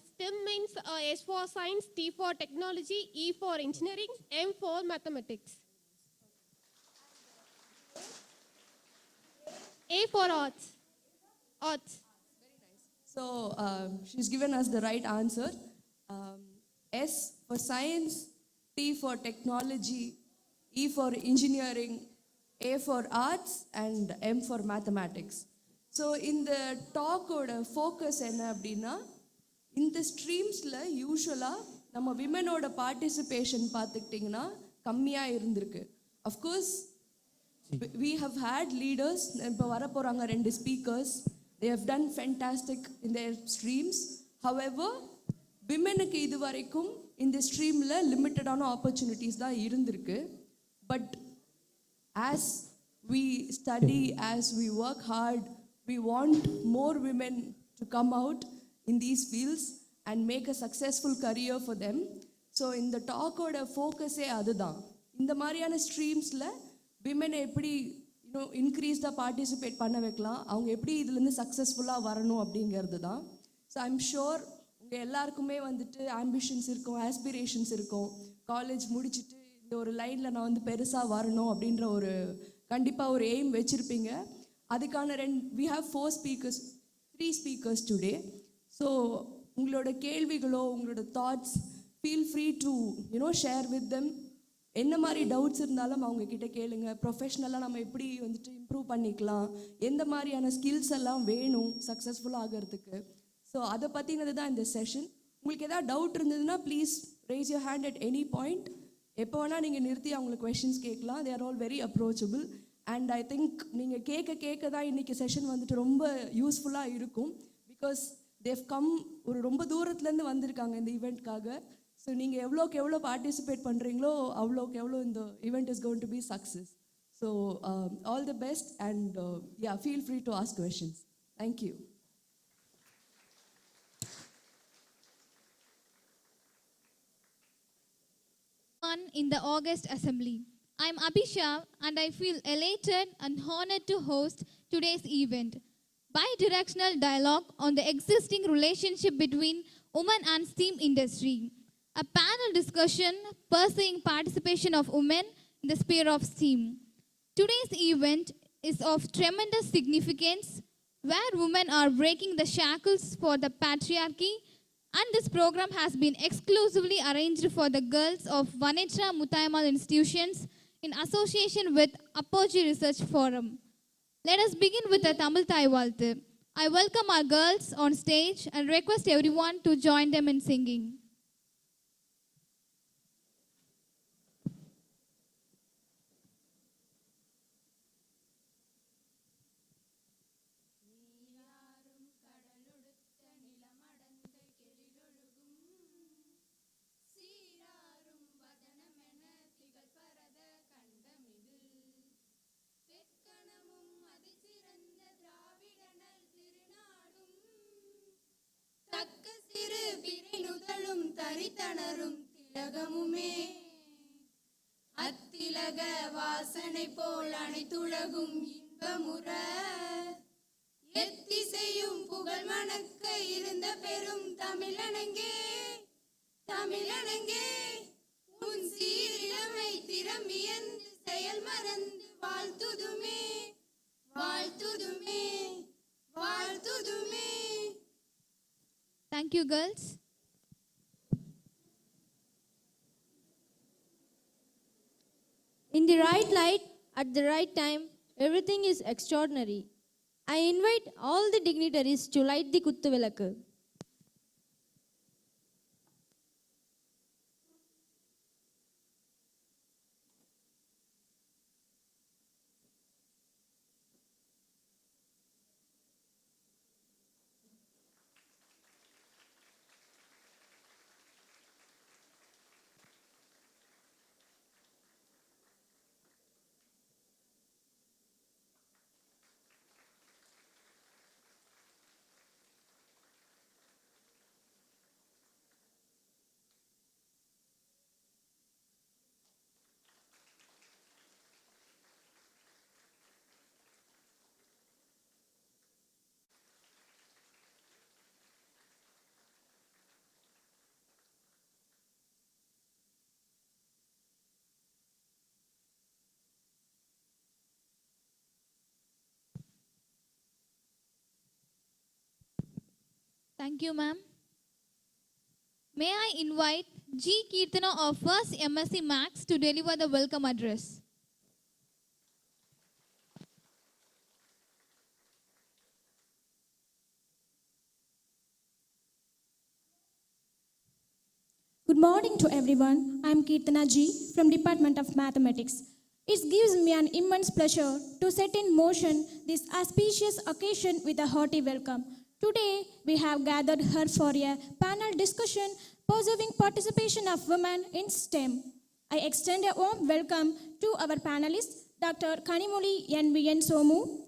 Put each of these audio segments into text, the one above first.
STEM means S for science, T for technology, E for engineering, M for mathematics. A for arts. Arts. So she's given us the right answer. S for science, T for technology, E for engineering, A for arts, and M for mathematics. So in the talk focus enna அப்படின்னா இந்த ஸ்ட்ரீம்ஸில் யூஸ்வலாக நம்ம விமனோட participation பார்த்துக்கிட்டிங்கன்னா கம்மியாக இருந்திருக்கு. Of course we have had leaders, இப்போ வரப்போகிறாங்க 2 speakers. They have done fantastic in their streams. However, விமெனுக்கு இது வரைக்கும் இந்த ஸ்ட்ரீமில் லிமிட்டடான ஆப்பர்ச்சுனிட்டிஸ் தான் இருந்திருக்கு. But as we study, as we work hard, we want more women to come out in these fields and make a successful career for them. So இந்த டாக்கோட ஃபோக்கஸே அதுதான். இந்த மாதிரியான ஸ்ட்ரீம்ஸில் விமெனை எப்படி இன்க்ரீஸ்டாக பார்ட்டிசிபேட் பண்ண வைக்கலாம், அவங்க எப்படி இதுலேருந்து சக்ஸஸ்ஃபுல்லாக வரணும் அப்படிங்கிறது தான். ஸோ ஐம் ஷுர் உங்கள் எல்லாருக்குமே வந்துட்டு ஆம்பிஷன்ஸ் இருக்கும், ஆஸ்பிரேஷன்ஸ் இருக்கும். காலேஜ் முடிச்சுட்டு இந்த ஒரு லைனில் நான் வந்து பெருசாக வரணும் அப்படின்ற ஒரு கண்டிப்பாக ஒரு எய்ம் வச்சுருப்பீங்க. அதுக்கான we have 3 speakers today. So உங்களோட கேள்விகளோ உங்களோட thoughts feel free to share with them. என்ன மாதிரி டவுட்ஸ் இருந்தாலும் அவங்கக்கிட்ட கேளுங்க. ப்ரொஃபஷ்னலாக நம்ம எப்படி வந்துட்டு இம்ப்ரூவ் பண்ணிக்கலாம், எந்த மாதிரியான ஸ்கில்ஸ் எல்லாம் வேணும் சக்ஸஸ்ஃபுல்லாக ஆகிறதுக்கு. ஸோ அதை பற்றினது தான் இந்த செஷன். உங்களுக்கு எதாவது டவுட் இருந்ததுன்னா please raise your hand at any point. எப்போ வேணால் நீங்கள் நிறுத்தி அவங்களுக்கு கொஷின்ஸ் கேட்கலாம். They are all very approachable. And I think நீங்கள் கேட்க தான் இன்றைக்கி செஷன் வந்துட்டு ரொம்ப யூஸ்ஃபுல்லாக இருக்கும். பிகாஸ் தேவ் கம் ஒரு ரொம்ப தூரத்துலேருந்து வந்திருக்காங்க இந்த ஈவெண்ட்காக. ஸோ நீங்கள் எவ்வளோக்கு எவ்வளோ பார்ட்டிசிபேட் பண்ணுறீங்களோ அவ்வளோக்கு எவ்வளோ இந்த event is going to be success. So all the best and yeah feel free to ask questions. Thank you. In the August Assembly. I'm Abhisha and I feel elated and honored to host today's event. Bi-directional dialogue on the existing relationship between women and STEAM industry. A panel discussion pursuing participation of women in the sphere of STEAM. Today's event is of tremendous significance where women are breaking the shackles for the patriarchy, and this program has been exclusively arranged for the girls of Vanetra Muthayammal institutions in association with Apogee Research Forum. Let us begin with a Tamil Thai Valthu. I welcome our girls on stage and request everyone to join them in singing. தரித்தனரும் திலகமுமே அத்திலக வாசனை போல் அனைத்துலகும் இன்பமுற எத்திசையும் புகழ் மணக்க இருந்த பெரும் தமிழனங்கே தமிழனங்கே உன் சீரிழமை திறமியந்து செயல் மறந்து வாழ்த்துதுமே வாழ்த்துதுமே வாழ்த்துதுமே. Thank you, girls. In the right light, at the right time, everything is extraordinary. I invite all the dignitaries to light the Kuttuvilakku. Thank you, ma'am. May I invite G. Kirtana of First MSc Max to deliver the welcome address. Good morning to everyone. I am Kirtana G from Department of Mathematics. It gives me an immense pleasure to set in motion this auspicious occasion with a hearty welcome. Today, we have gathered here for a panel discussion pursuing participation of women in STEM. I extend a warm welcome to our panelists, Dr. Kanimoli N.V.N. Somu,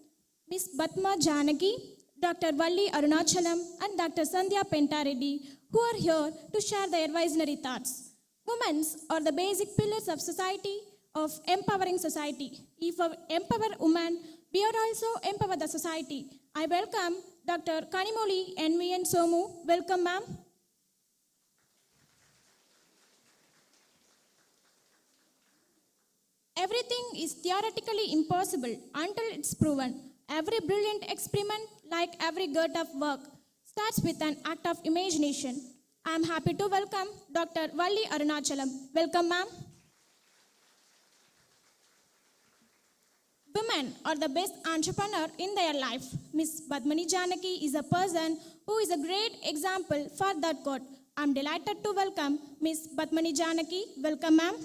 Ms. Batma Janaki, Dr. Valli Arunachalam, and Dr. Sandhya Pentareddy, who are here to share their visionary thoughts. Women are the basic pillars of society, of empowering society. If we empower women, we are also empower the society. I welcome Dr. Kanimoli N.V.N. Somu. Welcome, ma'am. Everything is theoretically impossible until it's proven. Every brilliant experiment, like every gut of work, starts with an act of imagination. I am happy to welcome Dr. Valli Arunachalam. Welcome, ma'am. Women are the best entrepreneur in their life. Miss Padmani Janaki is a person who is a great example for that quote. I am delighted to welcome Miss Padmani Janaki. Welcome, ma'am.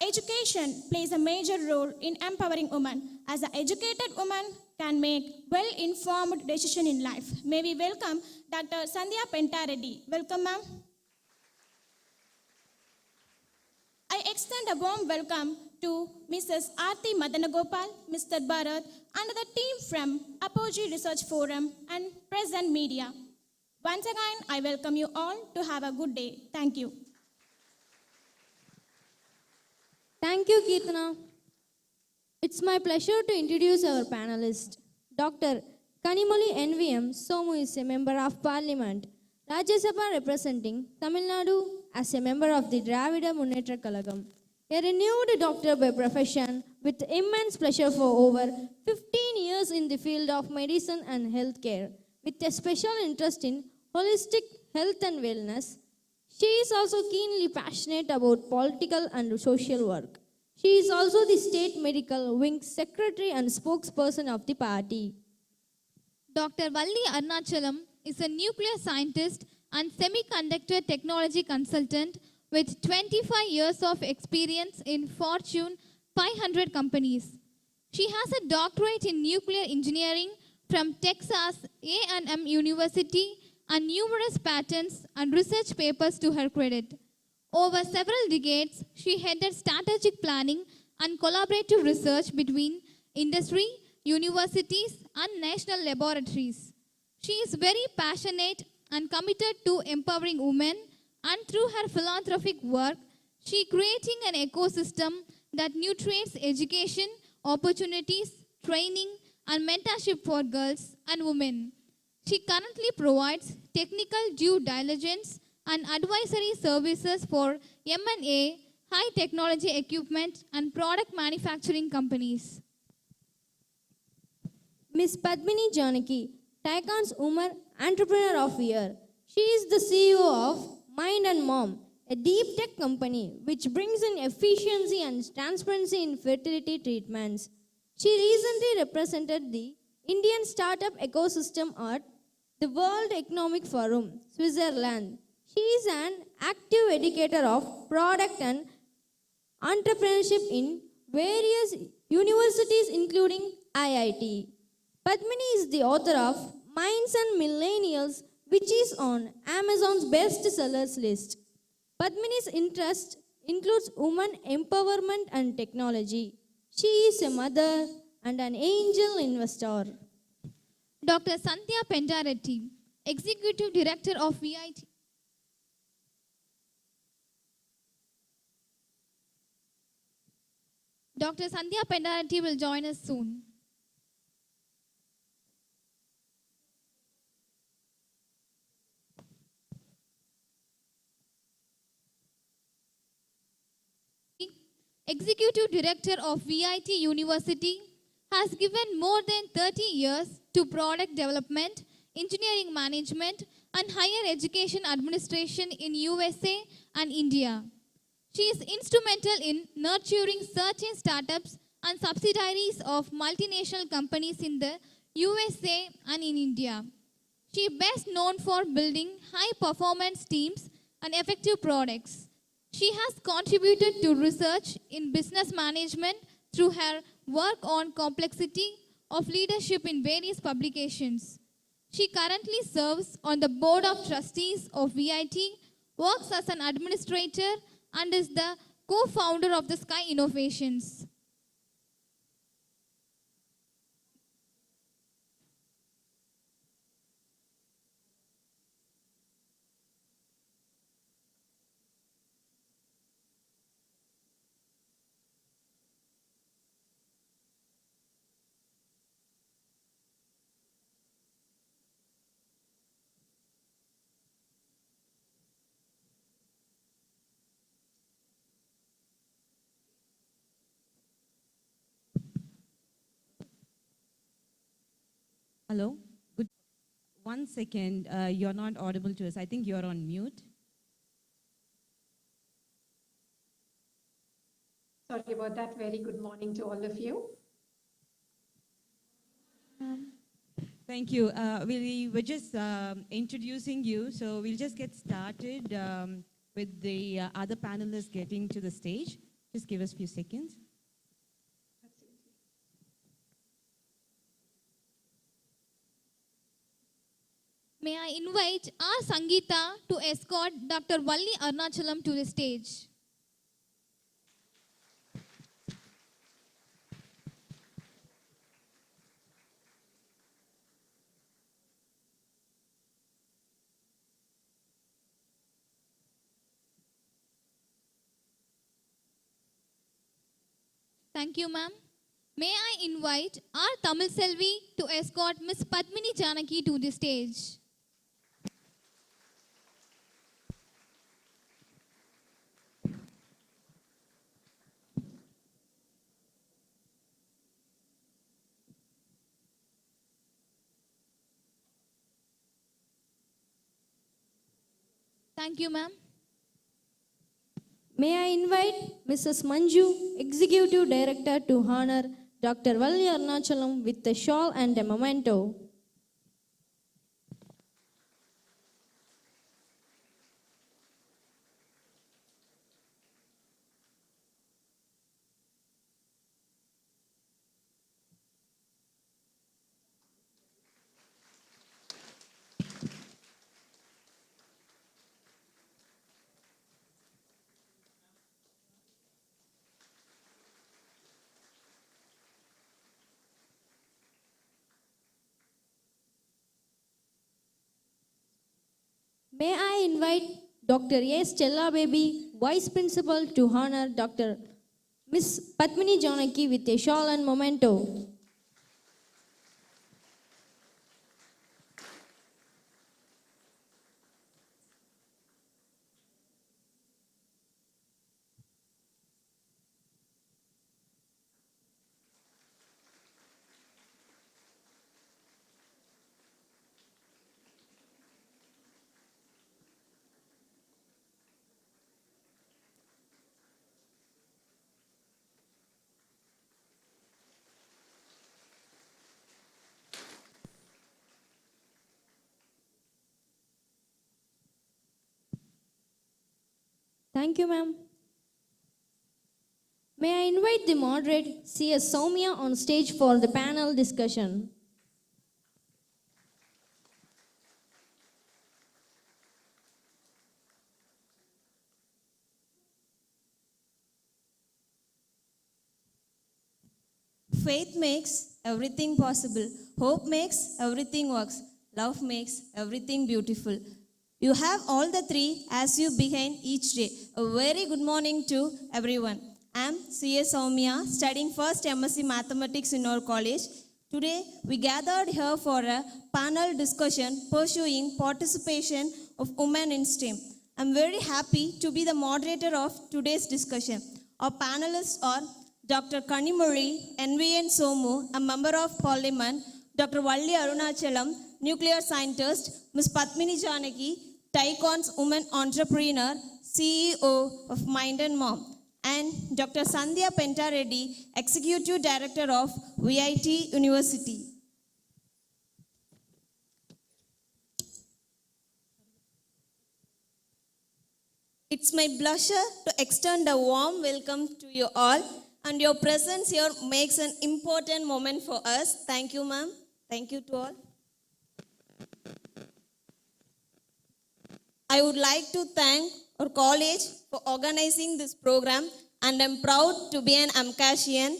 Education plays a major role in empowering women, as an educated woman can make well-informed decisions in life. May we welcome Dr. Sandhya Pentareddy. Welcome, ma'am. I extend a warm welcome to Mrs. Aarti Madanagopal, Mr. Bharat, and the team from Apogee Research Forum and present media. Once again, I welcome you all to have a good day. Thank you. Thank you, Kirtana. It's my pleasure to introduce our panelist. Dr. Kanimoli N.V.M. Somu is a member of Parliament, Rajya Sabha representing Tamil Nadu as a member of the Dravida Munetra Kalagam. A renewed doctor by profession with immense pleasure for over 15 years in the field of medicine and healthcare, with a special interest in holistic health and wellness. She is also keenly passionate about political and social work. She is also the State Medical Wing Secretary and spokesperson of the party. Dr. Valli Arunachalam is a nuclear scientist and semiconductor technology consultant with 25 years of experience in Fortune 500 companies. She has a doctorate in nuclear engineering from Texas A&M University and numerous patents and research papers to her credit. Over several decades, she headed strategic planning and collaborative research between industry, universities, and national laboratories. She is very passionate and committed to empowering women, and through her philanthropic work, she is creating an ecosystem that nurtures education, opportunities, training, and mentorship for girls and women. She currently provides technical due diligence and advisory services for M&A, high technology equipment, and product manufacturing companies. Ms. Padmini Janaki, Taikon's Woman Entrepreneur of the Year. She is the CEO of Mind and Mom, a deep tech company which brings in efficiency and transparency in fertility treatments. She recently represented the Indian startup ecosystem at the World Economic Forum, Switzerland. She is an active educator of product and entrepreneurship in various universities including IIT. Padmini is the author of Minds and Millennials, which is on Amazon's bestsellers list. Padmini's interest includes women empowerment and technology. She is a mother and an angel investor. Dr. Sandhya Pentareddy, Executive Director of VIT. Dr. Sandhya Pentareddy will join us soon. Executive Director of VIT University, has given more than 30 years to product development, engineering management, and higher education administration in USA and India. She is instrumental in nurturing certain startups and subsidiaries of multinational companies in the USA and in India. She is best known for building high-performance teams and effective products. She has contributed to research in business management through her work on complexity of leadership in various publications. She currently serves on the board of trustees of VIT, works as an administrator, and is the co-founder of the Sky Innovations. Hello. Good. 1 second. You're not audible to us. I think you're on mute. Sorry about that. Very good morning to all of you. Thank you. We were just introducing you, so we'll just get started with the other panelists getting to the stage. Just give us a few seconds. May I invite R. Sangeeta to escort Dr. Valli Arunachalam to the stage. Thank you, ma'am. May I invite R. Tamil Selvi to escort Ms. Padmini Janaki to the stage. Thank you, ma'am. May I invite Mrs. Manju, Executive Director, to honor Dr. Valli Arunachalam with a shawl and a memento. May I invite Dr. S. Chella Baby, Vice Principal, to honor Dr. Miss Padmini Janaki with a shawl and memento. Thank you, ma'am. May I invite the moderator, C.S. Soumya, on stage for the panel discussion. Faith makes everything possible. Hope makes everything works. Love makes everything beautiful. You have all the three as you begin each day. A very good morning to everyone. I am C.S. Soumya, studying first MSc Mathematics in our college. Today, we gathered here for a panel discussion pursuing participation of women in STEM. I am very happy to be the moderator of today's discussion. Our panelists are Dr. Kanimuri, NVN Somu, a member of Parliament, Dr. Valli Arunachalam, nuclear scientist, Ms. Padmini Janaki, Tycon's woman entrepreneur, CEO of Mind and Mom, and Dr. Sandhya Pentareddy, Executive Director of VIT University. It's my pleasure to extend a warm welcome to you all, and your presence here makes an important moment for us. Thank you, ma'am. Thank you to all. I would like to thank our college for organizing this program, and I'm proud to be an Amcasian.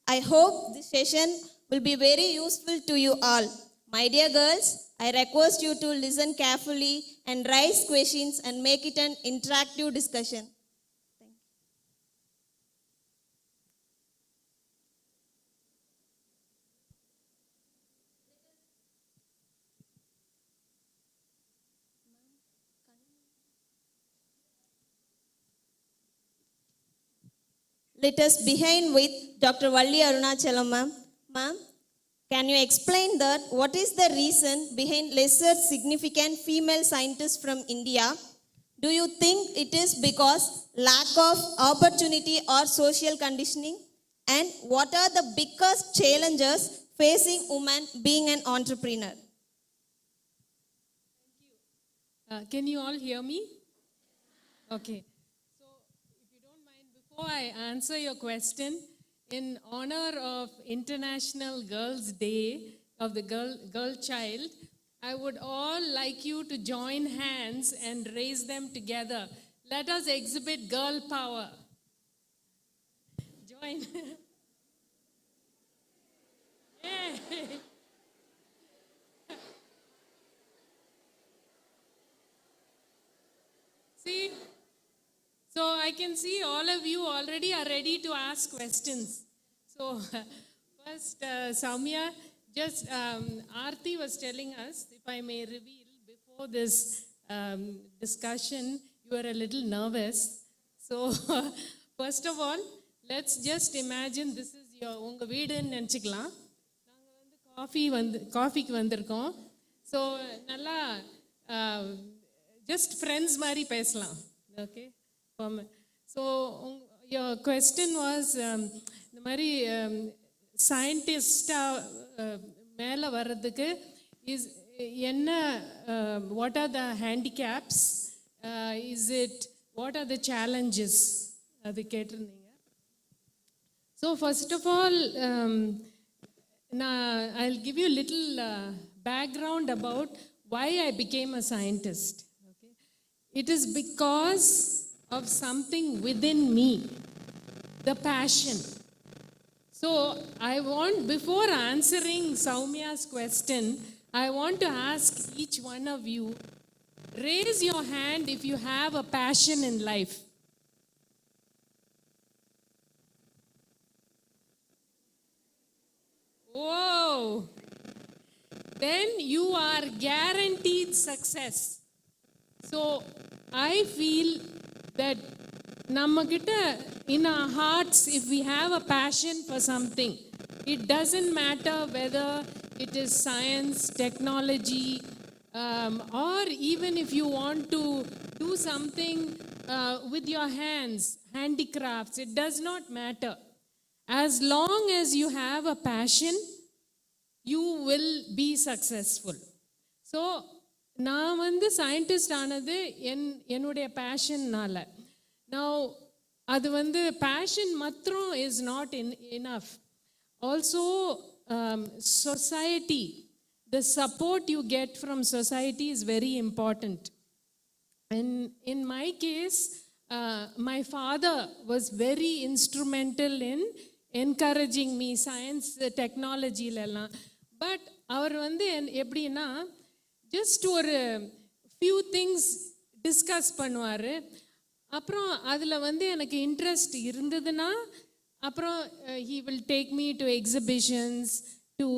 I hope this session will be very useful to you all. My dear girls, I request you to listen carefully and raise questions and make it an interactive discussion. Thank you. Let us begin with Dr. Valli Arunachalam, ma'am. Ma'am, can you explain that what is the reason behind lesser significant female scientists from India? Do you think it is because lack of opportunity or social conditioning? And what are the biggest challenges facing women being an entrepreneur? Can you all hear me? Okay. So, if you don't mind, before I answer your question, in honor of International Girls' Day of the girl child, I would all like you to join hands and raise them together. Let us exhibit girl power. Join. Yay. See? So I can see all of you already are ready to ask questions. So first, Soumya, just Aarti was telling us, if I may reveal, before this discussion, you were a little nervous. So first of all, let's just imagine this is your unga veeduன்னு நினச்சிக்கலாம். நாங்கள் வந்து காஃபிக்கு வந்திருக்கோம். So நல்லா just friends மாதிரி பேசலாம். Okay. So your question was இந்த மாதிரி சயின்டிஸ்டாக மேலே வர்றதுக்கு இஸ் என்ன what are the handicaps, is it what are the challenges அது கேட்டிருந்தீங்க. So first of all, I'll give you a little background about why I became a scientist. Okay? It is because of something within me, the passion. So I want, before answering Soumya's question, I want to ask each one of you, raise your hand if you have a passion in life. Whoa! Then you are guaranteed success. So I feel that namakita in our hearts, if we have a passion for something, it doesn't matter whether it is science, technology, or even if you want to do something with your hands, handicrafts, it does not matter. As long as you have a passion, you will be successful. So நான் வந்து scientist ஆனது என்னுடைய பேஷன்னால. Now அது வந்து fashion மாத்திரம் is not enough. Also society, the support you get from society is very important. And in my case, my father was very instrumental in encouraging me science, technology எல்லாம். But அவர் வந்து எப்படின்னா just ஒரு few things discuss பண்ணுவார். அப்புறம் அதில் வந்து எனக்கு interest இருந்ததுன்னா அப்புறம் he will take me to exhibitions to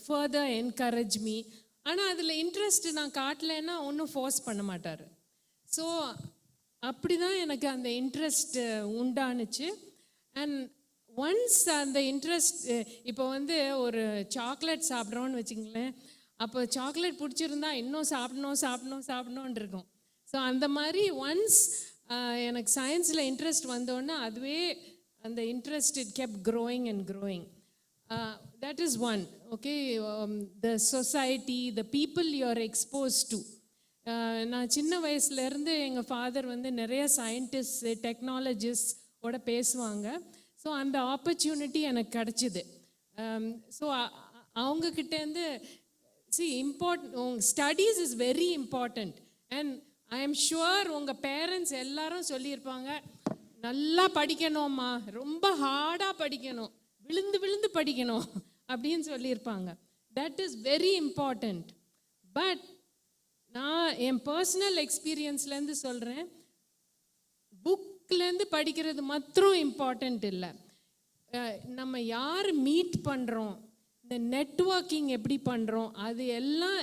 further encourage me. ஆனால் அதில் இன்ட்ரெஸ்ட் நான் காட்டலைன்னா ஒன்றும் ஃபோர்ஸ் பண்ண மாட்டார். ஸோ அப்படி தான் எனக்கு அந்த இன்ட்ரெஸ்ட் உண்டானுச்சு. அண்ட் ஒன்ஸ் அந்த இன்ட்ரெஸ்ட், இப்போ வந்து ஒரு சாக்லேட் சாப்பிட்றோன்னு வச்சுங்களேன், அப்போ சாக்லேட் பிடிச்சிருந்தா இன்னும் சாப்பிடணும்னு இருக்கும். ஸோ அந்த மாதிரி ஒன்ஸ் எனக்கு சயின்ஸில் இன்ட்ரெஸ்ட் வந்தோடனே அதுவே அந்த interest it kept growing and growing. That is one. Okay, the society, the people you are exposed to. நான் சின்ன வயசுலேருந்து எங்கள் ஃபாதர் வந்து நிறைய சயின்டிஸ்ட் டெக்னாலஜிஸ்ட் ஓட பேசுவாங்க. ஸோ அந்த ஆப்பர்ச்சுனிட்டி எனக்கு கிடச்சிது. ஸோ அவங்கக்கிட்டேருந்து studies is very important. And I am sure உங்கள் பேரண்ட்ஸ் எல்லாரும் சொல்லியிருப்பாங்க, நல்லா படிக்கணும்மா, ரொம்ப ஹார்டாக படிக்கணும், விழுந்து படிக்கணும் அப்படின்னு சொல்லியிருப்பாங்க. That is very important. But நான் என் பர்சனல் எக்ஸ்பீரியன்ஸ்லேருந்து சொல்கிறேன், புக்லேருந்து படிக்கிறது மாத்திரம் இம்பார்ட்டண்ட் இல்லை. நம்ம யார் மீட் பண்ணுறோம், இந்த நெட்வொர்க்கிங் எப்படி பண்ணுறோம், அது எல்லாம்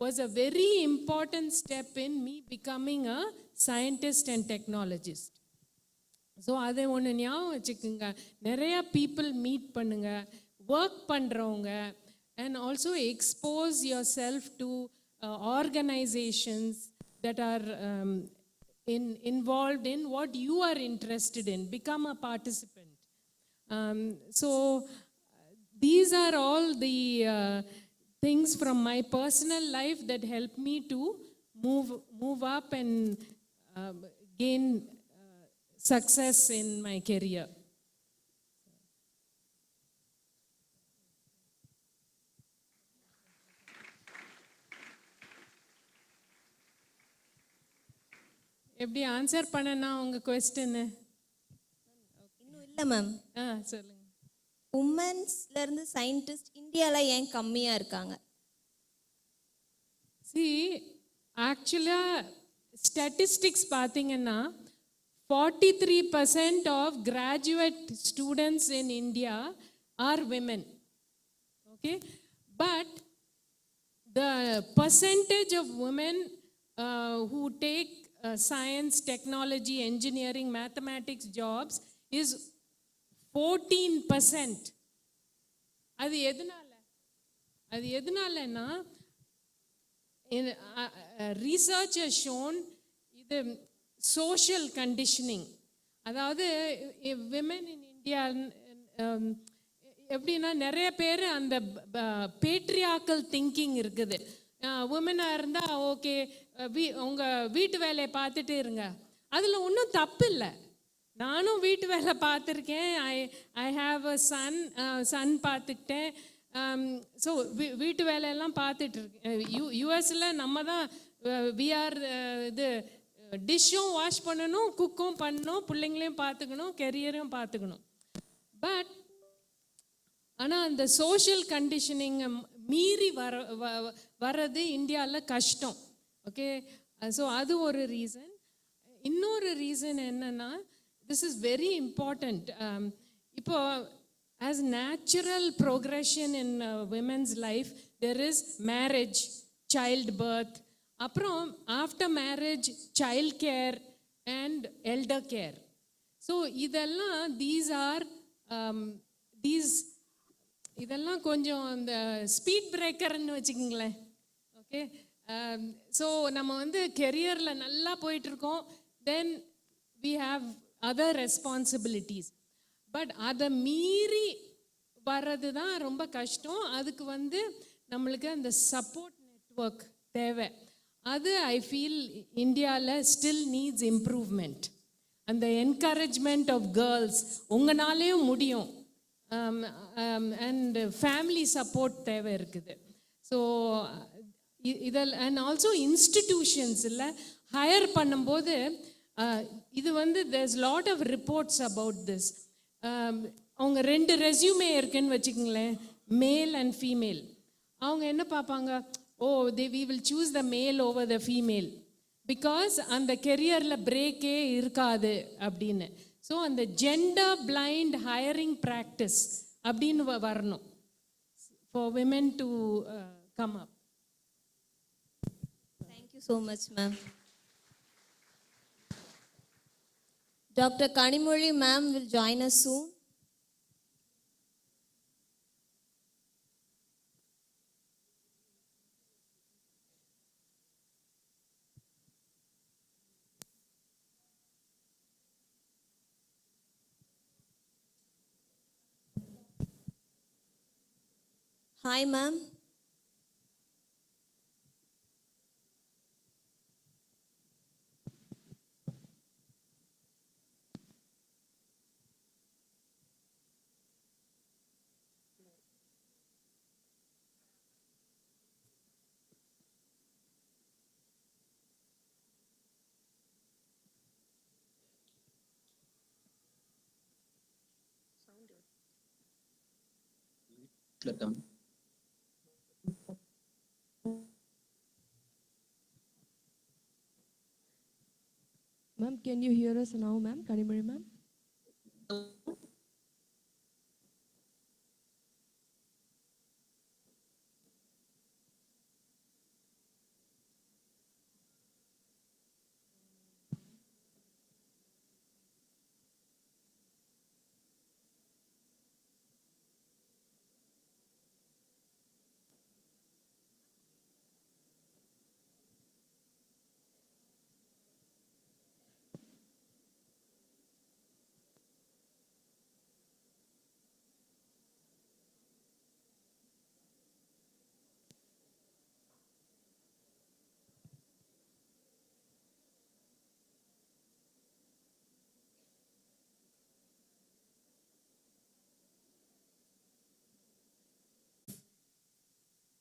was a very important step in me becoming a scientist and technologist. So அதை ஒன்று ஞாபகம் வச்சுக்கோங்க, நிறையா பீப்புள் மீட் பண்ணுங்க, ஒர்க் பண்ணுறவங்க, and also expose your self to organizations that are involved in what you are interested in. Become a participant. So these are all the things from my personal life that help me to move up and gain success in my career. எப்படி answer பண்ணனா உங்க question? இன்னும் இல்லை ma'am. சொல்லுங்க. உமன்ஸ்ல இருந்து scientist இந்தியால ஏன் கம்மியா இருக்காங்க? ஆக்சுவலா ஸ்டாட்டிஸ்டிக்ஸ் பார்த்தீங்கன்னா 43% of graduate students in India are women. Okay, but the percentage of women who take science, technology, engineering, mathematics jobs is 14%. அது எதனாலன்னா research has shown இது social conditioning. அதாவது women in India எப்படின்னா நிறைய பேர் அந்த பேட்ரியார்க்கல் திங்கிங் இருக்குது. உமனாக இருந்தால் ஓகே, உங்கள் வீட்டு வேலையை பார்த்துட்டு இருங்க, அதில் ஒன்றும் தப்பு இல்லை. நானும் வீட்டு வேலை பார்த்துருக்கேன். ஐ ஹாவ் அ சன் பார்த்துக்கிட்டேன். ஸோ வீட்டு வேலையெல்லாம் பார்த்துட்டு இருக்கேன். யூஎஸில் நம்ம தான் விஆர் இது டிஷ்ஷும் வாஷ் பண்ணணும், குக்கும் பண்ணணும், பிள்ளைங்களையும் பார்த்துக்கணும், கெரியரையும் பார்த்துக்கணும். பட் ஆனால் அந்த சோஷியல் கண்டிஷனிங்கை மீறி வர்றது இந்தியாவில் கஷ்டம். ஓகே, ஸோ அது ஒரு ரீசன். இன்னொரு ரீசன் என்னன்னா, திஸ் இஸ் வெரி இம்பார்ட்டண்ட். இப்போ as natural progression in women's life there is marriage, child birth, அப்புறம் after marriage child care and elder care. So இதெல்லாம் இதெல்லாம் கொஞ்சம் இந்த ஸ்பீட் பிரேக்கர்னு வச்சுக்கிங்களேன். ஓகே, ஸோ நம்ம வந்து கெரியரில் நல்லா போயிட்டுருக்கோம், then we have other responsibilities. But அதை மீறி வர்றது தான் ரொம்ப கஷ்டம். அதுக்கு வந்து நம்மளுக்கு அந்த சப்போர்ட் நெட்வொர்க் தேவை. அது ஐ ஃபீல் இந்தியாவில் ஸ்டில் நீட்ஸ் இம்ப்ரூவ்மெண்ட். அந்த என்கரேஜ்மெண்ட் ஆஃப் கேர்ள்ஸ், உங்களாலேயும் முடியும், அண்ட் ஃபேமிலி சப்போர்ட் தேவை இருக்குது. ஸோ இதில் அண்ட் ஆல்சோ இன்ஸ்டிடியூஷன்ஸில் ஹையர் பண்ணும்போது இது வந்து there's lot of reports about this. அவங்க 2 ரெஸ்யூமே இருக்குன்னு வச்சுக்கோங்களேன், மேல் அண்ட் ஃபீமேல். அவங்க என்ன பார்ப்பாங்க, we will choose the male over the female because அந்த கெரியரில் பிரேக்கே இருக்காது அப்படின்னு. ஸோ அந்த ஜெண்டர் பிளைண்ட் ஹையரிங் ப்ராக்டிஸ் அப்படின்னு வரணும் for women to come up. Thank you so much ma'am. Dr. Kanimozhi ma'am will join us soon. Hi, ma'am. Ma'am, can you hear us now, ma'am? Kanimari, ma'am?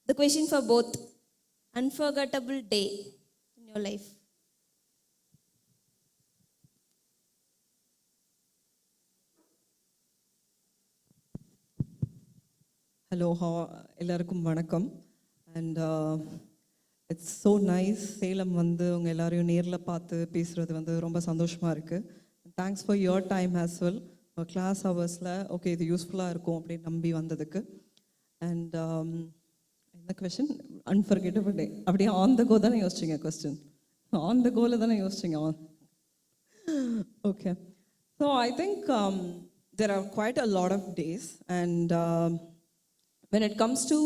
The question for both. Unforgettable day in your life. Hello, எல்லாருக்கும் வணக்கம். And it's so nice Salem வந்து உங்க எல்லாரையும் நேர்ல பார்த்து பேசுறது வந்து ரொம்ப சந்தோஷமா இருக்கு. Thanks for your time as well. Class hoursல ஓகே இது யூஸ்ஃபுல்லா இருக்கும் அப்படின்னு நம்பி வந்ததுக்கு. And இந்த question unforgettable day. அப்படியே on the go தானே யோசிச்சீங்க question. On the go தானே யோசிச்சீங்க. Okay. So I think there are quite a lot of days and when it comes to,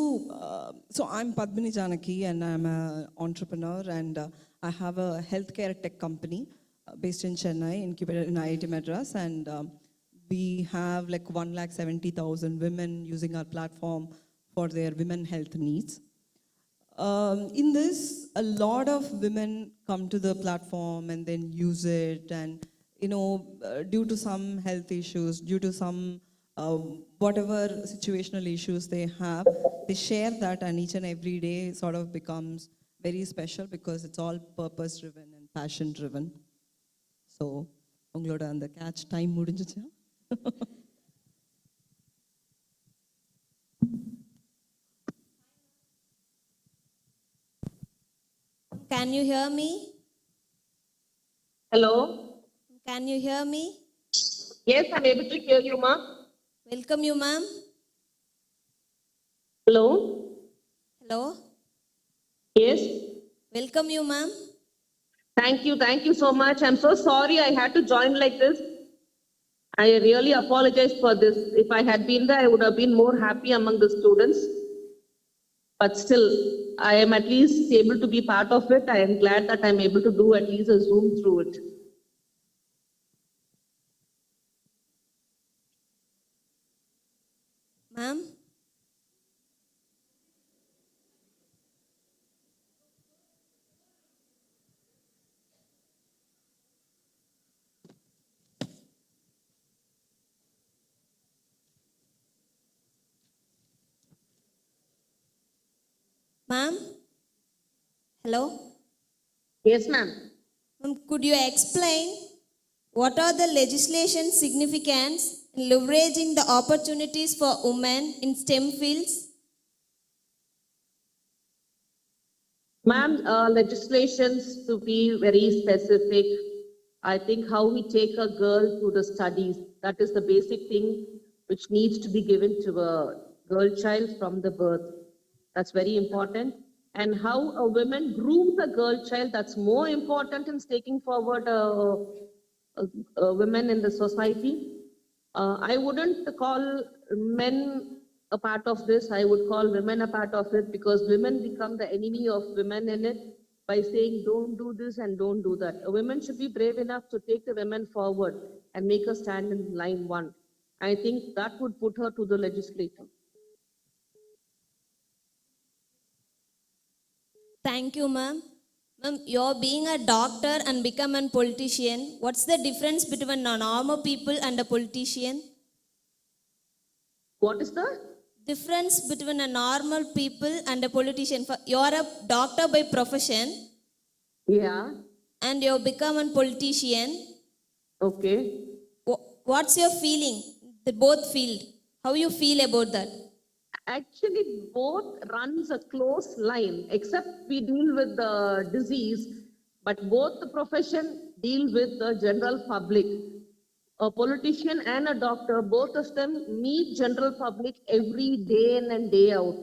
so I'm Padmini Janaki and I'm an entrepreneur and I have a healthcare tech company based in Chennai, incubated in IIT Madras, and we have like 170,000 women using our platform for their women health needs. In this, a lot of women come to the platform and then use it, and due to some health issues, due to some whatever situational issues they have, they share that, and each and every day sort of becomes very special because it's all purpose driven and passion driven. So ungaloda and the catch time mudinjucha. Can you hear me? Hello. Can you hear me? Yes, I'm able to hear you, ma'am. Welcome you, ma'am. Hello. Hello. Yes. Welcome you, ma'am. Thank you so much. I'm so sorry I had to join like this. I really apologize for this. If I had been there, I would have been more happy among the students. But still, I am at least able to be part of it. I am glad that I'm able to do at least a Zoom through it. Ma'am. Ma'am. Hello. Yes, ma'am. Ma'am, could you explain what are the legislation significance in leveraging the opportunities for women in STEM fields? Ma'am, legislations to be very specific. I think how we take a girl to the studies, that is the basic thing which needs to be given to a girl child from the birth. That's very important. And how a woman grooms a girl child, that's more important in taking forward women in the society. I wouldn't call men a part of this. I would call women a part of it because women become the enemy of women in it by saying don't do this and don't do that. A woman should be brave enough to take the women forward and make her stand in line one. I think that would put her to the legislature. Thank you, ma'am. Ma'am, you're being a doctor and become a politician. What's the difference between a normal people and a politician? What is the? Difference between a normal people and a politician. You're a doctor by profession Yeah, and you become a politician. okay. What's your feeling? The both field. How you feel about that? Actually, both runs a close line, except we deal with the disease, but both the profession deal with the general public. A politician and a doctor, both of them meet general public every day in and day out,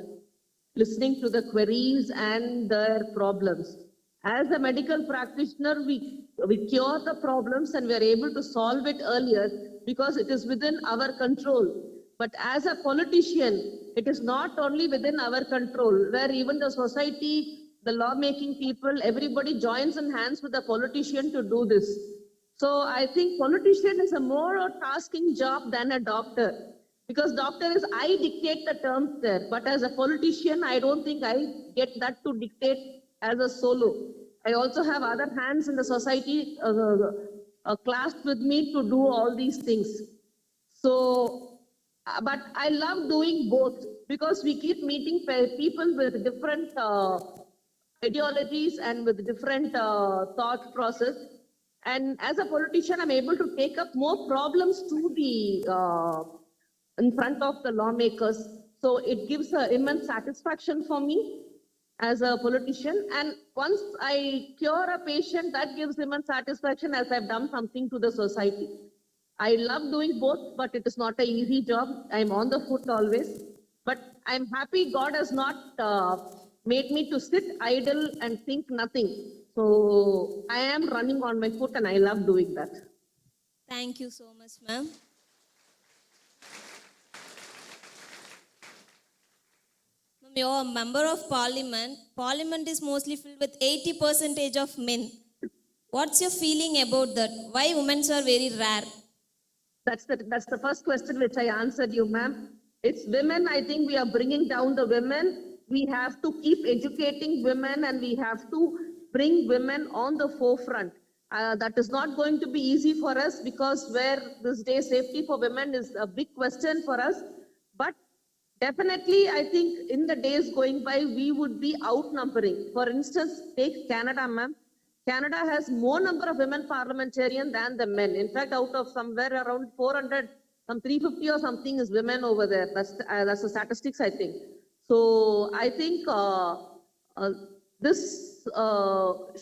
listening to the queries and their problems. As a medical practitioner, we cure the problems and we are able to solve it earlier because it is within our control. But as a politician, it is not only within our control, where even the society, the lawmaking people, everybody joins in hands with the politician to do this. So I think politician is a more tasking job than a doctor. Because doctor is, I dictate the terms there. But as a politician, I don't think I get that to dictate as a solo. I also have other hands in the society classed with me to do all these things. So, but I love doing both because we keep meeting people with different ideologies and with different thought process. And as a politician, I'm able to take up more problems to the in front of the lawmakers. So it gives immense satisfaction for me as a politician. And once I cure a patient, that gives immense satisfaction as I've done something to the society. I love doing both, but it is not an easy job. I'm on the foot always. But I'm happy God has not made me to sit idle and think nothing. So I am running on my foot and I love doing that. Thank you so much, ma'am. You're a member of parliament. Parliament is mostly filled with 80% of men. What's your feeling about that? Why women are very rare? That's the first question which I answered you, ma'am. It's women. I think we are bringing down the women. We have to keep educating women and we have to bring women on the forefront. That is not going to be easy for us because where this day safety for women is a big question for us. But definitely, I think in the days going by, we would be outnumbering. For instance, take Canada, ma'am. Canada has more number of women parliamentarians than the men. In fact, out of somewhere around 400, some 350 or something is women over there. That's the statistics, I think. So I think this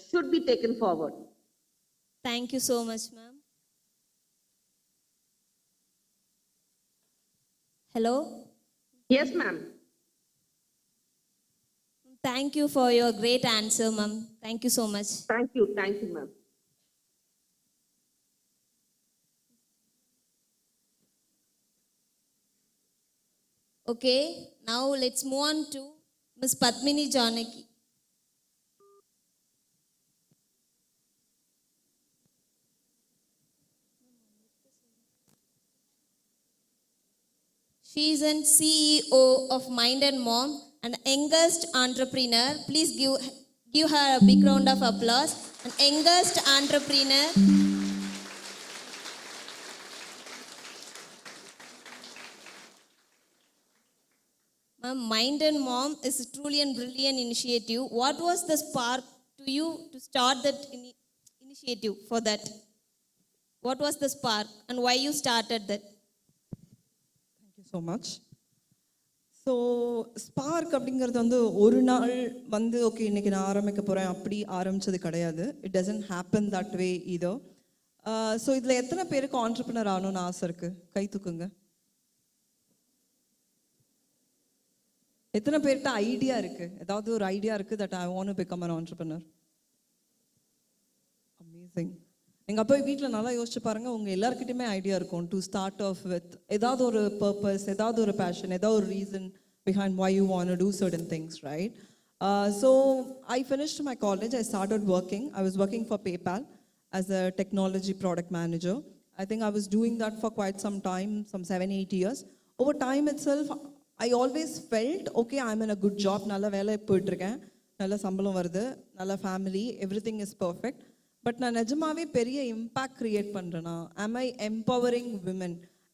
should be taken forward. Thank you so much, ma'am. Hello? Yes, ma'am. Thank you for your great answer, ma'am. Thank you so much. Thank you, ma'am. Okay, now let's move on to Ms. Padmini Janaki. She is an CEO of Mind and Mom, an youngest entrepreneur. Please give her a big round of applause. An youngest entrepreneur. Mind and Mom is truly a brilliant initiative. What was the spark to you to start that initiative for that? What was the spark and why you started that? Thank you so much. So spark அப்படிங்கிறது வந்து ஒரு நாள் வந்து okay இன்னைக்கு நான் ஆரம்பிக்க போகிறேன் அப்படி ஆரம்பித்தது கிடையாது. It doesn't happen that way இதோ. ஸோ இதில் எத்தனை பேருக்கு ஆண்டர்ப்ரனர் ஆகணும்னு ஆசை இருக்குது? கை தூக்குங்க. எத்தனை பேர்கிட்ட ஐடியா இருக்குது? ஏதாவது ஒரு ஐடியா இருக்குது that I want to become an entrepreneur? Amazing. நீங்கள் போய் வீட்டில் நல்லா யோசிச்சு பாருங்கள், உங்கள் எல்லாருக்கிட்டையுமே ஐடியா இருக்கும் டு ஸ்டார்ட் ஆஃப் வித் ஏதாவது ஒரு பர்பஸ், ஏதாவது ஒரு பேஷன், ஏதாவது ஒரு reason behind why you want to do certain things, right? So I finished my college, I started working. I was working for PayPal as a technology product manager. I think I was doing that for quite some time, some 7-8 years. Over time itself, I always felt, okay, I'm in a good job, nalla vela poitrken. நல்ல சம்பளம் வருது, நல்ல family, everything is perfect. But நான் நிஜமாவே பெரிய impact create பண்ணுறேன்னா, am I empowering women?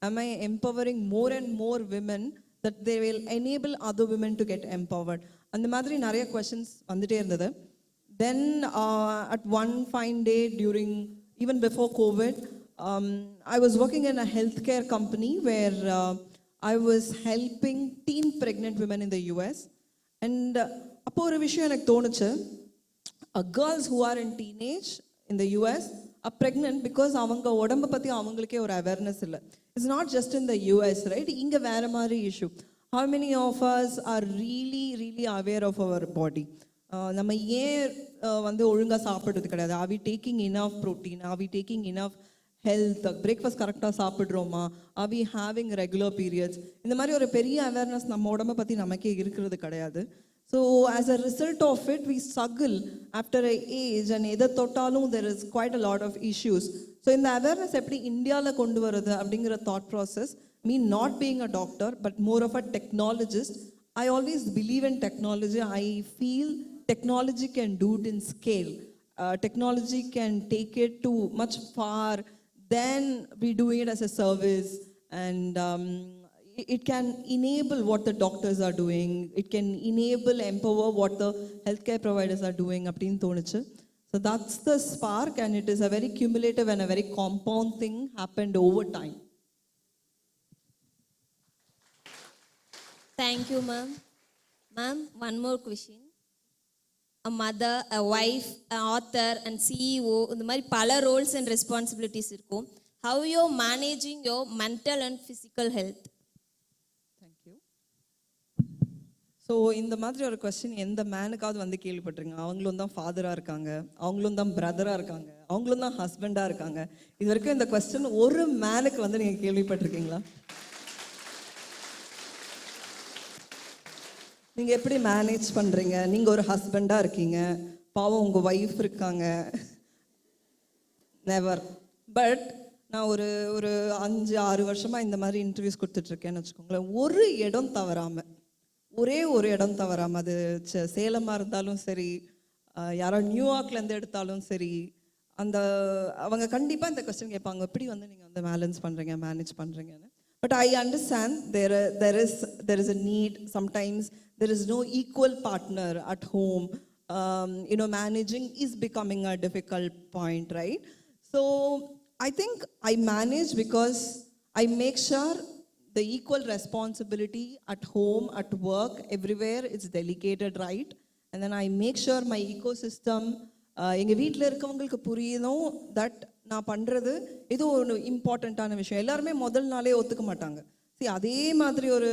Am I empowering more and more women that they will enable other women to get empowered? அந்த மாதிரி நிறைய questions வந்துட்டே இருந்தது. Then at one fine day during, even before COVID, I was working in a healthcare company where I was helping teen pregnant women in the US. And அப்போ ஒரு விஷயம் எனக்கு தோணுச்சு, girls who are in teenage in the US are pregnant because அவங்க உடம்பை பற்றி அவங்களுக்கே ஒரு அவேர்னஸ் இல்லை. It's not just in the US, right? இங்கே வேறு மாதிரி issue. How many of us are really aware of our body? நம்ம ஏன் வந்து ஒழுங்காக சாப்பிட்றது கிடையாது? Are we taking enough protein? Are we taking enough health? Breakfast கரெக்டாக சாப்பிட்றோமா? Are we having regular periods? இந்த மாதிரி ஒரு பெரிய அவேர்னஸ் நம்ம உடம்பை பற்றி நமக்கே இருக்கிறது கிடையாது. So as a result of it, we struggle after an age, and எதை தொட்டாலும் there is quite a lot of issues. So இந்த awareness எப்படி இந்தியாவில் கொண்டு வருது அப்படிங்கிற thought process, me not being a doctor but more of a technologist, I always believe in technology. I feel technology can do it in scale. Technology can take it to much far than we doing it as a service, and it can enable what the doctors are doing. It can empower what the healthcare providers are doing. அப்படினு தோணுச்சு. So that's the spark, and it is a very cumulative and a very compound thing happened over time. Thank you, ma'am. Ma'am, one more question. A mother, a wife, an author, and CEO, இந்த மாதிரி பல roles and responsibilities இருக்கும். How you're managing your mental and physical health? So இந்த மாதிரி ஒரு question எந்த மேனுக்காவது வந்து கேள்விப்பட்டிருங்க. அவங்களும் தான் ஃபாதராக இருக்காங்க, அவங்களும் தான் பிரதராக இருக்காங்க, அவங்களும் தான் ஹஸ்பண்டாக இருக்காங்க. இது வரைக்கும் இந்த கொஸ்டின் ஒரு மேனுக்கு வந்து நீங்கள் கேள்விப்பட்டிருக்கீங்களா? நீங்கள் எப்படி மேனேஜ் பண்ணுறீங்க? நீங்கள் ஒரு ஹஸ்பண்டாக இருக்கீங்க, பாவம் உங்கள் ஒய்ஃப் இருக்காங்க. நெவர். பட் நான் ஒரு 5-6 வருஷமாக இந்த மாதிரி இன்டர்வியூஸ் கொடுத்துட்ருக்கேன்னு வச்சுக்கோங்களேன். ஒரு இடம் தவறாமல், ஒரே ஒரு இடம் தவறாமல், அது சேலமாக இருந்தாலும் சரி, யாரோ நியூயார்க்லேருந்து எடுத்தாலும் சரி, அவங்க கண்டிப்பாக இந்த கொஸ்டின் கேட்பாங்க, எப்படி வந்து நீங்கள் வந்து பேலன்ஸ் பண்ணுறீங்க, மேனேஜ் பண்ணுறீங்கன்னு. But I understand there is a need. Sometimes there is no equal partner at home. Managing is becoming a difficult point, right? So I think I manage because I make sure the equal responsibility at home, at work, everywhere is delegated right. And then I make sure my ecosystem, எங்கள் வீட்டில் இருக்கவங்களுக்கு புரியணும் that நான் பண்ணுறது இது ஒரு இம்பார்ட்டண்ட்டான விஷயம். எல்லாருமே முதல் நாளே ஒத்துக்க மாட்டாங்க. சரி, அதே மாதிரி ஒரு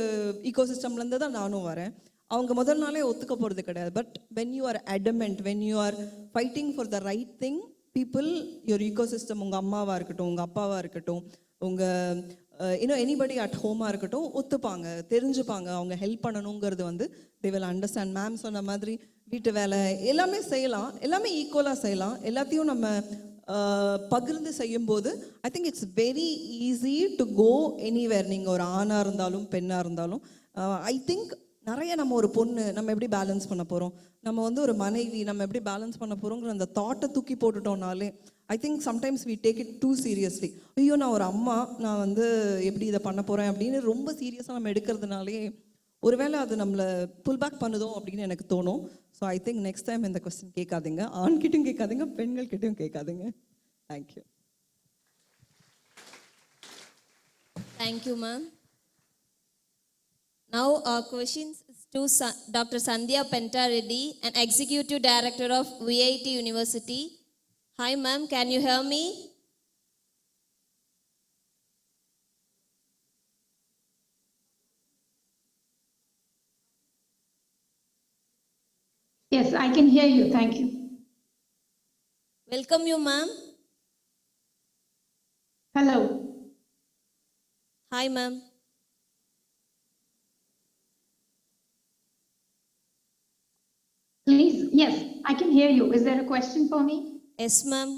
ஈகோசிஸ்டம்லேருந்து தான் நானும் வரேன். அவங்க முதல் நாளே ஒத்துக்க போகிறது கிடையாது. But when you are adamant, when you are fighting for the right thing, people, your ecosystem, உங்கள் அம்மாவாக இருக்கட்டும், உங்கள் அப்பாவாக இருக்கட்டும், உங்கள் எனிபடி அட் ஹோமாக இருக்கட்டும், ஒத்துப்பாங்க, தெரிஞ்சுப்பாங்க, அவங்க ஹெல்ப் பண்ணணுங்கிறது வந்து they will understand. மேம் சொன்ன மாதிரி வீட்டு வேலை எல்லாமே செய்யலாம், எல்லாமே ஈக்குவலாக செய்யலாம், எல்லாத்தையும் நம்ம பகிர்ந்து செய்யும்போது I think it's very easy to go anywhere. நீங்கள் ஒரு ஆணாக இருந்தாலும் பெண்ணாக இருந்தாலும் ஐ திங்க் நிறைய நம்ம ஒரு பொண்ணு நம்ம எப்படி பேலன்ஸ் பண்ண போகிறோம், நம்ம வந்து ஒரு மனைவி நம்ம எப்படி பேலன்ஸ் பண்ண போகிறோங்கிற அந்த தாட்டை தூக்கி போட்டுட்டோம்னாலே I think sometimes we take it too seriously. ஐயோ நான் ஒரு அம்மா, நான் வந்து எப்படி இதை பண்ண போகிறேன் அப்படின்னு ரொம்ப சீரியஸாக நம்ம எடுக்கிறதுனாலே ஒருவேளை அது நம்மளை புல் பேக் பண்ணுதோ அப்படின்னு எனக்கு தோணும். So I think next time இந்த கொஸ்டின் கேட்காதீங்க, ஆண்கிட்டையும் கேட்காதீங்க, பெண்கள்கிட்டையும் கேட்காதீங்க. Thank you. Thank you ma'am. Now our questions is to Dr. Sandhya Penta Reddy, an Executive Director of VIT University. Hi ma'am, can you hear me? Yes, I can hear you. Thank you. Welcome you ma'am. Hello. Hi ma'am. Please, yes, I can hear you. Is there a question for me? Yes ma'am.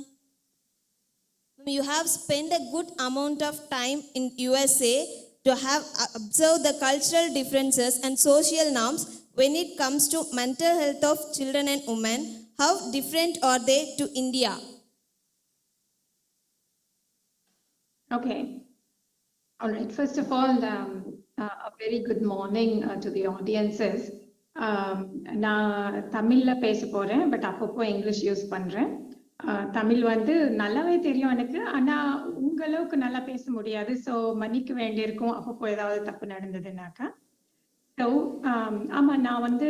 You have spent a good amount of time in USA to have observed the cultural differences and social norms. when it comes to mental health of children and women, how different are they to India? Okay. All right. First of all, a very good morning to the audiences. நான் தமிழ்ல பேச போறேன், but அப்பப்போ English use பண்றேன். தமிழ் வந்து நல்லாவே தெரியும் எனக்கு, ஆனா உங்க அளவுக்கு நல்லா பேச முடியாது. ஸோ மன்னிக்க வேண்டியிருக்கும் அப்பப்போ ஏதாவது தப்பு நடந்ததுனாக்கா. ஸோ ஆமா, நான் வந்து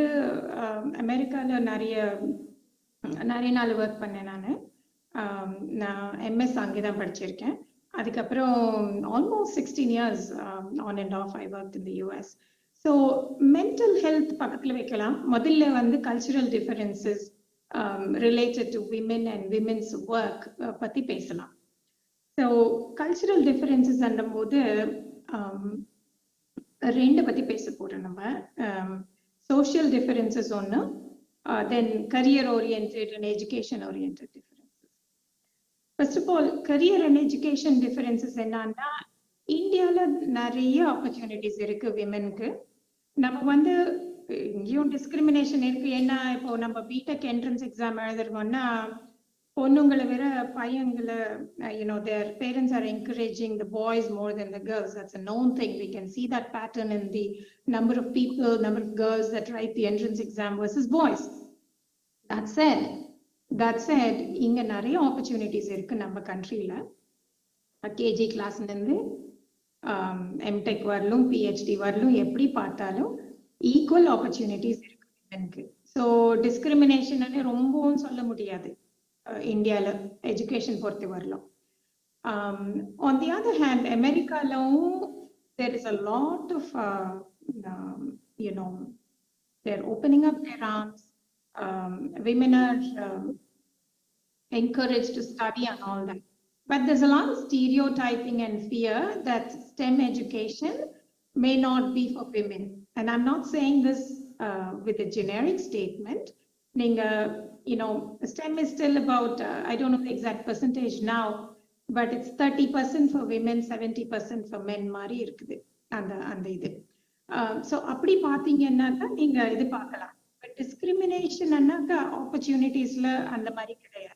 அமெரிக்கால நிறைய நாள் ஒர்க் பண்ணேன். நான் எம்எஸ் அங்கே தான் படிச்சிருக்கேன். அதுக்கப்புறம் almost 16 years on and half I work in the US. So mental health பக்கத்தில் வைக்கலாம். முதல்ல வந்து cultural differences related to women and women's work பற்றி பேசலாம். ஸோ கல்ச்சுரல் டிஃபரன்சஸ் அன்னும் போது ரெண்டு பற்றி பேச போகிறோம் நம்ம. சோஷியல் டிஃபரன்சஸ் ஒன்று, then career oriented and education oriented differences. First of all career and education differences என்னன்னா, இந்தியாவில் நிறைய ஆப்பர்ச்சுனிட்டிஸ் இருக்கு விமென்க்கு. நம்ம வந்து இங்கேயும் டிஸ்கிரிமினேஷன் இருக்கு. ஏன்னா இப்போ நம்ம பிடெக் என்ட்ரன்ஸ் எக்ஸாம் எழுதுறோம்னா பொண்ணுங்களை விட பையங்களை, their parents are encouraging the boys more than the girls. That's a known thing. We can see that pattern in the number of people, number of girls that write the entrance exam versus boys. That said, இங்க நிறைய opportunities இருக்கு நம்ம கண்ட்ரியில. KG கிளாஸ்ல இருந்து MTech வரலும் PhD வரலும் எப்படி பார்த்தாலும் ஈக்குவல் ஆப்பர்ச்சுனிட்டிஸ் இருக்கு எனக்கு. ஸோ டிஸ்கிரிமினேஷன் ரொம்பவும் சொல்ல முடியாது இந்தியாவில் எஜுகேஷன் பொறுத்து வரலாம். ஆன் தி அதர் ஹேண்ட் அமெரிக்காலும் there is a lot of they're opening up their arms. Women are encouraged to study and all that. But there's a lot of stereotyping and fear that STEM education may not be for women. And I'm not saying this with a generic statement. STEM is still about, I don't know the exact percentage now, but it's 30% for women, 70% for men மாதிரி இருக்குது அந்த இது. So அப்படி பார்த்தீங்கன்னாக்கா நீங்க இது பார்க்கலாம். But டிஸ்கிரிமினேஷன்னாக்கா ஆப்பர்ச்சுனிட்டிஸ்ல அந்த மாதிரி கிடையாது.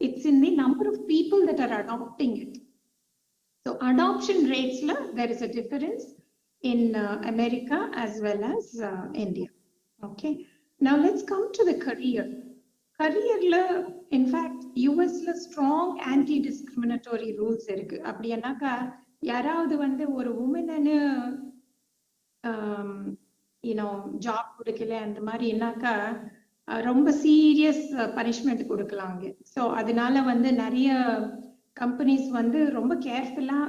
It's in the number of people that are adopting it. So adoption rates there is a difference in America as well as India. Okay. Now let's come to the career. In fact, US strong anti-discriminatory rules இருக்கு. அப்படின்னாக்கா யாராவது வந்து ஒரு woman job கொடுக்கல அந்த மாதிரி என்னாக்கா ரொம்ப serious punishment கொடுக்கலாங்க. ஸோ அதனால வந்து நிறைய கம்பெனிஸ் வந்து ரொம்ப கேர்ஃபுல்லா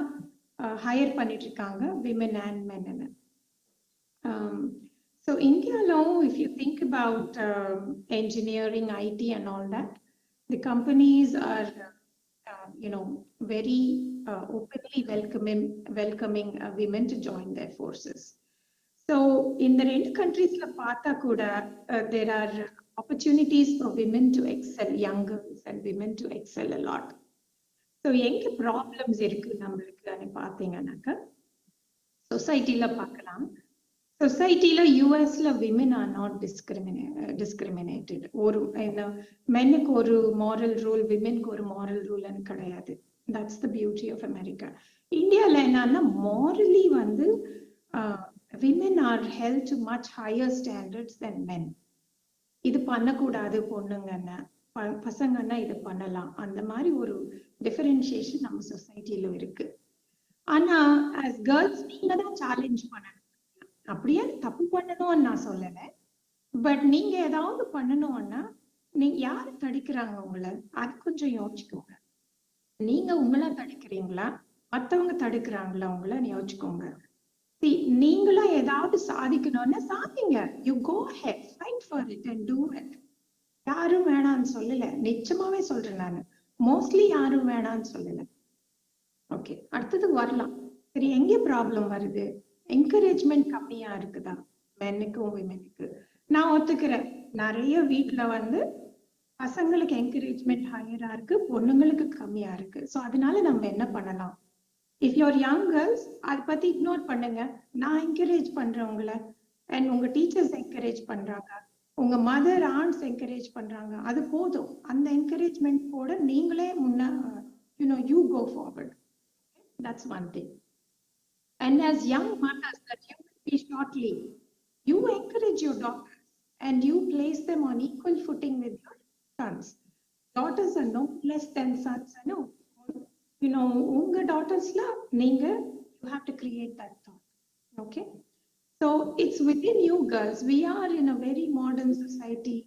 ஹையர் பண்ணிட்டு இருக்காங்க விமென் அண்ட் மென். ஸோ இந்தியாவில் if you think about engineering, IT and all that, the companies are very openly welcoming women to join their forces. So in the two countries பார்த்தா கூட there are opportunities for women to excel, young girls and women to excel a lot. So எங்க problems இருக்கு நம்மளுக்கு பார்த்தீங்கன்னாக்கா சொசைட்டில பார்க்கலாம். சொசைட்டில யூஎஸ்ல விமென் ஆர் நாட் டிஸ்கிரிமினேட்டட். ஒரு மென்னுக்கு ஒரு மாரல் ரூல், விமென்க்கு ஒரு மாரல் ரூல்னு கிடையாது. That's the beauty of America. இந்தியால என்னன்னா மாரலி வந்து women are held to much higher standards than men. இது பண்ணக்கூடாது பொண்ணுங்கன்னா, பசங்கன்னா இது பண்ணலாம், அந்த மாதிரி ஒரு டிஃபரன்ஷியேஷன் நம்ம சொசைட்டில இருக்கு. ஆனா as girls நீங்க தான் சேலஞ்ச் பண்ணணும். அப்படியே தப்பு பண்ணணும்னு நான் சொல்லல, பட் நீங்க ஏதாவது பண்ணணும்னா நீங்க யாரு தடுக்கிறாங்க உங்களை, அது கொஞ்சம் யோசிச்சுக்கோங்க. நீங்க உங்களா தடுக்கிறீங்களா, மத்தவங்க தடுக்கிறாங்களா உங்களை யோசிச்சுக்கோங்க. நீங்களா ஏதாவது சாதிக்கணும்னா சாதிங்க. You go ahead, fight for it and do it. யாரும் வேணான்னு சொல்லல, நிச்சயமாவே சொல்றேன் நான். மோஸ்ட்லி யாரும் வேணான்னு சொல்லல. ஓகே, அடுத்தது வரலாம். சரி, எங்க ப்ராப்ளம் வருது? என்கரேஜ்மெண்ட் கம்மியா இருக்குதா மென்னுக்கும் விமெனுக்கு? நான் ஒத்துக்கிறேன், நிறைய வீட்டுல வந்து பசங்களுக்கு என்கரேஜ்மெண்ட் ஹையரா இருக்கு, பொண்ணுங்களுக்கு கம்மியா இருக்கு. ஸோ அதனால நம்ம என்ன பண்ணலாம்? இஃப் யூர் யங் கேர்ள்ஸ் அதை பத்தி இக்னோர் பண்ணுங்க, நான் என்கரேஜ் பண்றேன் உங்களை. அண்ட் உங்க டீச்சர்ஸ் என்கரேஜ் பண்றாங்க, உங்க மதர் ஆண்ட்ஸ் என்கரேஜ் பண்றாங்க, அது போதும். அந்த என்கரேஜ்மெண்ட் போட நீங்களே முன்ன you go forward. That's one thing. And as young mothers that you will be shortly, you encourage your daughters and you place them on equal footing with your sons. Daughters are no less than sons. No, unga daughters la neenga, you have to create that thought. Okay, so it's within you girls. We are in a very modern society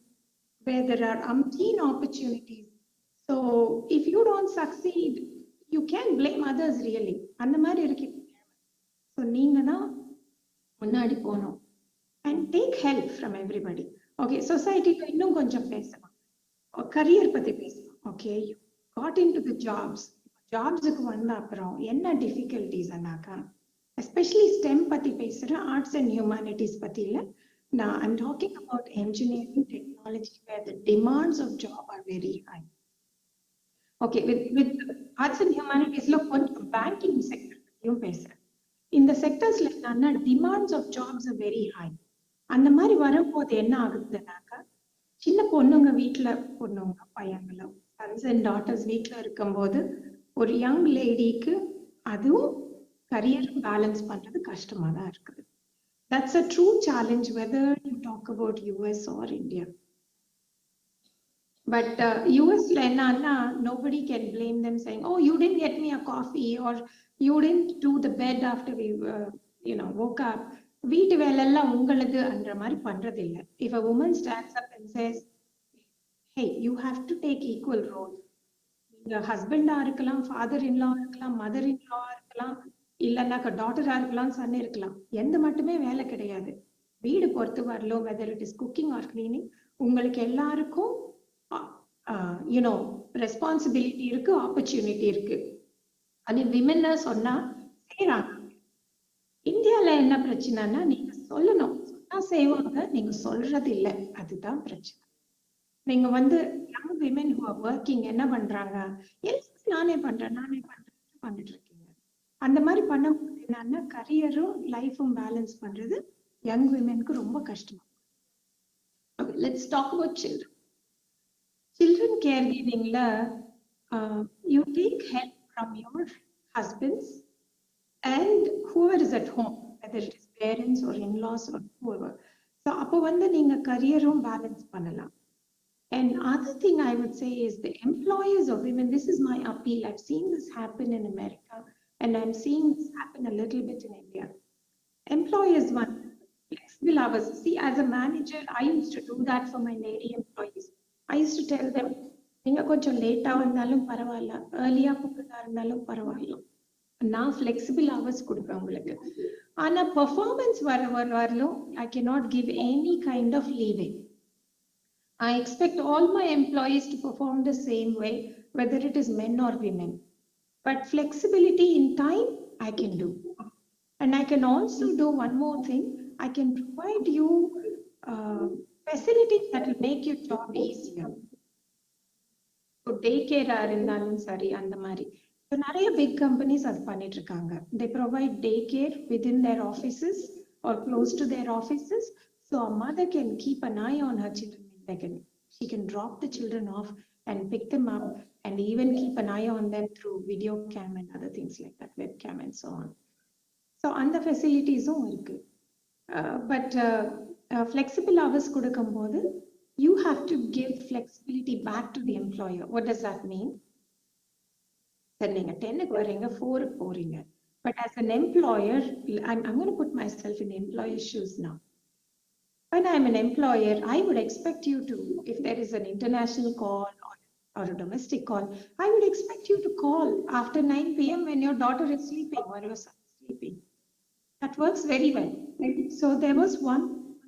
where there are umpteen opportunities. So if you don't succeed, you can't blame others really. அந்த மாதிரி இருக்கு. So நீங்க தான் முன்னாடி போகணும். And take help from everybody. Okay, society-ல இன்னும் கொஞ்சம் பேசலாம். Career பத்தி பேசலாம். Okay, you got into the jobs. ஜாப்ஸுக்கு வந்த அப்புறம் என்ன டிஃபிகல்டிஸ் அண்ணாக்கா, எஸ்பெஷலி ஸ்டெம் பத்தி பேசுறேன், ஆர்ட்ஸ் அண்ட் ஹியூமானிட்டிஸ் பத்தி இல்ல. நான் I'm talking about engineering technology where the demands of job are very high. Okay, with arts and ஹியூமானிட்டிஸ்ல கொஞ்சம் பேங்கிங் செக்டர் பத்தியும் பேசுறேன். இந்த செக்டர்ஸ்ல என்னன்னா demands of jobs are very high. அந்த மாதிரி வரும்போது என்ன ஆகுதுன்னாக்கா, சின்ன பொண்ணுங்க வீட்டுல, பொண்ணுங்க பையங்களும் சன்ஸ் அண்ட் டாட்டர்ஸ் வீட்டுல இருக்கும்போது ஒரு யங் லேடிக்கு அதுவும் கரியர் பேலன்ஸ் பண்றது கஷ்டமா தான் இருக்குது. That's a true challenge whether you talk about US or India. But யூஎஸ்ல என்னன்னா nobody can blame them saying, oh, you didn't get me a coffee or you didn't do the bed after we woke up. வீட்டு வேலை எல்லாம் உங்களது என்ற மாதிரி பண்றது இல்லை. If a woman stands up and says, hey, you have to take equal role. நீங்க ஹஸ்பண்டா இருக்கலாம், ஃபாதர் இன்லா இருக்கலாம், மதர் இன்லா இருக்கலாம், இல்லைன்னாக்கா டாட்டரா இருக்கலாம், சன் இருக்கலாம், எந்த மட்டுமே வேலை கிடையாது. வீடு பொறுத்து வரலும், whether it is cooking or cleaning, உங்களுக்கு எல்லாருக்கும் ரெஸ்பான்சிபிலிட்டி இருக்கு, ஆப்பர்ச்சுனிட்டி இருக்கு. அது விமன் சொன்னா செய்யறாங்க. இந்தியால என்ன பிரச்சனைனா, நீங்க சொல்லணும், சொன்னா செய்வாங்க, நீங்க சொல்றது இல்லை, அதுதான் பிரச்சனை. நீங்க young women who are working என்ன பண்றாங்க, எல்லாம் நானே பண்றேன் பண்ணிட்டு இருக்கீங்க. அந்த மாதிரி பண்ணும்போது என்னன்னா கரியரும் லைஃபும் பேலன்ஸ் பண்றது யங் விமென்க்கு ரொம்ப கஷ்டமா. Let's talk about children. Children care கிவிங்ல you take help from your husbands and whoever is at home, whether it is parents or in-laws or whoever. So அப்போ நீங்க கரியரும் பேலன்ஸ் பண்ணலாம். And other thing I would say is the employers of women, this is my appeal. I've seen this happen in America and I'm seeing this happen a little bit in India. Employers want flexible hours. See, as a manager, I used to do that for my lady employees. I used to tell them, நீங்க கொஞ்சம் லேட்டா வந்தாலும் பரவாயில்ல, ஏர்லியா போறதா இருந்தாலும் பரவாயில்ல, நான் flexible hours கொடுப்பேன் உங்களுக்கு. ஆனா performance வரலும் I cannot give any kind of leeway. I expect all my employees to perform the same way, whether it is men or women. But flexibility in time, I can do. And I can also do one more thing. I can provide you facilities that will make your job easier. So daycare இருந்தாலும் சரி, அந்த மாதிரி. So நிறைய big companies அது பண்ணிட்டு இருக்காங்க. They provide daycare within their offices or close to their offices. So a mother can keep an eye on her children. She can drop the children off and pick them up and even keep an eye on them through video cam and other things like that, webcam and so on. So அந்த facilitiesum இருக்கு. But flexible hours கொடுக்கும்போது you have to give flexibility back to the employer. What does that mean? சரி, நீங்க 10க்கு வரீங்க, 4க்கு போறீங்க. But as an employer, I'm going to put myself in the employer's shoes now. When I'm an employer, I would expect you to, if there is an international call or a domestic call, I would expect you to call after 9 p.m. when your daughter is sleeping or your son is sleeping. That works very well. So there was one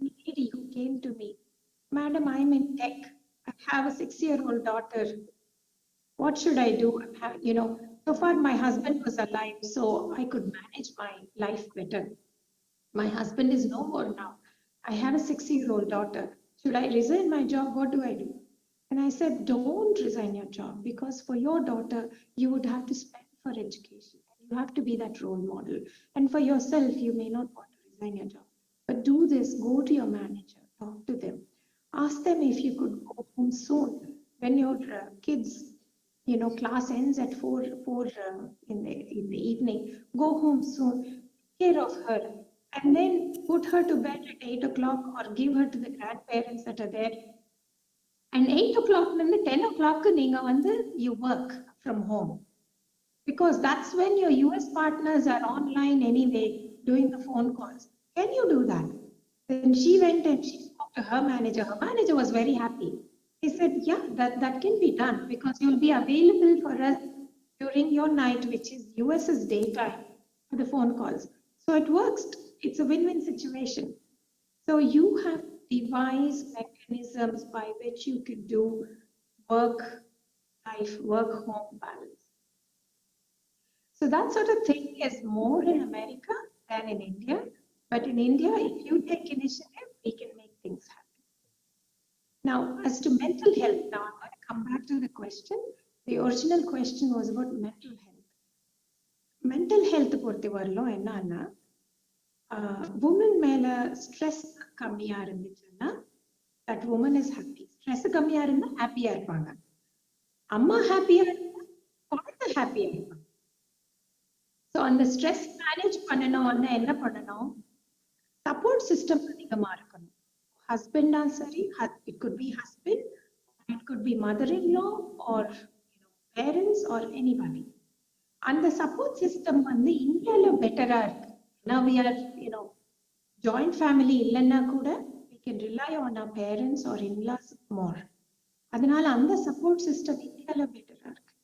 lady who came to me, Madam, I'm in tech. I have a 6-year-old daughter. What should I do? So far my husband was alive, so I could manage my life better. My husband is no more now. I have a 6-year-old daughter. Should I resign my job? What do I do? And I said, don't resign your job, because for your daughter, you would have to spend for education. You have to be that role model. And for yourself, you may not want to resign your job. But do this, go to your manager, talk to them. Ask them if you could go home soon when your kids, class ends at 4 in the evening. Go home soon, take care of her, and then put her to bed at 8 o'clock or give her to the grandparents that are there. And 8 o'clock, 10 o'clock, you work from home. Because that's when your US partners are online anyway, doing the phone calls. Can you do that? Then she went and she spoke to her manager. Her manager was very happy. He said, yeah, that can be done because you'll be available for us during your night, which is US's daytime, for the phone calls. So it works. It's a win-win situation. So you have devised mechanisms by which you can do work-life, work-home balance. So that sort of thing is more in America than in India. But in India, if you take initiative, we can make things happen. Now, as to mental health, now I'm going to come back to the question. The original question was about mental health. Mental health பொறுத்த வரலும் என்னன்னா woman மேல stress கம்மியா இருந்துச்சுன்னா that woman is happy. Stress கம்மியா இருந்தா ஹாப்பியா இருப்பாங்க. அம்மா ஹாப்பியா இருந்தா குழந்தை ஹாப்பியா இருப்பாங்க. So அந்த stress manage பண்ணணும்னா என்ன பண்ணணும்? Support system அதிகமா இருக்கணும். Husband சரி, it could be husband, it could be mother-in-law or parents or anybody. And the support system வந்து இந்தியால பெட்டரா இருக்கு. Now we are, joint family இல்லைன்னா கூட we can rely on our parents or in-laws more. அதனால அந்த support system இந்தியால பெட்டரா இருக்கு.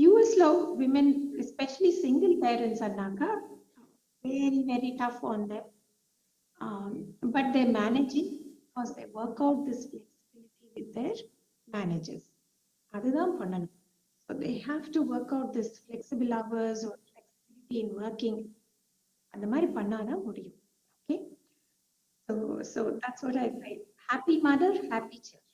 USல women, especially single parents அண்ணாக்கா very, very tough on them. But they're managing because they work out this flexibility with their managers. அதுதான் பண்ணணும். So they have to work out this flexible hours or flexibility in working. அந்த மாதிரி பண்ணாதான் முடியும். Okay. So that's what I say. Happy mother, happy children.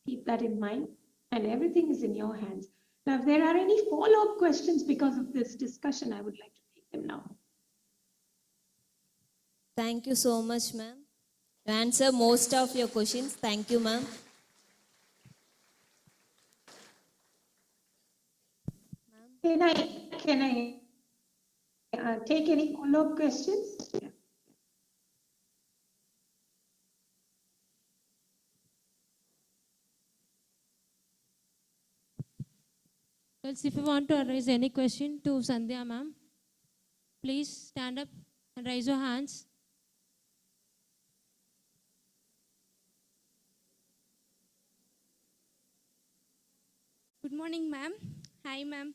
Keep that in mind, and everything is in your hands. Now, if there are any follow-up questions because of this discussion, I would like to take them now. Thank you so much, ma'am. You answer most of your questions. Thank you, ma'am. Can I take any follow-up questions? Yeah. Girls, if you want to raise any question to Sandhya ma'am, please stand up and raise your hands. Good morning, ma'am. Hi, ma'am.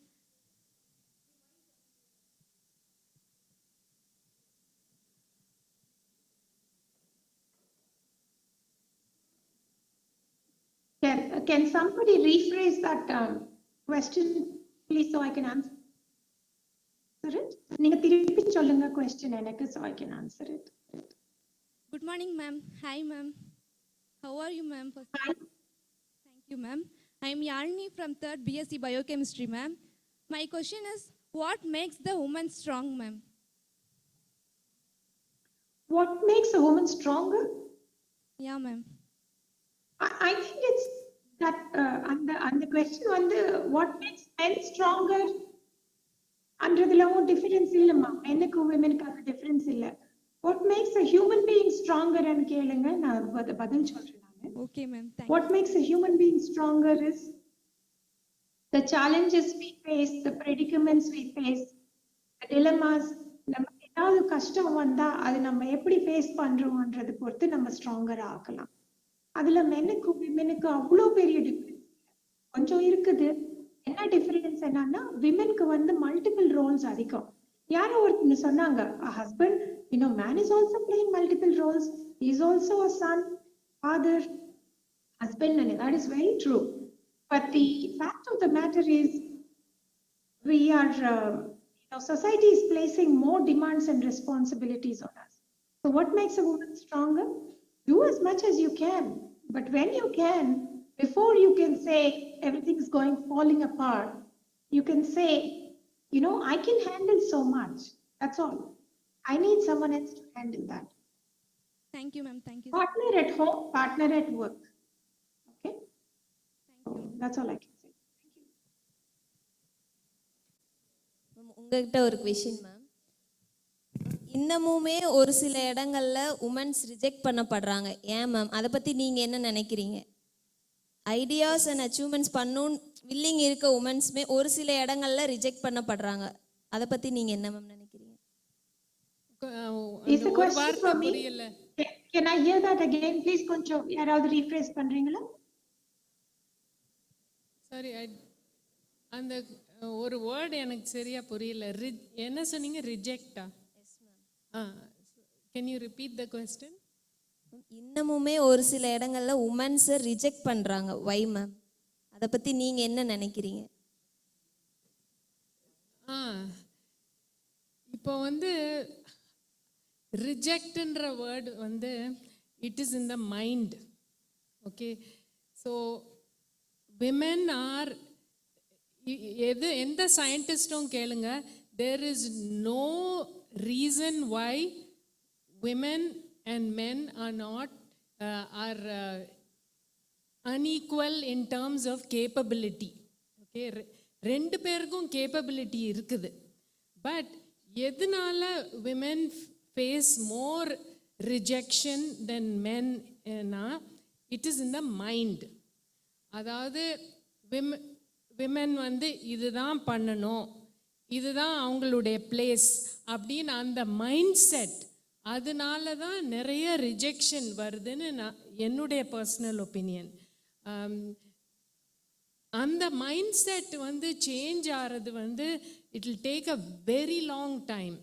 Can somebody rephrase that question, please, so I can answer it? நீங்க திருப்பி சொல்லுங்க question எனக்கு, so I can answer it. Good morning, ma'am. Hi, ma'am. How are you, ma'am? Hi. Thank you, ma'am. I am Yalini from 3rd BSc Biochemistry, ma'am. My question is, what makes the woman strong, ma'am? What makes a woman stronger? Yeah, ma'am. I think it's that on the question on the what makes men stronger. அன்றதுல ஒன்றும் difference இல்லைம்மா, மென்னுக்கும் விமெனுக்கு difference இல்லை. What makes a human being stronger ன்னு கேளுங்க, நான் பதில் சொல்றேன் நான். Okay, ma'am. What makes a human being stronger is the challenges we face, the predicaments we face, the dilemmas. நமக்கு ஏதாவது கஷ்டம் வந்தா அது நம்ம எப்படி ஃபேஸ் பண்றோம்ன்றது பொறுத்து நம்ம ஸ்ட்ராங்கரா ஆக்கலாம். அதுல மென்னுக்கும் விமெனுக்கு அவ்வளோ பெரிய டிஃபரன்ஸ் கொஞ்சம் இருக்குது. என்ன டிஃபரன்ஸ் என்னன்னா, விமெனுக்கு வந்து மல்டிபிள் ரோல்ஸ் அதிகம். யாரோ ஒருத்தங்க சொன்னாங்க, husband, man is also playing multiple roles, is also a son, father, husband, and that is very true. But the fact of the matter is, we are, society is placing more demands and responsibilities on us. So what makes a woman stronger? Do as much as you can. But when you can, before you can say everything is falling apart, you can say, I can handle so much. That's all. I need someone else to handle that. Thank you, ma'am. Thank you. Partner at home, partner at work. Okay? So that's all I can say. உங்ககிட்ட ஒரு question ma'am. இன்னமுமே ஒரு சில இடங்கள்ல women's reject பண்ணப்படுறாங்க. ஏன் ma'am? அதை பற்றி நீங்கள் என்ன நினைக்கிறீங்க? ஐடியாஸ் அண்ட் அச்சீவ்மெண்ட்ஸ் பண்ணணும் வில்லிங் இருக்க உமன்ஸுமே ஒரு சில இடங்கள்ல ரிஜெக்ட் பண்ணப்படுறாங்க. அதை பற்றி நீங்கள் என்ன மேம் நினைக்கிறீங்க? Is the question for me? Can I hear that again? Please கொஞ்சம் யாராவது rephrase பண்றீங்களா? சாரி, அந்த ஒரு வேர்டு எனக்கு சரியா புரியல. என்ன சொன்னீங்க? ரிஜெக்டா? Yes ma'am. Can you repeat the question? இன்னமுமே ஒரு சில இடங்கள்ல உமன்ஸை ரிஜெக்ட் பண்றாங்க. Why ma'am? அதை பத்தி நீங்க என்ன நினைக்கிறீங்க? இப்போ வந்து ரிஜெக்ட்ன்ற வேர்டு வந்து it is in the mind. Okay, so women are, எந்த சயின்டிஸ்டும் கேளுங்க, there is no reason why women and men are not unequal in terms of capability. Okay, ரெண்டு பேருக்கும் கேப்பபிலிட்டி இருக்குது. பட் எதனால women face more rejection than men னா it is in the mind. அதாவது women வந்து இதுதான் பண்ணணும், இதுதான் அவங்களுடைய பிளேஸ் அப்படின்னு அந்த மைண்ட் செட், அதனால தான் நிறைய ரிஜெக்ஷன் வருதுன்னு நான் என்னுடைய பர்சனல் ஒப்பீனியன். அந்த மைண்ட் செட் வந்து சேஞ்ச் ஆகிறது வந்து it will take a very long time.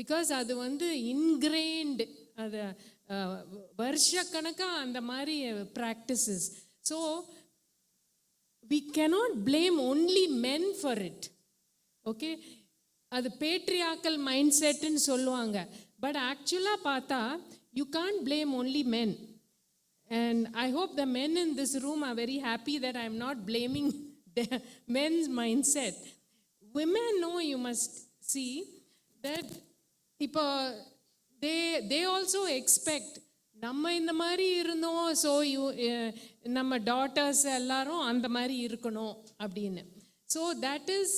Because அது வந்து இன்கிரெயின்டு, அது வருஷக்கணக்காக அந்த மாதிரி practices. So we cannot blame only men for it. Okay, அது பேட்ரியாக்கல் மைண்ட் செட்டுன்னு சொல்லுவாங்க. But actually பார்த்தா you can't blame only men. And I hope the men in this room are very happy that I am not blaming the men's mindset. Women know, you must see that இப்போ they also expect நம்ம இந்த மாதிரி இருந்தோம், so நம்ம daughters எல்லாரும் அந்த மாதிரி இருக்கணும் அப்படின்னு. ஸோ தட் இஸ்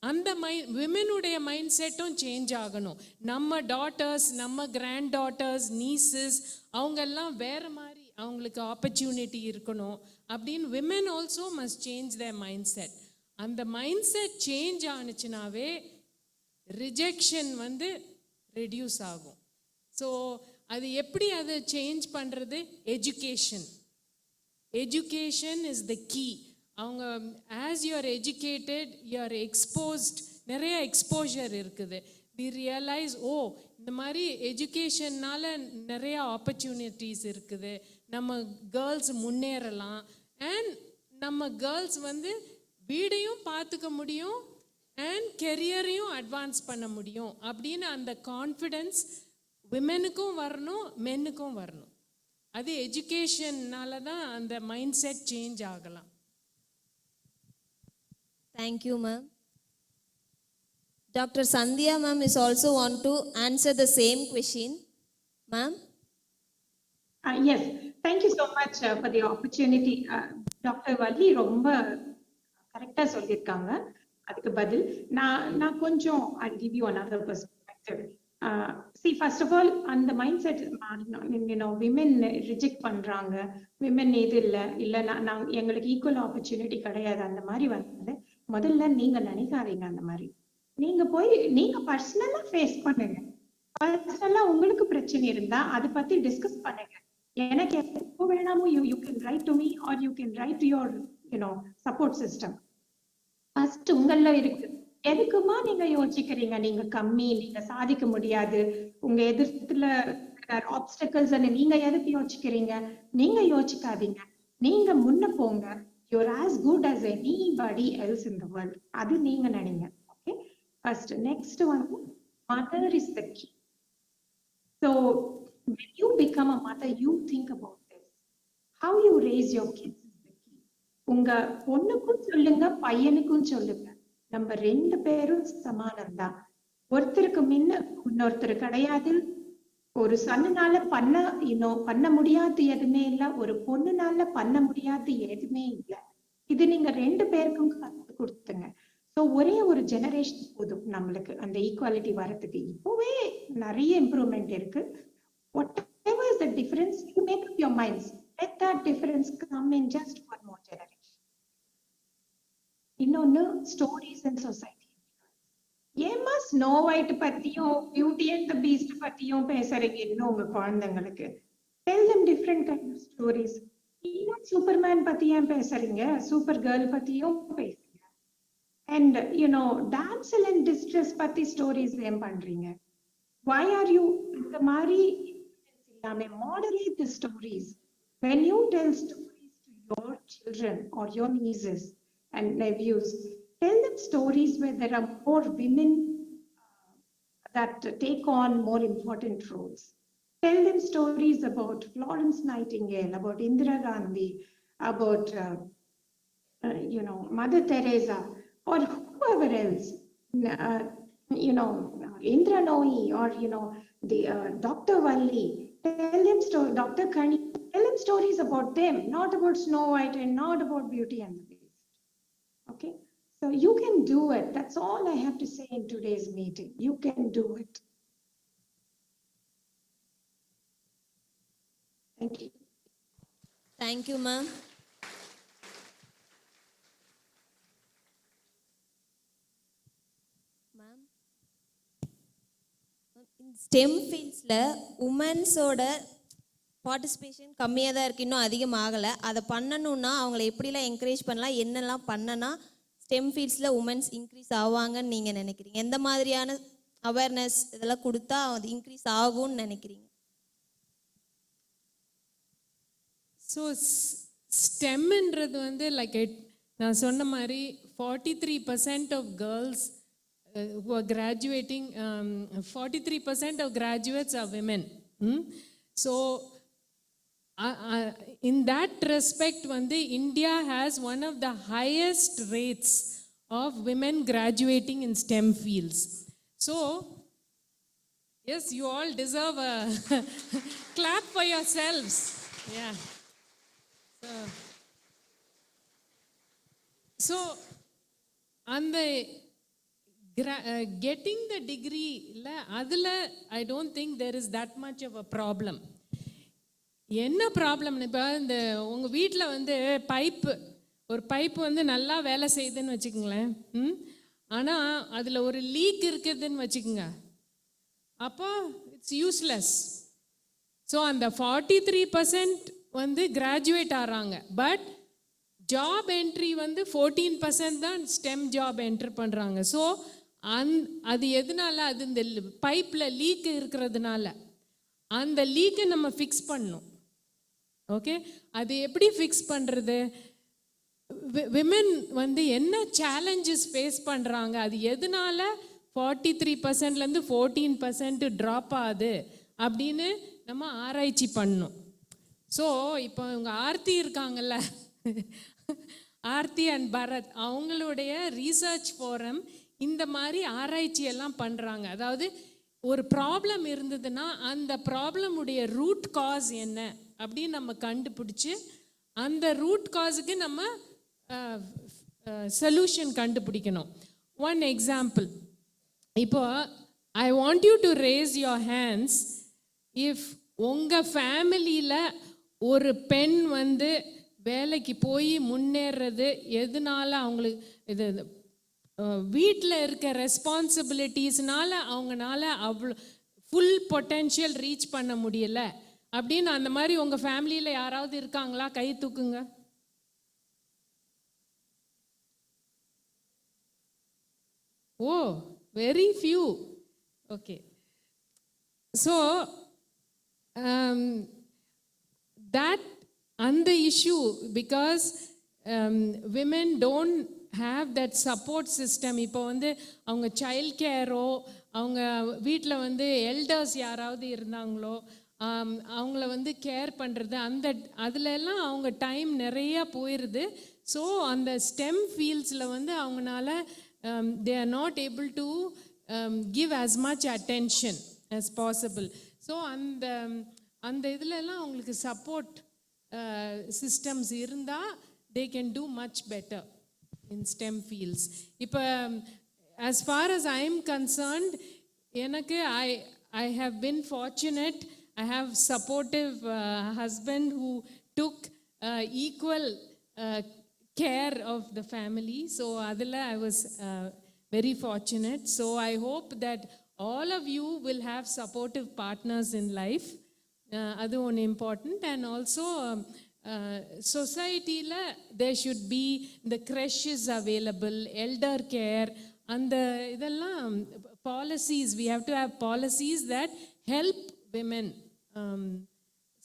அந்த விமெனுடைய மைண்ட் செட்டும் சேஞ்ச் ஆகணும். நம்ம டாட்டர்ஸ், நம்ம கிராண்ட் டாட்டர்ஸ், நீசஸ் அவங்கெல்லாம் வேறு மாதிரி அவங்களுக்கு ஆப்பர்ச்சுனிட்டி இருக்கணும் அப்படின்னு women also must change their mind set. அந்த மைண்ட் செட் சேஞ்ச் ஆனிச்சுனாவே ரிஜெக்ஷன் வந்து ரெடியூஸ் ஆகும். ஸோ அது எப்படி அதை சேஞ்ச் பண்ணுறது? Education. Education is the key. அவங்க as you are educated, you are exposed, நிறைய எக்ஸ்போஷர் இருக்குது. வி ரியலைஸ், ஓ இந்த மாதிரி எஜுகேஷன்னால் நிறைய ஆப்பர்ச்சுனிட்டிஸ் இருக்குது, நம்ம கேர்ள்ஸ் முன்னேறலாம், அண்ட் நம்ம கேர்ள்ஸ் வந்து வீடையும் பார்த்துக்க முடியும் அண்ட் கெரியரையும் அட்வான்ஸ் பண்ண முடியும் அப்படின்னு அந்த கான்ஃபிடென்ஸ் விமெனுக்கும் வரணும், மென்னுக்கும் வரணும். அது எஜுகேஷன்னால தான் அந்த மைண்ட் செட் சேஞ்ச் ஆகலாம். Thank you, ma'am. Dr. Sandhya ma'am is also want to answer the same question. Ma'am? Yes, thank you so much for the opportunity. Dr. Valli ரொம்ப கரெக்டாக சொல்லியிருக்காங்க. அதுக்கு பதில் நான் கொஞ்சம் I'll give you another perspective. See, first of all, அந்த mind set women reject பண்றாங்க, women இது இல்லை நான் எங்களுக்கு ஈக்குவல் ஆப்பர்ச்சுனிட்டி கிடையாது, அந்த மாதிரி வந்து முதல்ல நீங்க நினைக்காதீங்க. அந்த மாதிரி நீங்க போய் நீங்க பர்சனலா ஃபேஸ் பண்ணுங்க. பர்சனலா உங்களுக்கு பிரச்சனை இருந்தா அதை பத்தி டிஸ்கஸ் பண்ணுங்க. எனக்கு எப்போ வேணாமோ you can write to me or you can write to your support system. First உங்கள இருக்கு. எதுக்குமா நீங்க யோசிக்கிறீங்க நீங்க கம்மி, நீங்க சாதிக்க முடியாது, உங்க எதிர்த்துல ஆப்ஸ்டக்கிள்ஸ் நீங்க எதுக்கு யோசிக்கிறீங்க? நீங்க யோசிக்காதீங்க, நீங்க முன்ன போங்க. You're as good as anybody else in the world. அது நீங்க நினைங்க. Okay, first. நெக்ஸ்ட் வந்து mother is the key. So when you become a mother, you think about this. How you raise your kids is the key. உங்க பொண்ணுக்கும் சொல்லுங்க, பையனுக்கும் சொல்லுங்க, நம்ம ரெண்டு பேரும் சமானம் தான். ஒருத்தருக்கு முன்ன இன்னொருத்தர் கிடையாது. ஒரு சன்னுனால பண்ண முடியாது எதுவுமே இல்ல. ஒரு பொண்ணுனால பண்ண முடியாது எதுவுமே இல்ல. இது நீங்க 2 பேருக்கும் கத்து கொடுத்துங்க. ஸோ ஒரே ஒரு ஜெனரேஷன் போதும் நம்மளுக்கு அந்த ஈக்குவாலிட்டி வரதுக்கு. இப்பவே நிறைய இம்ப்ரூவ்மெண்ட் இருக்கு. Whatever is the difference, you make up your minds. Let that difference come in just one more generation. இன்னொன்னு ஸ்டோரிஸ் அண்ட் சொசைட்டி. ஏமா ஸ்னோ ஒயிட் பத்தியும் பியூட்டி அண்ட் த பீஸ்ட் பத்தியும் பேசுறீங்க இன்னும் உங்க குழந்தைங்களுக்கு? Tell them different kind of stories. இன்னும் Superman பத்தி ஏன் பேசுறீங்க? சூப்பர் கேர்ள் பத்தியும் பேசுங்க. And damsel in distress பத்தி ஸ்டோரிஸ் ஏன் பண்றீங்க? Why are you இந்த மாதிரி moderate the stories? When you tell stories to your children or your nieces and nephews, tell them stories where there are more women that take on more important roles. Tell them stories about Florence Nightingale, about Indira Gandhi, about Mother Teresa, or whoever else. Indra Nooyi, or the Dr. Valli. Tell them Dr. Kani. Tell them stories about them, not about Snow White and not about Beauty and the Beast. Okay, so you can do it. That's all I have to say in today's meeting. You can do it. Thank you. Thank you, ma'am. Ma'am, in STEM fieldsல உமன்ஸோட participation கம்மியாக தான் இருக்குது, இன்னும் அதிகமாகலை. அதை பண்ணணுன்னா அவங்கள எப்படிலாம் என்கரேஜ் பண்ணலாம், என்னெல்லாம் பண்ணனா ஸ்டெம் ஃபீல்ட்ஸில் உமன்ஸ் இன்க்ரீஸ் ஆவாங்கன்னு நீங்கள் நினைக்கிறீங்க? எந்த மாதிரியான அவேர்னஸ் இதெல்லாம் கொடுத்தா அது இன்க்ரீஸ் ஆகும்னு நினைக்கிறீங்க? ஸோ ஸ்டெம்ன்றது வந்து லைக் நான் சொன்ன மாதிரி 43% of girls who are graduating, 43% of graduates are women. So in that respect, India has one of the highest rates of women graduating in STEM fields. So, yes, you all deserve a clap for yourselves. Yeah. So and the getting the degree, I don't think there is that much of a problem. என்ன ப்ராப்ளம்னு, இப்போ இந்த உங்கள் வீட்டில் ஒரு pipe நல்லா வேலை செய்யுதுன்னு வச்சுக்கோங்களேன். ஆனால் அதில் ஒரு லீக் இருக்குதுன்னு வச்சுக்கோங்க, அப்போ இட்ஸ் யூஸ்லெஸ். ஸோ அந்த 43% கிராஜுவேட் ஆகிறாங்க. பட் ஜாப் என்ட்ரி 14% தான் ஸ்டெம் ஜாப் என்ட்ரு பண்ணுறாங்க. ஸோ அது எதனால? அது இந்த பைப்பில் லீக் இருக்கிறதுனால. அந்த லீக்கை நம்ம ஃபிக்ஸ் பண்ணணும். ஓகே, அது எப்படி ஃபிக்ஸ் பண்ணுறது? விமென் என்ன சேலஞ்சஸ் ஃபேஸ் பண்ணுறாங்க, அது எதனால 43%லேருந்து 14% ட்ராப் ஆகுது அப்படின்னு நம்ம ஆராய்ச்சி பண்ணணும். ஸோ இப்போ இவங்க ஆர்த்தி இருக்காங்கல்ல, ஆர்த்தி அண்ட் பரத், அவங்களுடைய ரீசர்ச் ஃபோரம் இந்த மாதிரி ஆராய்ச்சியெல்லாம் பண்ணுறாங்க. அதாவது ஒரு ப்ராப்ளம் இருந்ததுன்னா அந்த ப்ராப்ளமுடைய ரூட் காஸ் என்ன அப்படின்னு நம்ம கண்டுபிடிச்சி அந்த ரூட் காஸுக்கு நம்ம சொல்யூஷன் கண்டுபிடிக்கணும். ஒன் எக்ஸாம்பிள், இப்போ I want you to race your hands if உங்கள் ஃபேமிலியில் ஒரு பெண் வேலைக்கு போய் முன்னேறது எதனால அவங்களுக்கு இது வீட்டில் இருக்க ரெஸ்பான்சிபிலிட்டிஸ்னால அவங்களால அவ்வளோ ஃபுல் பொட்டென்ஷியல் ரீச் பண்ண முடியலை அப்படின்னு அந்த மாதிரி உங்கள் ஃபேமிலியில் யாராவது இருக்காங்களா? கை தூக்குங்க. Oh, very few. Okay, so that and the issue, because women don't have that support system. இப்போ அவங்க சைல்ட் கேரோ, அவங்க வீட்டில் எல்டர்ஸ் யாராவது இருந்தாங்களோ அவங்கள கேர் பண்ணுறது, அதிலெல்லாம் அவங்க டைம் நிறையா போயிடுது. ஸோ அந்த ஸ்டெம் ஃபீல்ட்ஸில் அவங்களால they are not able to give as much attention as possible. So அந்த இதுலலாம் அவங்களுக்கு சப்போர்ட் சிஸ்டம்ஸ் இருந்தால் they can do much better in STEM fields. இப்போ as far as I am concerned, எனக்கு I have been fortunate. I have supportive husband who took equal care of the family. So adila I was very fortunate. So I hope that all of you will have supportive partners in life. Adu one important. And also society la there should be the creches available, elder care, and idella policies. We have to have policies that help women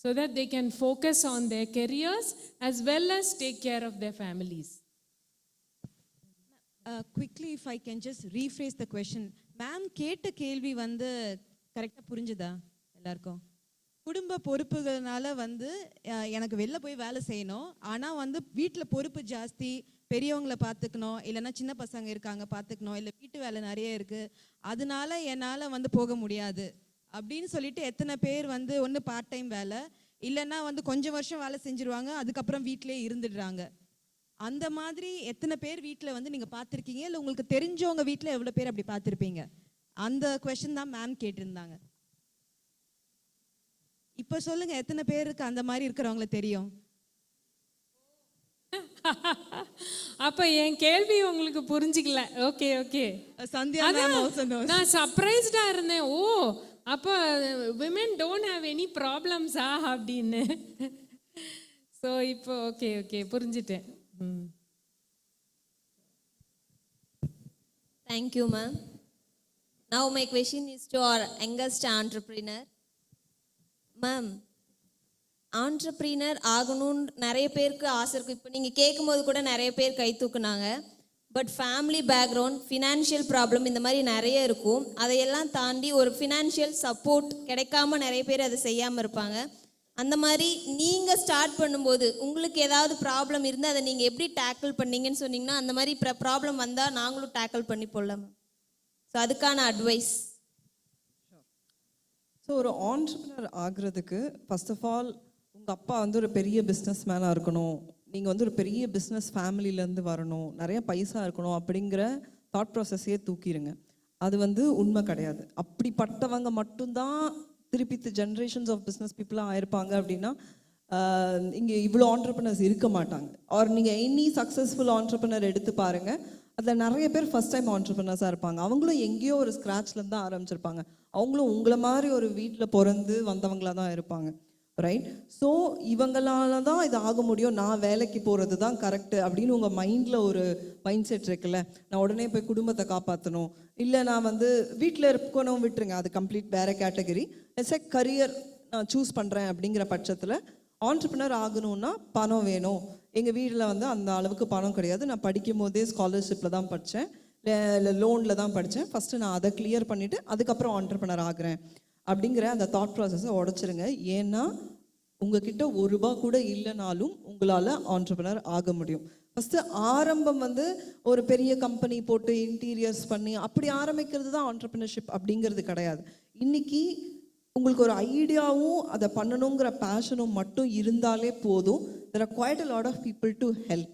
so that they can focus on their careers as well as take care of their families. Quickly, if I can just rephrase the question. Ma'am, கேட்ட கேள்வி வந்து கரெக்டாக புரிஞ்சுதா எல்லாருக்கும்? குடும்ப பொறுப்புகள்னால வந்து எனக்கு வெளில போய் வேலை செய்யணும், ஆனால் வந்து வீட்டில் பொறுப்பு ஜாஸ்தி, பெரியவங்களை பார்த்துக்கணும், இல்லைன்னா சின்ன பசங்க இருக்காங்க பார்த்துக்கணும், இல்லை வீட்டு வேலை நிறைய இருக்குது, அதனால என்னால் வந்து போக முடியாது அப்படின்னு சொல்லிட்டு எத்தனை பேர் வந்து ஒன்று பார்ட் டைம் வேலை, இல்லைன்னா வந்து கொஞ்சம் வருஷம் வேலை செஞ்சுருவாங்க, அதுக்கப்புறம் வீட்டிலே இருந்துடுறாங்க. அந்த மாதிரி எத்தனை பேர் வீட்டில் வந்து நீங்கள் பார்த்துருக்கீங்க, இல்லை உங்களுக்கு தெரிஞ்சவங்க வீட்டில் எவ்வளோ பேர் அப்படி பார்த்துருப்பீங்க? அந்த கொஸ்டின் தான் மேம் கேட்டிருந்தாங்க. இப்போ சொல்லுங்க, எத்தனை பேருக்கு அந்த மாதிரி இருக்கிறவங்கள தெரியும்? அப்ப என் கேள்வி உங்களுக்கு புரிஞ்சிக்கல. Okay okay, Sandhya ma'am also knows. நான் சர்ப்ரைஸ்டா இருந்தேன். ஓ, அப்ப women don't have any problems அப்படின்னு. ஸோ இப்போ ஓகே ஓகே புரிஞ்சிட்டேன். Thank you, ma'am. Now my question is to our youngest entrepreneur. Ma'am, entrepreneur ஆகணும்னு நிறைய பேருக்கு ஆசை இருக்கும். இப்போ நீங்கள் கேட்கும்போது கூட நிறைய பேர் கை தூக்குனாங்க. But family background, financial problem இந்த மாதிரி நிறைய இருக்கும். அதையெல்லாம் தாண்டி ஒரு ஃபினான்ஷியல் சப்போர்ட் கிடைக்காம நிறைய பேர் அதை செய்யாமல் இருப்பாங்க. அந்த மாதிரி நீங்கள் ஸ்டார்ட் பண்ணும்போது உங்களுக்கு ஏதாவது ப்ராப்ளம் இருந்தால் அதை நீங்கள் எப்படி டேக்கிள் பண்ணீங்கன்னு சொன்னீங்கன்னா, அந்த மாதிரி ப்ராப்ளம் வந்தால் நாங்களும் டேக்கிள் பண்ணி போடலாம். ஸோ அதுக்கான அட்வைஸ். ஸோ ஒரு ஆண்டர்ப்ரனர் ஆகிறதுக்கு ஃபர்ஸ்ட் ஆஃப் ஆல் உங்கள் அப்பா வந்து ஒரு பெரிய பிஸ்னஸ் மேனாக இருக்கணும், நீங்கள் வந்து ஒரு பெரிய பிஸ்னஸ் ஃபேமிலியிலேருந்து வரணும், நிறைய பைசா இருக்கணும் அப்படிங்கிற தாட் ப்ராசஸையே தூக்கிடுங்க. அது வந்து உண்மை கிடையாது. அப்படிப்பட்டவங்க மட்டும்தான் திருப்பி ஜென்ரேஷன்ஸ் ஆஃப் பிஸ்னஸ் பீப்புளாக ஆயிருப்பாங்க அப்படின்னா இங்கே இவ்வளோ ஆண்டர்ப்ரனர்ஸ் இருக்க மாட்டாங்க. ஆர் நீங்கள் எனி சக்ஸஸ்ஃபுல் ஆண்டர்ப்ரனர் எடுத்து பாருங்கள், அதில் நிறைய பேர் ஃபஸ்ட் டைம் ஆண்டர்ப்ரனர்ஸாக இருப்பாங்க. அவங்களும் எங்கேயோ ஒரு ஸ்க்ராட்ச்லேருந்து தான் ஆரம்பிச்சிருப்பாங்க. அவங்களும் உங்களை மாதிரி ஒரு வீட்டில் பிறந்து வந்தவங்களாக தான் இருப்பாங்க, ரைட்? ஸோ இவங்களால தான் இது ஆக முடியும், நான் வேலைக்கு போகிறது தான் கரெக்டு அப்படின்னு உங்கள் மைண்டில் ஒரு மைண்ட் செட் இருக்குல்ல. நான் உடனே போய் குடும்பத்தை காப்பாற்றணும், இல்லை நான் வந்து வீட்டில் இருக்கணும், விட்டுருங்க, அது கம்ப்ளீட் வேறு கேட்டகரி. எஸ் எ கரியர் நான் சூஸ் பண்ணுறேன் அப்படிங்கிற பட்சத்தில் ஆண்டர்ப்ரனர் ஆகணும்னா பணம் வேணும். எங்கள் வீட்டில் வந்து அந்த அளவுக்கு பணம் கிடையாது. நான் படிக்கும் போதே ஸ்காலர்ஷிப்பில் தான் படித்தேன், இல்லை லோனில் தான் படித்தேன். ஃபஸ்ட்டு நான் அதை கிளியர் பண்ணிவிட்டு அதுக்கப்புறம் ஆண்டர்ப்ரனர் ஆகிறேன் அப்படிங்கிற அந்த தாட் ப்ராசஸை உடச்சிருங்க. ஏன்னா உங்ககிட்ட ₹1 கூட இல்லைனாலும் உங்களால் ஆண்டர்ப்ரனர் ஆக முடியும். ஃபஸ்ட்டு ஆரம்பம் வந்து ஒரு பெரிய கம்பெனி போட்டு இன்டீரியர்ஸ் பண்ணி அப்படி ஆரம்பிக்கிறது தான் ஆண்டர்ப்ரனர்ஷிப் அப்படிங்கிறது கிடையாது. இன்றைக்கி உங்களுக்கு ஒரு ஐடியாவும் அதை பண்ணணுங்கிற பேஷனும் மட்டும் இருந்தாலே போதும். there are quite a lot of people to help.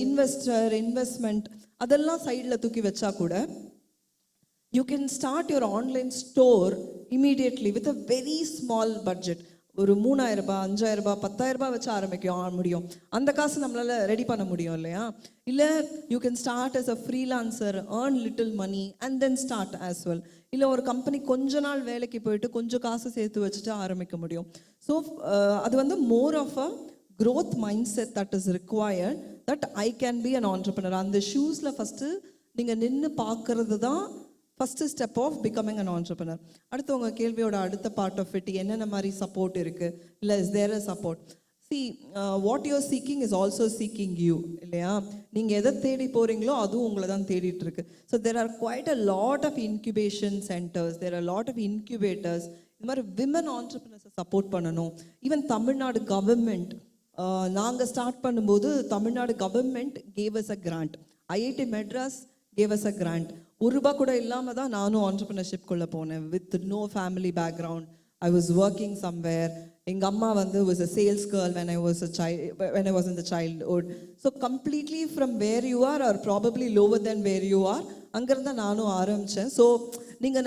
Investment அதெல்லாம் சைடில் தூக்கி வச்சா கூட you can start your online store immediately with a very small budget. ஒரு ₹3000, ₹5000, ₹10,000 வச்சு ஆரம்பிக்க முடியும். அந்த காசு நம்மளால் ரெடி பண்ண முடியும் இல்லையா? இல்லை you can start as a freelancer, earn little money and then start as well. இல்லை ஒரு கம்பெனி கொஞ்ச நாள் வேலைக்கு போயிட்டு கொஞ்சம் காசு சேர்த்து வச்சுட்டு ஆரம்பிக்க முடியும். ஸோ அது வந்து more of a growth mindset that is required, that I can be an entrepreneur. அந்த ஷூஸில் ஃபஸ்ட்டு நீங்கள் நின்று பார்க்கறது தான் first step of becoming an entrepreneur. அடுத்து உங்கள் கேள்வியோட அடுத்த பார்ட் ஆஃப் இட், என்னென்ன மாதிரி சப்போர்ட் இருக்குது, இல்லை is there a support? See what you're seeking is also seeking you, இல்லையா? நீங்கள் எதை தேடி போகிறீங்களோ அதுவும் உங்களை தான் தேடிட்டு இருக்கு. So there are quite a lot of incubation centres, there are lot of incubators. இந்த மாதிரி விமன் ஆண்டர்ப்ரனர்ஸை சப்போர்ட் பண்ணணும். ஈவன் தமிழ்நாடு கவர்மெண்ட், நாங்கள் ஸ்டார்ட் பண்ணும்போது Tamil Nadu government gave us a grant, IIT Madras gave us a grant. ஒரு ரூபா கூட இல்லாமல் தான் நானும் ஆண்டர்பிரினர்ஷிப்குள்ளே போனேன். With no family background. I was working somewhere. எங்கள் அம்மா வந்து was a sales girl when I was a child, when I was in the childhood. So completely from where you are or probably lower than where you are, அங்கேருந்து தான் நானும் ஆரம்பித்தேன். So நீங்கள்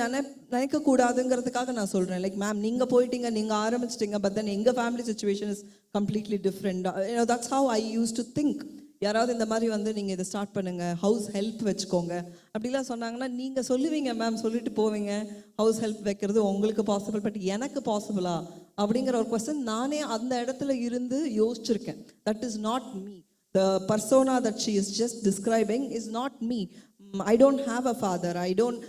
நினைக்கக்கூடாதுங்கிறதுக்காக நான் சொல்கிறேன். லைக் மேம் நீங்கள் போயிட்டீங்க, நீங்கள் ஆரம்பிச்சிட்டிங்க, பட் தென் எங்கள் family situation is completely different. That's how I use to think. யாராவது இந்த மாதிரி வந்து நீங்கள் இதை ஸ்டார்ட் பண்ணுங்கள், ஹவுஸ் ஹெல்ப் வச்சுக்கோங்க அப்படிலாம் சொன்னாங்கன்னா நீங்கள் சொல்லுவீங்க மேம், சொல்லிட்டு போவீங்க ஹவுஸ் ஹெல்ப் வைக்கிறது உங்களுக்கு பாசிபிள், பட் எனக்கு பாசிபிளா அப்படிங்கிற ஒரு கொஸ்டின் நானே அந்த இடத்துல இருந்து யோசிச்சிருக்கேன். That is not me. The persona that she is just describing is not me. I don't have a father, I don't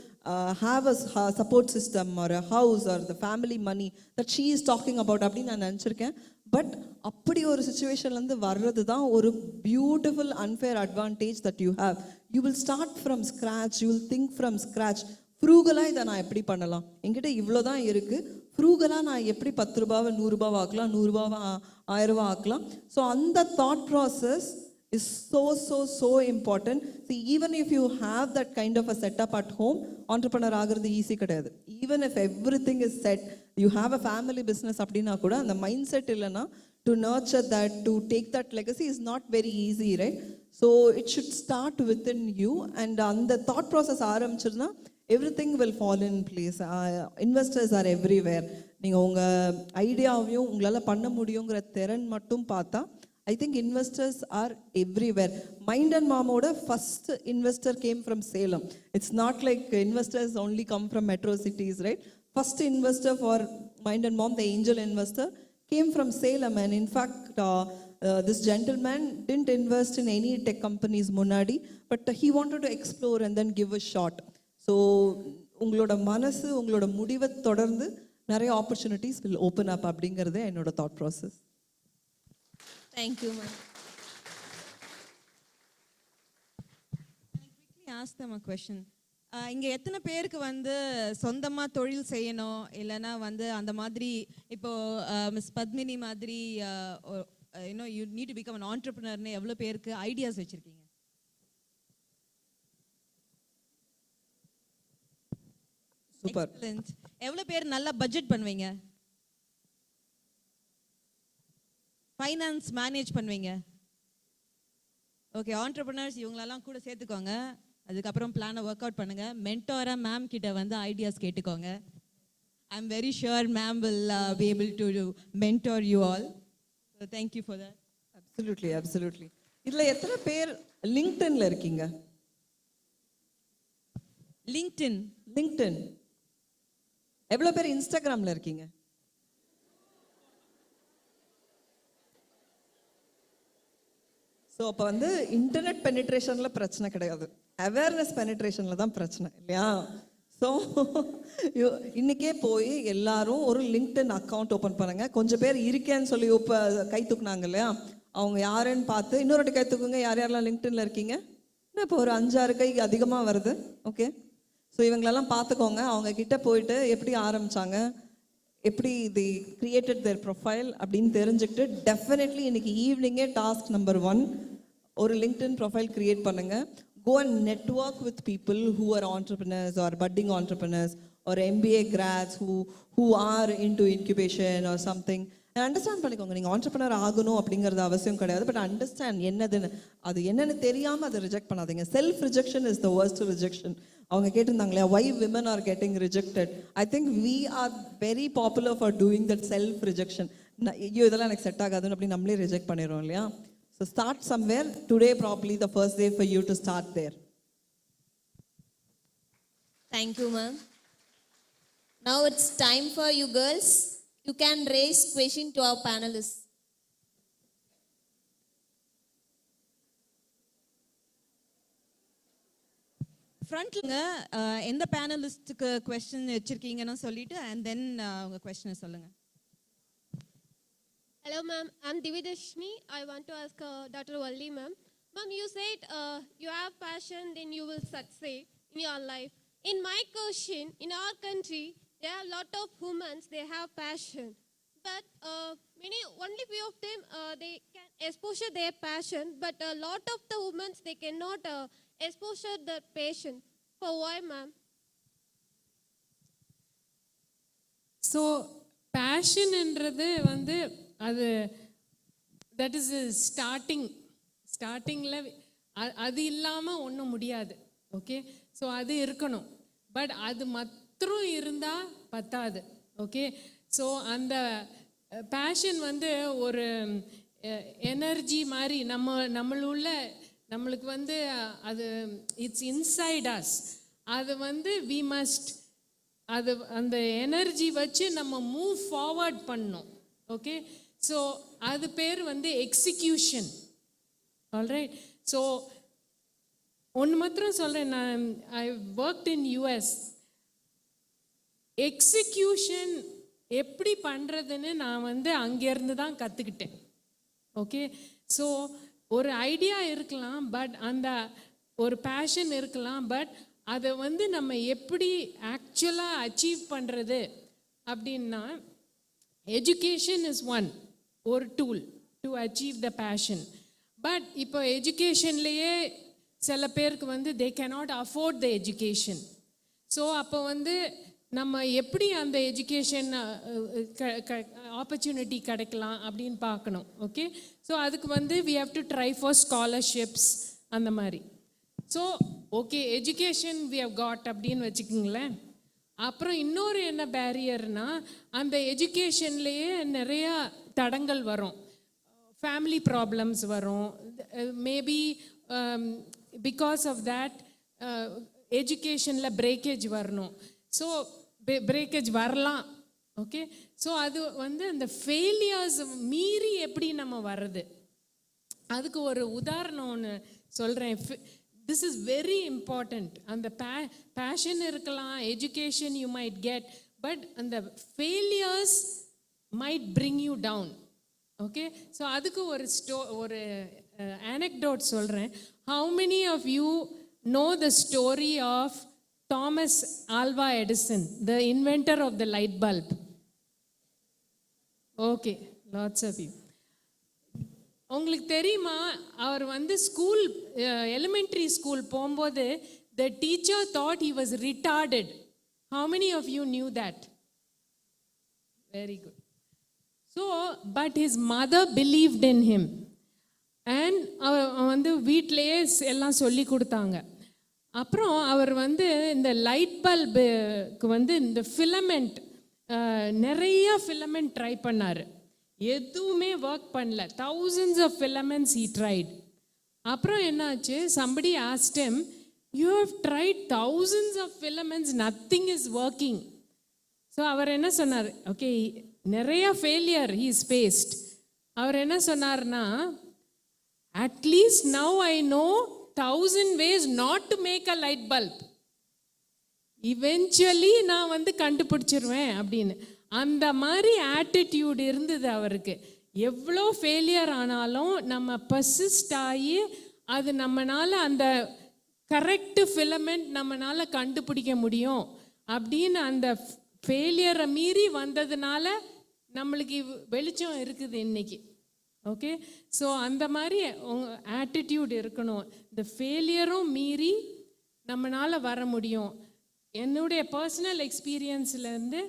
have a support system or a house or the family money that she is talking about அப்படின்னு நான் நினச்சிருக்கேன். But அப்படி ஒரு சுச்சுவேஷன்லேருந்து வர்றது தான் ஒரு beautiful unfair advantage that you have. You will start from scratch, you will think from scratch. ஃப்ரூகலாக இதை நான் எப்படி பண்ணலாம், என்கிட்ட இவ்வளோ தான் இருக்குது, ஃப்ரூகலாக நான் எப்படி 10 ரூபாவை 100 ரூபாவை ஆக்கலாம், 100 ரூபாவை 1000 ரூபா ஆக்கலாம். ஸோ அந்த thought process is so important. See, even if you have that kind of a setup at home, entrepreneur ஆகிறது ஈஸி கிடையாது. Even if everything is set, you have a family business அப்படின்னா கூட அந்த மைண்ட் செட் இல்லைன்னா to nurture that, to take that legacy is not very easy, right? So it should start within you, and அந்த thought process ஆரம்பிச்சிருந்தா everything will fall in place. Investors are everywhere. நீங்கள் உங்கள் ஐடியாவையும் உங்களால் பண்ண முடியுங்கிற திறன் மட்டும் பார்த்தா I think investors are everywhere. Mind and Momoda first investor came from Salem. It's not like investors only come from metro cities, right? First investor for Mind and Mom, the angel investor, came from Salem. And in fact, this gentleman didn't invest in any tech companies munadi, but he wanted to explore and then give a shot. So, உங்களோட மனசு உங்களோட முடிவை தொடர்ந்து நிறைய opportunities will open up அப்படிங்கிறதே என்னோட thought process. Thank you, ma'am. Can I quickly ask them a question? இங்கே எத்தனை பேருக்கு வந்து சொந்தமாக தொழில் செய்யணும், இல்லைன்னா வந்து அந்த மாதிரி இப்போ மிஸ் பத்மினி மாதிரி you need to become an ஆண்டர்பிரினர்னு எவ்வளோ பேருக்கு ஐடியாஸ் வச்சுருக்கீங்க? சூப்பர். எவ்வளோ பேர் நல்லா பட்ஜெட் பண்ணுவீங்க, ஃபைனான்ஸ் மேனேஜ் பண்ணுவீங்க? ஓகே, ஆண்டர்பிரினர்ஸ் இவங்களெல்லாம் கூட சேர்த்துக்கோங்க. அதுக்கப்புறம் பிளானை ஒர்க் அவுட் பண்ணுங்க. மென்டோராக மேம் கிட்ட வந்து ஐடியாஸ் கேட்டுக்கோங்க. I am very sure ma'am will be able to mentor you all. So thank you for that. Absolutely absolutely. இதில் எத்தனை பேர் லிங்க்டின்ல இருக்கீங்க? லிங்க்டின். எவ்வளோ பேர் இன்ஸ்டாகிராமில் இருக்கீங்க? ஸோ அப்போ வந்து இன்டர்நெட் பெனிட்ரேஷனில் பிரச்சனை கிடையாது, அவேர்னஸ் பெனிட்ரேஷனில் தான் பிரச்சனை இல்லையா? ஸோ இன்றைக்கே போய் எல்லாரும் ஒரு லிங்க்டின் அக்கௌண்ட் ஓப்பன் பண்ணுங்க. கொஞ்சம் பேர் இருக்கேன்னு சொல்லி இப்போ கை தூக்குனாங்க இல்லையா, அவங்க யாருன்னு பார்த்து இன்னொரு கை தூக்குங்க. யார் யாரெல்லாம் லிங்க்டின்ல இருக்கீங்க? இப்போ ஒரு 5-6 கை அதிகமாக வருது. ஓகே, ஸோ இவங்களெல்லாம் பார்த்துக்கோங்க. அவங்க கிட்ட போயிட்டு எப்படி ஆரம்பித்தாங்க, எப்படி தி கிரியேட்டட் தேர் ப்ரொஃபைல் அப்படின்னு தெரிஞ்சுக்கிட்டு டெஃபினெட்லி இன்னைக்கு ஈவினிங்கே டாஸ்க் நம்பர் 1 ஒரு லிங்க்டின் ப்ரொஃபைல் கிரியேட் பண்ணுங்க. Go and network with people who are entrepreneurs or budding entrepreneurs or MBA grads who are into incubation or something. And understand பண்ணிக்கோங்க, நீங்கள் ஆண்டர்பிரினர் ஆகணும் அப்படிங்கிறது அவசியம் கிடையாது. பட் அண்டர்ஸ்டாண்ட் என்னதுன்னு, அது என்னன்னு தெரியாமல் அதை ரிஜெக்ட் பண்ணாதீங்க. Self rejection is the worst rejection. அவங்க கேட்டிருந்தாங்களே why women are getting rejected. I think we are very popular for doing that self rejection. ஐயோ இதெல்லாம் எனக்கு செட் ஆகாதுன்னு அப்படி நம்மளே ரிஜெக்ட் பண்ணிடுறோம் இல்லையா? So start somewhere. Today probably the first day for you to start there. Thank you, ma'am. Now it's time for you girls. You can raise question to our panelists. ஃப்ரண்ட்ல எந்த பேனலிஸ்ட்டுக்கு question வச்சிருக்கீங்கன்னு சொல்லிட்டு and then உங்க கொஸ்டினை சொல்லுங்க. Hello ma'am, I'm Dividashni. I want to ask Dr. Valli ma'am. Ma'am, you said you have passion, then you will succeed in your life. In my question, in our country, there are a lot of women, they have passion. But only few of them, they can expose their passion. But a lot of the women, they cannot expose their passion. For why, ma'am? So பேஷன்ன்றது வந்து அது that is ஸ்டார்டிங்கில் அது இல்லாமல் ஒன்றும் முடியாது. Okay, so அது இருக்கணும். பட் அது மாத்திரம் இருந்தால் பத்தாது. ஓகே, ஸோ அந்த பேஷன் வந்து ஒரு எனர்ஜி மாதிரி நம்மளுக்கு வந்து அது இட்ஸ் இன்சைட் அஸ். அது வந்து வி மஸ்ட் அது அந்த எனர்ஜி வச்சு நம்ம மூவ் ஃபார்வர்ட் பண்ணணும். ஓகே, ஸோ அது பேர் வந்து எக்ஸிக்யூஷன். ஆல்ரைட், ஸோ ஒன்று மாத்திரம் சொல்கிறேன், நான் ஐ ஒர்க்ட் இன் யூஎஸ். எக்ஸிக்யூஷன் எப்படி பண்ணுறதுன்னு நான் வந்து அங்கேருந்து தான் கற்றுக்கிட்டேன். ஓகே, ஸோ ஒரு ஐடியா இருக்கலாம், பட் அந்த ஒரு பேஷன் இருக்கலாம், பட் அதை வந்து நம்ம எப்படி ஆக்சுவலாக அச்சீவ் பண்ணுறது அப்படின்னா, எஜுகேஷன் இஸ் ஒரு tool to achieve the passion. But இப்போ எஜுகேஷன்லேயே சில பேருக்கு வந்து they cannot afford the education. So அப்போ வந்து நம்ம எப்படி அந்த எஜுகேஷன் ஆப்பர்ச்சுனிட்டி கிடைக்கலாம் அப்படின்னு பார்க்கணும். ஓகே, ஸோ அதுக்கு வந்து we have to try for scholarships அந்த மாதிரி. So okay, education we have got அப்படின்னு வச்சுக்கிங்களேன். அப்புறம் இன்னொரு என்ன பேரியர்னா, அந்த எஜுகேஷன்லேயே நிறையா தடங்கள் வரும், ஃபேமிலி ப்ராப்ளம்ஸ் வரும். மேபி பிகாஸ் ஆஃப் தேட் எஜுகேஷனில் பிரேக்கேஜ் வரணும். ஸோ பிரேக்கேஜ் வரலாம். ஓகே, ஸோ அது வந்து அந்த ஃபெயிலியர்ஸ் மீறி எப்படி நம்ம வர்றது, அதுக்கு ஒரு உதாரணம் ஒன்று சொல்கிறேன். This is very important. அந்த பேஷன் இருக்கலாம், education you might get, but அந்த failures might bring you down. Okay, so அதுக்கு ஒரு anecdote சொல்கிறேன். How many of you know the story of Thomas Alva Edison, the inventor of the light bulb? Okay, lots of you. உங்களுக்கு தெரியுமா, அவர் வந்து elementary school போகும்போது the teacher thought he was retarded. How many of you knew that? Very good. So but his mother believed in him, and அவர் வந்து வீட்டிலேயே எல்லாம் சொல்லி கொடுத்தாங்க. அப்புறம் அவர் வந்து இந்த லைட் பல்புக்கு வந்து இந்த ஃபிலமெண்ட் நிறைய ஃபிலமெண்ட் ட்ரை பண்ணார். எதுவுமே ஒர்க் பண்ணல. thousands of filaments he tried. அப்புறம் என்னாச்சு, somebody asked him, you have tried thousands of filaments, nothing is working. So அவர் என்ன சொன்னார், ஓகே, நிறைய ஃபெயிலியர் he is faced. அவர் என்ன சொன்னார்னா, at least now I know 1000 ways not to make a light bulb. Eventually நான் வந்து கண்டுபிடிச்சிருவேன் அப்படின்னு. அந்த மாதிரி ஆட்டிடியூட் இருந்தது அவருக்கு. எவ்வளோ ஃபெயிலியர் ஆனாலும் நம்ம பர்சிஸ்ட் ஆகி அது நம்மளால் அந்த கரெக்டு ஃபிலமெண்ட் நம்மளால் கண்டுபிடிக்க முடியும் அப்படின்னு அந்த ஃபெயிலியரை மீறி வந்ததுனால நம்மளுக்கு வெளிச்சம் இருக்குது இன்னைக்கு. ஓகே, ஸோ அந்த மாதிரி ஆட்டிடியூட் இருக்கணும். இந்த ஃபெயிலியரும் மீறி நம்மளால் வர முடியும். என்னுடைய personal எக்ஸ்பீரியன்ஸ்லேருந்து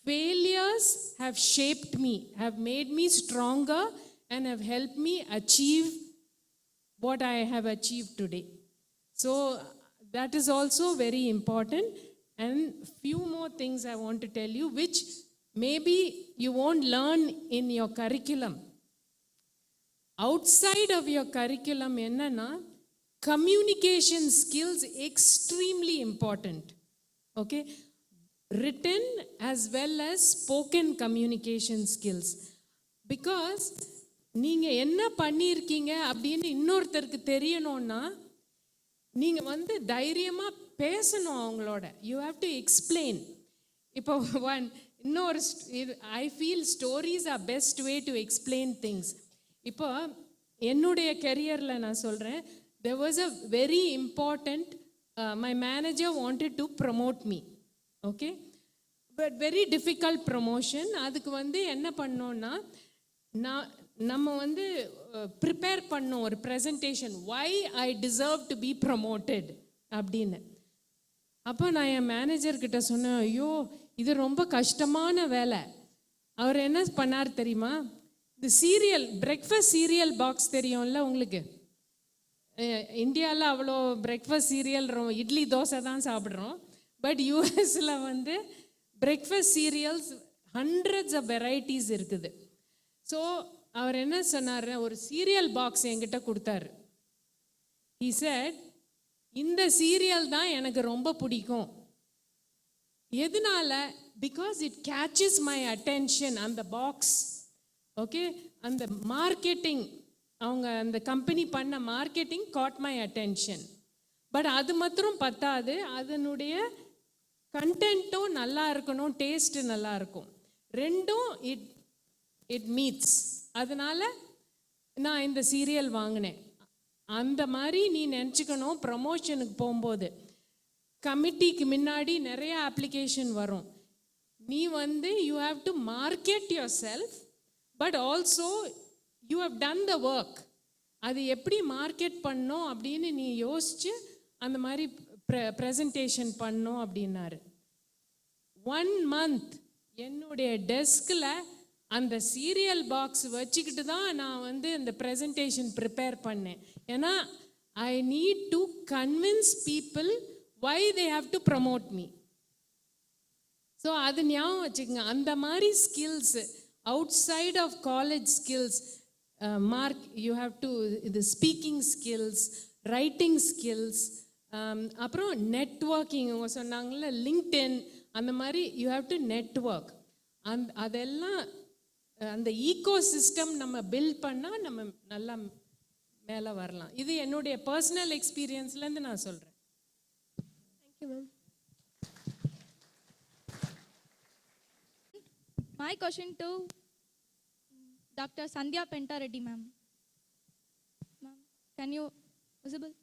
failures have shaped me, have made me stronger, and have helped me achieve what I have achieved today. So that is also very important. And few more things I want to tell you, which maybe you won't learn in your curriculum. Outside of your curriculum, enna communication skills extremely important. Okay, written as well as spoken communication skills. Because நீங்கள் என்ன பண்ணியிருக்கீங்க அப்படின்னு இன்னொருத்தருக்கு தெரியணும்னா நீங்கள் வந்து தைரியமாக பேசணும் அவங்களோட. You have to explain. இப்போ இன்னொரு I feel stories are best way to explain things. இப்போ என்னுடைய கெரியரில் நான் சொல்கிறேன், there was a very important my manager wanted to promote me. Okay, but very difficult promotion. அதுக்கு வந்து என்ன பண்ணோன்னா, நம்ம வந்து ப்ரிப்பேர் பண்ணோம் ஒரு presentation, why I deserve to be promoted அப்படின்னு. அப்போ நான் என் மேனேஜர்கிட்ட சொன்னேன், ஐயோ இது ரொம்ப கஷ்டமான வேலை. அவர் என்ன பண்ணார் தெரியுமா? இந்த சீரியல், பிரேக்ஃபாஸ்ட் சீரியல் பாக்ஸ் தெரியும்ல உங்களுக்கு? இந்தியாவில் அவ்வளோ பிரேக்ஃபாஸ்ட் சீரியல் இட்லி தோசை தான் சாப்பிட்றோம். பட் யூஎஸில் வந்து breakfast cereals hundreds of varieties இருக்குது. ஸோ அவர் என்ன சொன்னார், ஒரு சீரியல் பாக்ஸ் என்கிட்ட கொடுத்தாரு. He said, இந்த சீரியல் தான் எனக்கு ரொம்ப பிடிக்கும். எதனால? Because it catches my attention. அந்த பாக்ஸ், ஓகே, அந்த மார்க்கெட்டிங், அவங்க அந்த கம்பெனி பண்ண marketing got my attention. But அது மாத்திரம் பத்தாது, அதனுடைய கண்டென்ட்டும் நல்லா இருக்கணும், டேஸ்ட்டு நல்லா இருக்கும். ரெண்டும் இட் மீட்ஸ். அதனால நான் இந்த சீரியல் வாங்கினேன். அந்த மாதிரி நீ நினச்சிக்கணும். ப்ரமோஷனுக்கு போகும்போது கமிட்டிக்கு முன்னாடி நிறைய அப்ளிகேஷன் வரும். நீ வந்து you have to market yourself, but also you have done the work. அது எப்படி மார்க்கெட் பண்ணணும் அப்படின்னு நீ யோசிச்சு அந்த மாதிரி ப்ரெசன்டேஷன் பண்ணணும் அப்படின்னாரு. 1 month என்னுடைய டெஸ்கில் அந்த சீரியல் பாக்ஸ் வச்சுக்கிட்டு தான் நான் வந்து இந்த ப்ரெசன்டேஷன் ப்ரிப்பேர் பண்ணேன். ஏன்னா I need to convince people why they have to promote me. So அது ஞாபகம் வச்சுக்கோங்க. அந்த மாதிரி skills, outside of college skills, you have to, இது ஸ்பீக்கிங் ஸ்கில்ஸ், ரைட்டிங் ஸ்கில்ஸ், அப்புறம் நெட்வொர்க்கிங். அவங்க சொன்னாங்கள்ல லிங்க்டின், அந்த மாதிரி யூ ஹாவ் டு நெட்வொர்க். அதெல்லாம் அந்த ஈகோ சிஸ்டம் நம்ம பில்ட் பண்ணால் நம்ம நல்லா மேலே வரலாம். இது என்னுடைய பர்சனல் எக்ஸ்பீரியன்ஸ்லேருந்து நான் சொல்கிறேன். Thank you ma'am. My question to Dr. Sandhya Penta Reddy, ma'am. Ma'am, can you visible?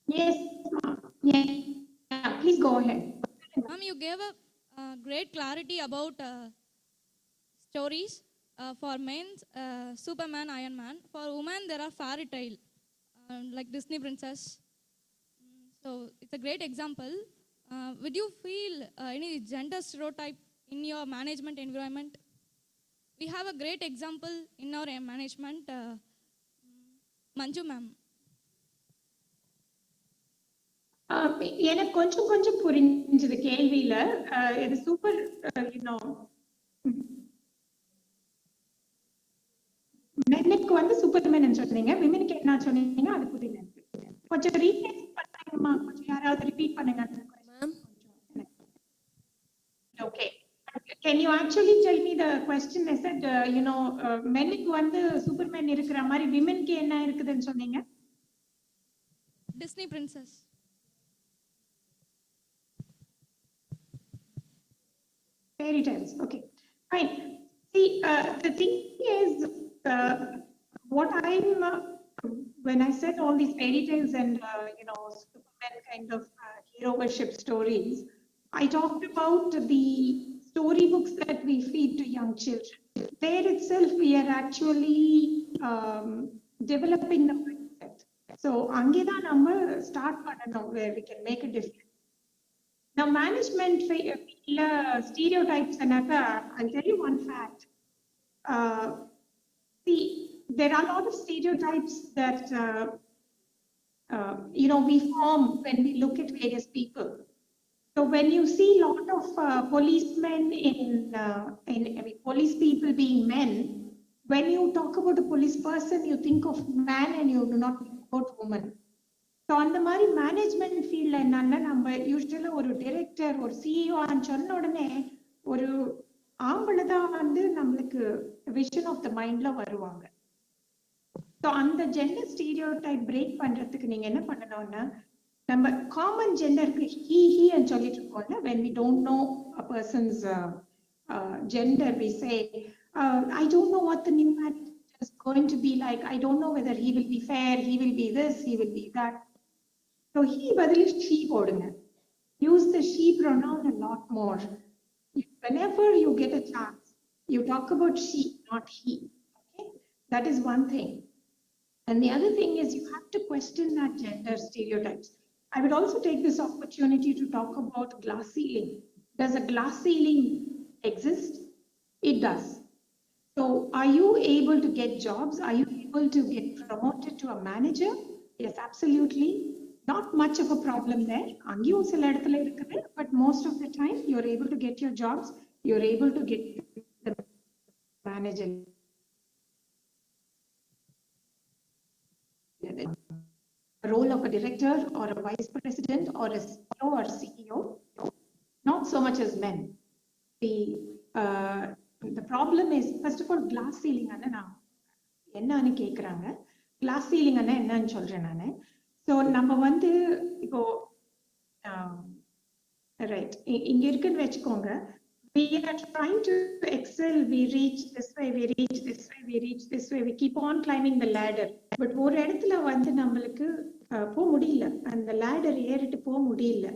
Yes, ma'am. Yeah, please go ahead. Ma'am, you gave a great clarity about stories. For men, Superman, Iron Man. For women, there are fairy tale, like Disney princess. So it's a great example. Would you feel any gender stereotype in your management environment? We have a great example in our management, Manju ma'am. எனக்கு கொஞ்சம் கொஞ்சம் புரிஞ்சது கேள்வியில. இது super, மென்னுக்கு வந்து Superman சொன்னீங்க, விமெனுக்கு என்ன சொன்னீங்க அது புரியல. கொஞ்சம் ரீப்ளேஸ் பண்ணுங்கம்மா, கொஞ்சம் யாராவது ரிப்பீட் பண்ணுங்க. Okay, can you actually tell me the question? I said, மென்னுக்கு வந்து சூப்பர்மேன் இருக்கிற மாதிரி விமெனுக்கு என்ன இருக்குதுன்னு சொன்னீங்க? Disney princess. Fairy tales. Okay, fine. See, the thing is, what when I said all these fairy tales and Superman kind of hero worship stories, I talked about the storybooks that we feed to young children. There itself, we are actually developing the mindset. So, angeda number start pannanom where we can make a difference. Now, management stereotypes anaka, I'll tell you one fact. See, there are a lot of stereotypes that we form when we look at various people. So when you see a lot of policemen police people being men, when you talk about a police person, you think of man and you do not think about woman. So அந்த மாதிரி management ஃபீல்ட்ல என்னன்னா, நம்ம யூஸ்வலா ஒரு director, ஒரு CEO சொன்ன உடனே ஒரு ஆம்பளை தான் வந்து நம்மளுக்கு விஷன் ஆஃப் த மைண்ட்ல வருவாங்க. ஸோ அந்த ஜெண்டர் ஸ்டீரியோடைப் பிரேக் பண்றதுக்கு நீங்க என்ன பண்ணணும்னா, நம்ம காமன் ஜெண்டருக்கு ஹி சொல்லிட்டு இருக்கோம்ல, when we don't know a person's gender, we say, I don't know what the new man is going to be like. I don't know whether he will be fair, he will be this, he will be that. So he பதிலு she போடுங்க. Use the she pronoun a lot more. Whenever you get a chance, you talk about she, not he. Okay, that is one thing. And the other thing is you have to question that gender stereotypes. I would also take this opportunity to talk about glass ceiling. Does a glass ceiling exist? It does. So are you able to get jobs? Are you able to get promoted to a manager? Yes, absolutely. Not much of a problem there. அங்கேயும் சில இடத்துல இருக்குது, but most of the time you're able to get your jobs. You're able to get the manager. Role of a director or a vice president or a CEO or CEO, not so much as men. The problem is, first of all, glass ceiling என்னன்னு கேக்குறாங்க. Class ceiling என்னன்னு சொல்றேன் நானு. So நம்ம வந்து இப்போ right இங்க இருக்குன்னு வச்சுக்கோங்க. We are trying to excel. We reach this way, we reach this way, we reach this way. We keep on climbing the ladder. But ஒரு இடத்துல வந்து நம்மளுக்கு போக முடியல. அந்த ladder ஏறிட்டு போக முடியல.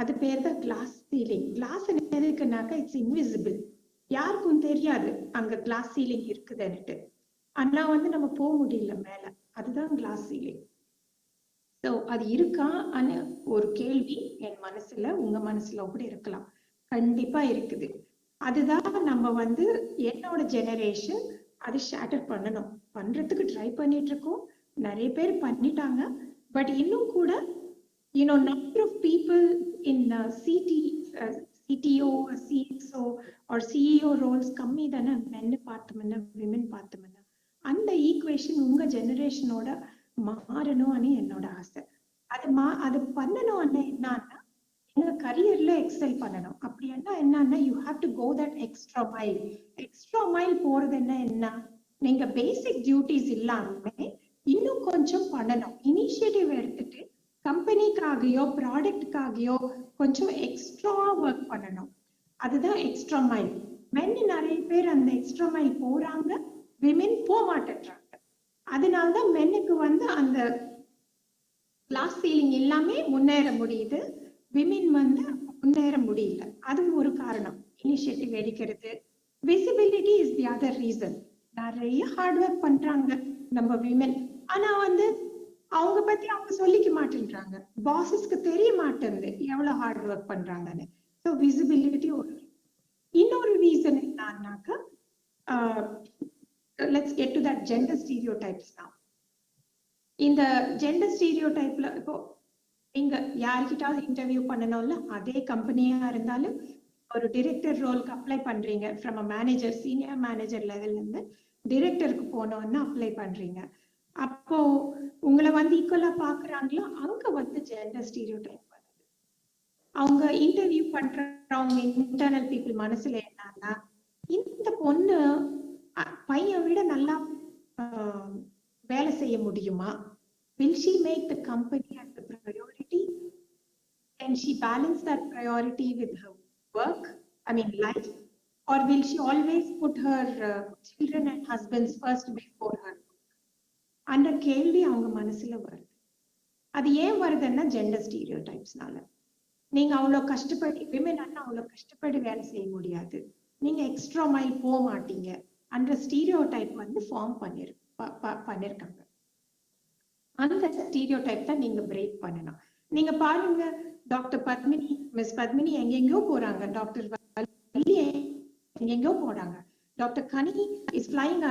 அது பேர் தான் கிளாஸ் சீலிங். கிளாஸ் எதுக்குனாக்கா இட்ஸ் இன்விசிபிள். யாருக்கும் தெரியாது அங்க கிளாஸ் சீலிங் இருக்குதுன்னுட்டு. ஆனா வந்து நம்ம போக முடியல மேல. அதுதான் கிளாஸ் சீலிங். ஸோ அது இருக்கா ஒரு கேள்வி என் மனசுல, உங்க மனசுல கூட இருக்கலாம். கண்டிப்பா இருக்குது. அதுதான் நம்ம வந்து என்னோட ஜெனரேஷன் அது ஷேட்டர் பண்ணணும், பண்றதுக்கு ட்ரை பண்ணிட்டு இருக்கோம். நிறைய பேர் பண்ணிட்டாங்க. பட் இன்னும் கூட number of people in CTO, CXO or CEO roles கம்மி தானே. மென்னு பார்த்தோம்னா விமன் பார்த்தோம்னா அந்த ஈக்குவேஷன் உங்க ஜெனரேஷனோட மாறணும்னு என்னோட ஆசை. அது பண்ணணும் என்னன்னா எங்க கரியர்ல எக்ஸல் பண்ணணும். அப்படி என்னன்னா you have to go that extra mile. Extra mile போறது என்ன, நீங்க பேசிக் டியூட்டிஸ் இல்லாம இன்னும் கொஞ்சம் பண்ணணும். இனிஷியேட்டிவ் எடுத்துட்டு கம்பெனிக்காகயோ ப்ராடக்டுக்காகயோ கொஞ்சம் எக்ஸ்ட்ரா ஒர்க் பண்ணணும். அதுதான் எக்ஸ்ட்ரா மைல். மென் நிறைய பேர் அந்த எக்ஸ்ட்ரா மைல் போறாங்க, விமென் போக மாட்டேன்றாங்க. அதனால்தான் மென்னுக்கு வந்து அந்த கிளாஸ் சீலிங் எல்லாமே முன்னேற முடியுது, விமென் வந்து முன்னேற முடியல. அதுவும் ஒரு காரணம். இனிஷியேட்டிவ் எடுக்கிறது, visibility is the other reason. நிறைய ஹார்ட் ஒர்க் பண்றாங்க நம்ம விமென். ஆனா வந்து அவங்க பத்தி அவங்க சொல்லிக்க மாட்டேன்றாங்க. பாசஸ்க்கு தெரிய மாட்டேங்குது எவ்வளவு ஹார்ட் ஒர்க் பண்றாங்கன்னு. ஸோ விசிபிலிட்டி ஒரு. இன்னொரு ரீசன் என்னன்னாக்கா, let's get to that gender stereotypes now. இந்த ஜெண்டர் ஸ்டீரியோடைப்ல இப்போ நீங்க யார்கிட்டாவது இன்டர்வியூ பண்ணணும்ல, அதே கம்பெனியா இருந்தாலும் ஒரு டிரெக்டர் ரோலுக்கு அப்ளை பண்றீங்க. From a manager, senior manager லெவல்ல இருந்து டிரெக்டருக்கு போனோம்னா அப்ளை பண்றீங்க. அப்போ உங்களை வந்து ஈக்குவலா பாக்குறாங்களா, அங்க வந்து ஜெண்டர் ஸ்டீரியோடைப் வருது. அவங்க இன்டர்வியூ பண்றவங்க இன்டர்னல் பீப்புள் மனசுல என்னன்னா, இந்த பொண்ணு பையன் விட நல்லா வேலை செய்ய முடியுமா? Will she make the company as the priority? Can she balance that priority with her work, life? Or will she always put her children and husbands first before her? அந்த கேள்வி அவங்க மனசுல வருது. அது ஏன் வருதுன்னா ஜெண்டர் ஸ்டீரியோடைப்ஸ்னால. நீங்க அவ்வளவு கஷ்டப்பட்டு விமென் அவ்வளவு கஷ்டப்பட்டு வேலை செய்ய முடியாது, நீங்க எக்ஸ்ட்ரா மைல் போக மாட்டீங்க அந்த ஸ்டீரியோடைப் வந்து ஃபார்ம் பண்ணிருக்காங்க. அந்த ஸ்டீரியோடைப் தான் நீங்க பிரேக் பண்ணணும். நீங்க பாருங்க, டாக்டர் பத்மினி, மிஸ் பத்மினி எங்கெங்கயோ போறாங்க, டாக்டர் வள்ளி எங்கெங்கயோ போறாங்க, doctor Ghani is flying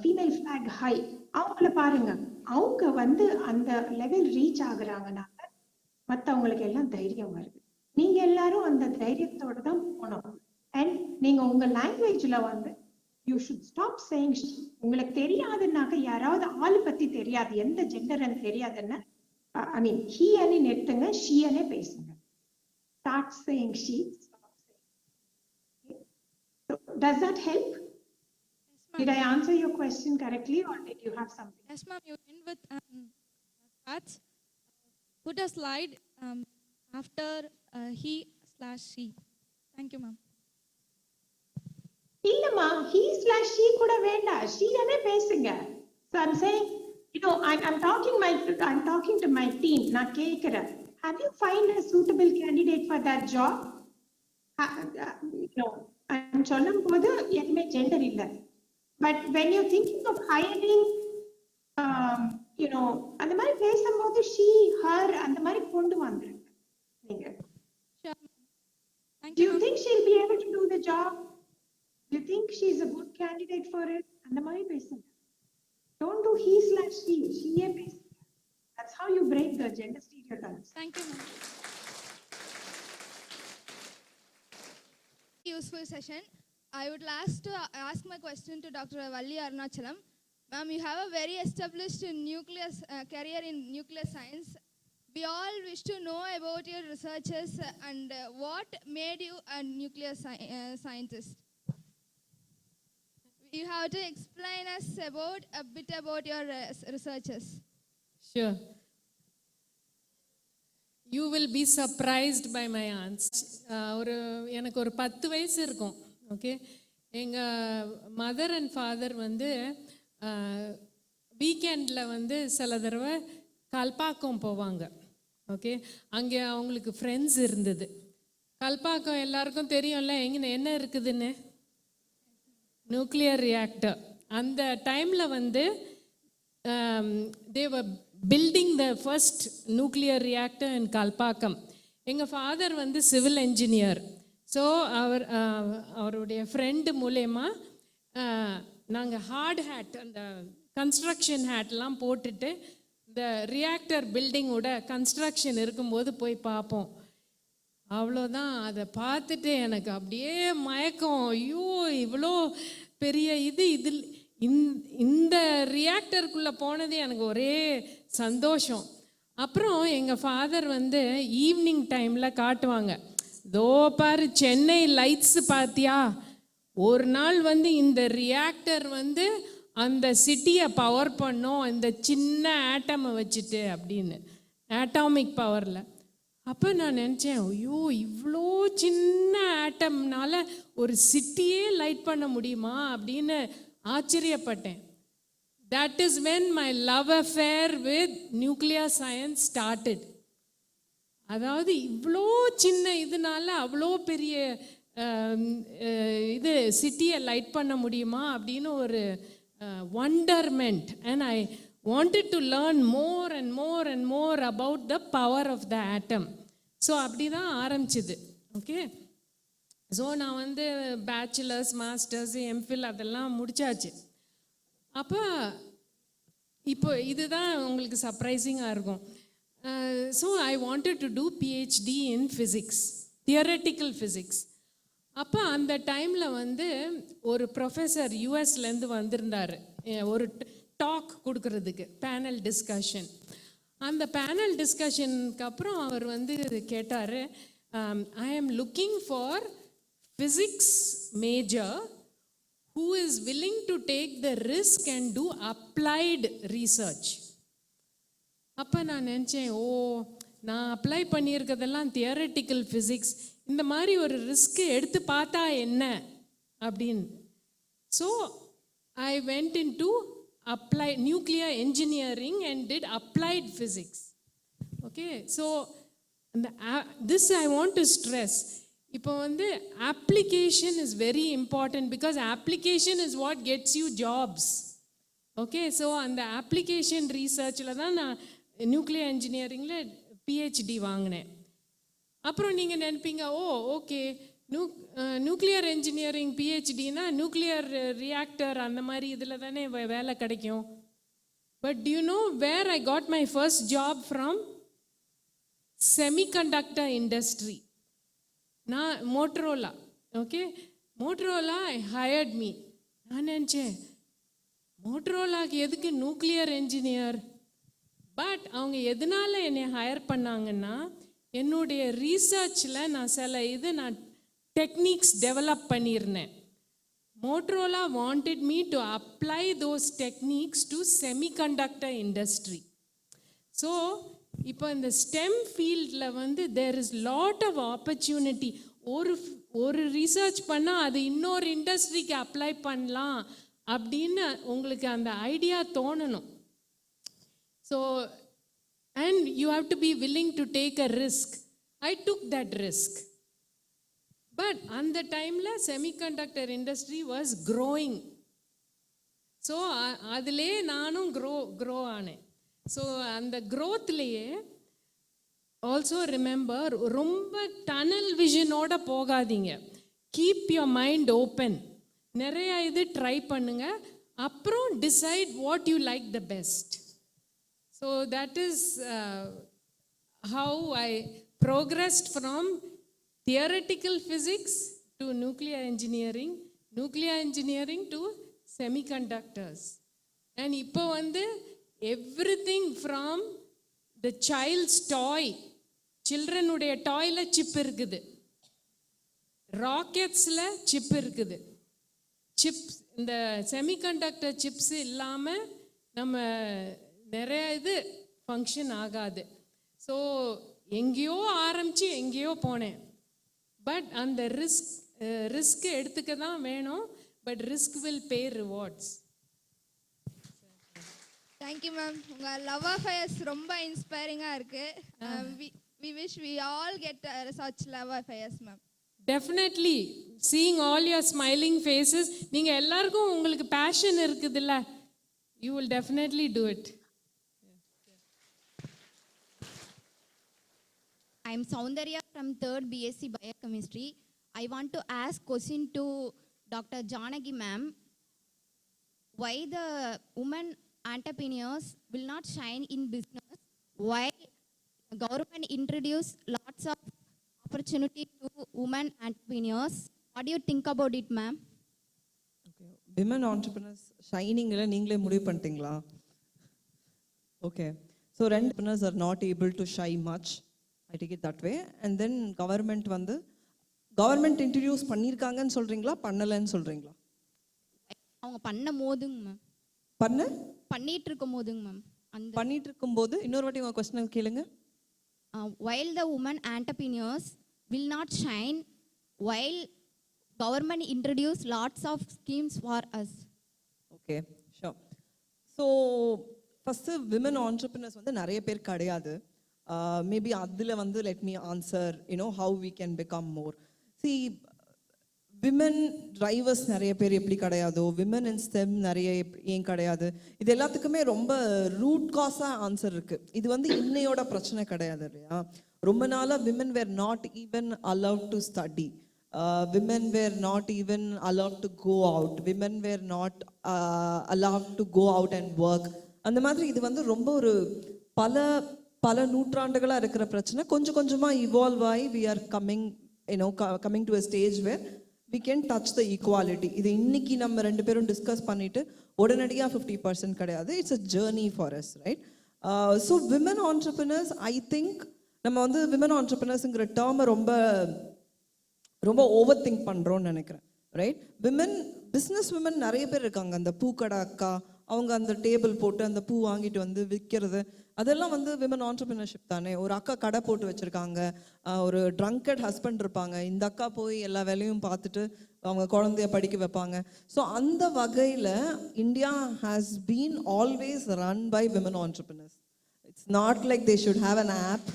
female flag high. அவங்கள பாருங்க, அவங்க வந்து அந்த லெவல் ரீச் ஆகுறாங்கன்னா மத்தவங்களுக்கு எல்லாம் தைரியம் வருது. நீங்க எல்லாரும் அந்த தைரியத்தோட தான் போனோம். அண்ட் நீங்க உங்க லாங்குவேஜ்ல வந்து யூ ஷுட் ஸ்டாப் சேயிங். உங்களுக்கு தெரியாதுன்னாக்க, யாராவது ஆளு பத்தி தெரியாது, எந்த ஜெண்டர்ன்னு தெரியாதுன்னா he அனே நிறுத்துங்க, she அனே பேசுங்க. Start saying she, stop saying. So, does that help? Yes, did I answer your question correctly or did you have something? Yes, ma'am. You end with facts. Put a slide after he/she. Thank you, ma'am. இல்லம்மா, he/she கூட வேண்டாம், she அனே பேசுங்க. So I'm saying, I'm talking to my team. நான் கேக்குறேன், have you find a suitable candidate for that job? I'm சொல்லும் போது எதுவுமே gender இல்லை. But when you're thinking of hiring அந்த மாதிரி பேசும்போது she her அந்த மாதிரி கொண்டு வந்துருங்க நீங்க. Do you think she'll be able to do the job? Do you think she's a good candidate for it? அந்த மாதிரி பேசுங்க. Don't do he/she. Sheயே பேசுங்க. That's how you break the gender stereotypes. Thank you, ma'am. Useful session. I would like to ask my question to Dr. Valli Arunachalam. Ma'am, you have a very established career in nuclear science. We all wish to know about your researches and what made you a nuclear scientist. You have to explain us a bit about your researches. Sure. You will be surprised by my answer. எனக்கு ஒரு 10 வயசு இருக்கும். Okay, எங்கள் mother and father வந்து வீக்கெண்டில் வந்து சில தடவை கல்பாக்கம் போவாங்க. ஓகே, அங்கே அவங்களுக்கு ஃப்ரெண்ட்ஸ் இருந்தது. கல்பாக்கம் எல்லாருக்கும் தெரியும்ல, என்ன இருக்குதுன்னு, நியூக்ளியர் ரியாக்டர். அந்த டைமில் வந்து they were building the first nuclear reactor in Kalpakkam. எங்கள் ஃபாதர் வந்து சிவில் என்ஜினியர். ஸோ அவருடைய ஃப்ரெண்டு மூலயமா நாங்கள் ஹார்ட் ஹேட், அந்த கன்ஸ்ட்ரக்ஷன் ஹேட்லாம் போட்டுட்டு இந்த ரியாக்டர் பில்டிங்கோட கன்ஸ்ட்ரக்ஷன் இருக்கும்போது போய் பார்ப்போம். அவ்வளோதான். அதை பார்த்துட்டு எனக்கு அப்படியே மயக்கம். ஐயோ, இவ்வளோ பெரிய இதில் இந்த ரியாக்டருக்குள்ளே போனது எனக்கு ஒரே சந்தோஷம். அப்புறம் எங்கள் ஃபாதர் வந்து ஈவினிங் டைமில் காட்டுவாங்க, தோ பாரு சென்னை லைட்ஸ் பார்த்தியா, ஒரு நாள் வந்து இந்த ரியாக்டர் வந்து அந்த சிட்டியை பவர் பண்ணோம் இந்த சின்ன ஆட்டமை வச்சுட்டு அப்படின்னு, ஆட்டாமிக் பவரில். அப்போ நான் நினச்சேன், ஐயோ இவ்வளோ சின்ன ஆட்டம்னால ஒரு சிட்டியே லைட் பண்ண முடியுமா அப்படின்னு ஆச்சரியப்பட்டேன். That is when my love affair with nuclear science started. அதாவது இவ்வளோ சின்ன இதனால அவ்வளோ பெரிய இது சிட்டியை லைட் பண்ண முடியுமா அப்படின்னு ஒரு wonderment, and I wanted to learn more and more and more about the power of the atom. So அப்படி தான் ஆரம்பிச்சுது. ஓகே, ஸோ நான் வந்து பேச்சுலர்ஸ், மாஸ்டர்ஸ், எம்ஃபில் அதெல்லாம் முடிச்சாச்சு. அப்போ இப்போ இதுதான் உங்களுக்கு சர்ப்ரைசிங்காக இருக்கும். So I wanted to do PhD in physics, theoretical physics. அப்போ அந்த டைமில் வந்து ஒரு ப்ரொஃபஸர் யூஎஸ்லேருந்து வந்திருந்தார் ஒரு டாக் கொடுக்கறதுக்கு, பேனல் டிஸ்கஷன். அந்த பேனல் டிஸ்கஷனுக்கு அப்புறம் அவர் வந்து கேட்டார், I am looking for physics major who is willing to take the risk and do applied research. அப்போ நான் நினச்சேன், ஓ நான் அப்ளை பண்ணியிருக்கிறதெல்லாம் தியரட்டிக்கல் ஃபிசிக்ஸ், இந்த மாதிரி ஒரு ரிஸ்க்கு எடுத்து பார்த்தா என்ன அப்படின்னு. So I went in to apply nuclear engineering and did applied physics. Okay, so this I want to stress. இப்போ வந்து application is very important because application is what gets you jobs. Okay, so அந்த application researchல தான் நான் nuclear இன்ஜினியரிங்கில் PhD வாங்கினேன். அப்புறம் நீங்கள் நினைப்பீங்க, oh okay nuclear engineering PhDனா நியூக்ளியர் ரியாக்டர் அந்த மாதிரி இதில் தானே வேலை கிடைக்கும். But do you know where I got my first job from? Semiconductor industry. நான் Motorola. Okay, Motorola hired me. நான் நினச்சேன், மோட்டரோலாக்கு எதுக்கு நியூக்ளியர் இன்ஜினியர்? பட் அவங்க எதனால என்னை ஹையர் பண்ணாங்கன்னா, என்னுடைய ரீசர்ச்சில் நான் சில நான் டெக்னிக்ஸ் டெவலப் பண்ணியிருந்தேன். Motorola wanted me to apply those techniques to semiconductor industry. So இப்போ இந்த ஸ்டெம் ஃபீல்டில் வந்து there is lot of opportunity. ஒரு ரிசர்ச் பண்ணால் அது இன்னொரு இண்டஸ்ட்ரிக்கு அப்ளை பண்ணலாம் அப்படின்னு உங்களுக்கு அந்த ஐடியா தோணணும். So and you have to be willing to take a risk. I took that risk. But on the time la semiconductor industry was growing. So adile naanum grow aane. So அந்த க்ரோத்லேயே also remember, ரொம்ப tunnel விஷனோட போகாதீங்க. Keep your mind open. நிறைய இது try பண்ணுங்க, அப்புறம் decide what you like the best. So that is how I progressed from theoretical physics to nuclear engineering to semiconductors. And இப்போ வந்து everything from the child's toy, சில்ட்ரனுடைய டாயில் chip இருக்குது, ராக்கெட்ஸில் சிப் இருக்குது. சிப்ஸ், இந்த செமிகண்டக்டர் சிப்ஸ் இல்லாமல் நம்ம நிறைய இது ஃபங்க்ஷன் ஆகாது. ஸோ எங்கேயோ ஆரம்பித்து எங்கேயோ போனேன். பட் அந்த ரிஸ்க் எடுத்துக்க தான் வேணும். But risk will pay rewards. Thank you ma'am. உங்கள் லவ் அஃபேர்ஸ் ரொம்ப இன்ஸ்பைரிங்காக இருக்குது. we wish we all get such love affairs ma'am. Definitely, seeing all your smiling faces, நீங்க எல்லாருக்கும் உங்களுக்கு passion இருக்குதுல்ல, you will definitely do it. I am Soundarya from 3rd BSc Biochemistry. I want to ask question to Dr. Janaki ma'am. Why the women entrepreneurs will not shine in business? Why government introduce lots of opportunity to women entrepreneurs? What do you think about it, ma'am? Okay. Women entrepreneurs shining illa neengale mudivu pannittingala? Okay. So entrepreneurs are not able to shine much. I take it that way. And then government introduce பண்ணிருக்காங்கன்னு சொல்றீங்களா, பண்ணலன்னு சொல்றீங்களா? அவங்க பண்ணும்போதுங்க ma'am. பண்ணிட்டு இருக்கும்போதுங்க ma'am. அந்த பண்ணிட்டு இருக்கும்போது இன்னொரு வாட்டி உங்க क्वेश्चन கேளுங்க. While the women entrepreneurs will not shine, while government introduce lots of schemes for us. Okay, sure. So first women entrepreneurs வந்து நிறைய பேர் கிடையாது. Maybe அதுல வந்து let me answer, how we can become more. See, women drivers நிறைய பேர் எப்படி கிடையாதோ, women in STEM நிறைய ஏன் கிடையாது, இது எல்லாத்துக்குமே ரொம்ப ரூட் காஸா ஆன்சர் இருக்கு. இது வந்து இன்னையோட பிரச்சனை கிடையாது இல்லையா. ரொம்ப நாளா women were not even allowed to study. Women were not even allowed to go out. Women were not allowed to go out and work. அந்த மாதிரி இது வந்து ரொம்ப ஒரு பல நூற்றாண்டுகளா இருக்கிற பிரச்சனை. கொஞ்சம் கொஞ்சமா இவால்வ் ஆகி we are coming to a stage where we can touch the equality. இது இன்னைக்கு நம்ம ரெண்டு பேரும் டிஸ்கஸ் பண்ணிட்டு உடனடியாக 50% கிடையாது. It's a journey for us, right? So women entrepreneurs, I think நம்ம வந்து women entrepreneursங்கிற டேர்மை ரொம்ப ஓவர் திங்க் பண்ணுறோம்னு நினைக்கிறேன், ரைட்? பிஸ்னஸ் விமன் நிறைய பேர் இருக்காங்க. அந்த பூக்கடை அக்கா, அவங்க அந்த டேபிள் போட்டு அந்த பூ வாங்கிட்டு வந்து விற்கிறது, அதெல்லாம் வந்து விமன் ஆண்டர்பிரினர்ஷிப் தானே. ஒரு அக்கா கடை போட்டு வச்சுருக்காங்க, ஒரு ட்ரங்கட் ஹஸ்பண்ட் இருப்பாங்க, இந்த அக்கா போய் எல்லா வேலையும் பார்த்துட்டு அவங்க குழந்தைய படிக்க வைப்பாங்க. ஸோ அந்த வகையில் India has been always run by women entrepreneurs. It's not like they should have an app.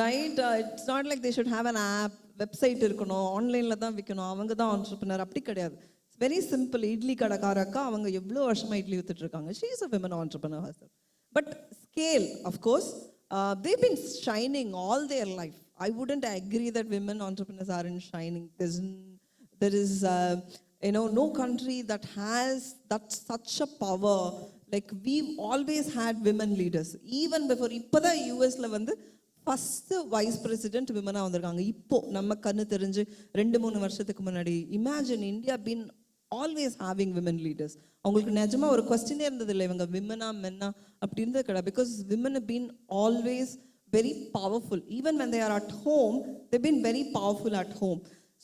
Right, it's not like they should have an app, website இருக்கணும், ஆன்லைனில் தான் விற்கணும், அவங்க தான் ஆண்டர்பிரினர். அப்படி கிடையாது. It's very simple. இட்லி கடைக்கார அக்கா, அவங்க எவ்வளோ வருஷமாக இட்லி வித்துட்டு இருக்காங்க. She is a women entrepreneur herself. But scale, of course, they've been shining all their life. I wouldn't agree that women entrepreneurs aren't shining. There is no country that has such a power. Like, we've always had women leaders. Even before, இப்போதா யூஎஸ்ல வந்து first vice president விமனாக வந்திருக்காங்க. இப்போ நம்ம கண்ணு தெரிஞ்சு 2-3 வருஷத்துக்கு முன்னாடி. Imagine, India been always having women leaders. அவங்களுக்கு நிஜமாக ஒரு கொஸ்டினே இருந்தது இல்லை, இவங்க விமனா மென்னா அப்படி இருந்தது கிடையாது. Because women been always very powerful. Even when they are at home, they've been very powerful at home.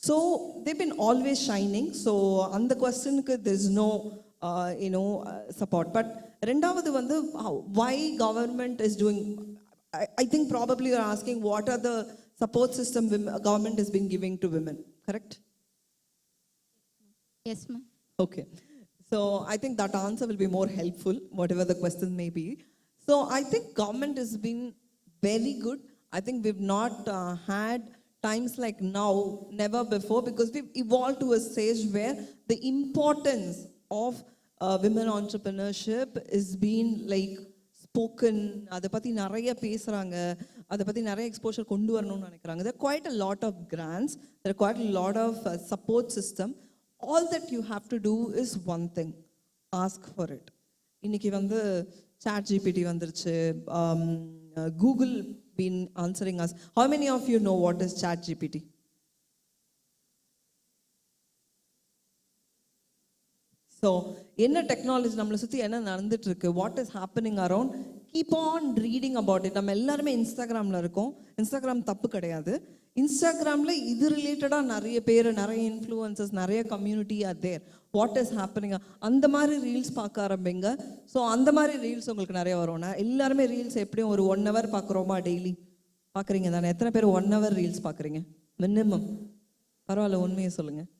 So they've been always shining. So அந்த கொஸ்டினுக்கு there's no support. But ரெண்டாவது வந்து why government is doing, I think probably you're asking what are the support system government has been giving to women, correct? Yes, ma'am. Okay. So I think that answer will be more helpful, whatever the question may be. So I think government has been very good. I think we've not had times like now, never before, because we've evolved to a stage where the importance of women entrepreneurship is being like spoken. அதை பற்றி நிறைய பேசுகிறாங்க, அதை பற்றி நிறைய exposure கொண்டு வரணும்னு நினைக்கிறாங்க. There are quite a lot of grants, there are quite a lot of support system. All that you have to do is one thing, ask for it. இன்னைக்கு வந்து chat GPT வந்துருச்சு, Google been answering us. How many of you know what is chat GPT? So என்ன technology நம்மளை சுற்றி என்ன நடந்துட்டு இருக்கு, what is happening around, keep on reading about it. நம்ம எல்லாருமே இன்ஸ்டாகிராமில் இருக்கோம். இன்ஸ்டாகிராம் தப்பு கிடையாது. இன்ஸ்டாகிராமில் இது ரிலேட்டடாக நிறைய பேர், நிறைய இன்ஃப்ளூயன்சஸ், நிறைய community are there. What is happening, அந்த மாதிரி ரீல்ஸ் பார்க்க ஆரம்பிங்க. ஸோ அந்த மாதிரி ரீல்ஸ் உங்களுக்கு நிறைய வரும். எல்லாருமே ரீல்ஸ் எப்படியும் ஒரு 1 hour பார்க்குறோமா டெய்லி? பார்க்குறீங்க தானே? எத்தனை பேர் 1 hour ரீல்ஸ் பார்க்குறீங்க மினிமம்? பரவாயில்ல, உண்மையை சொல்லுங்கள்.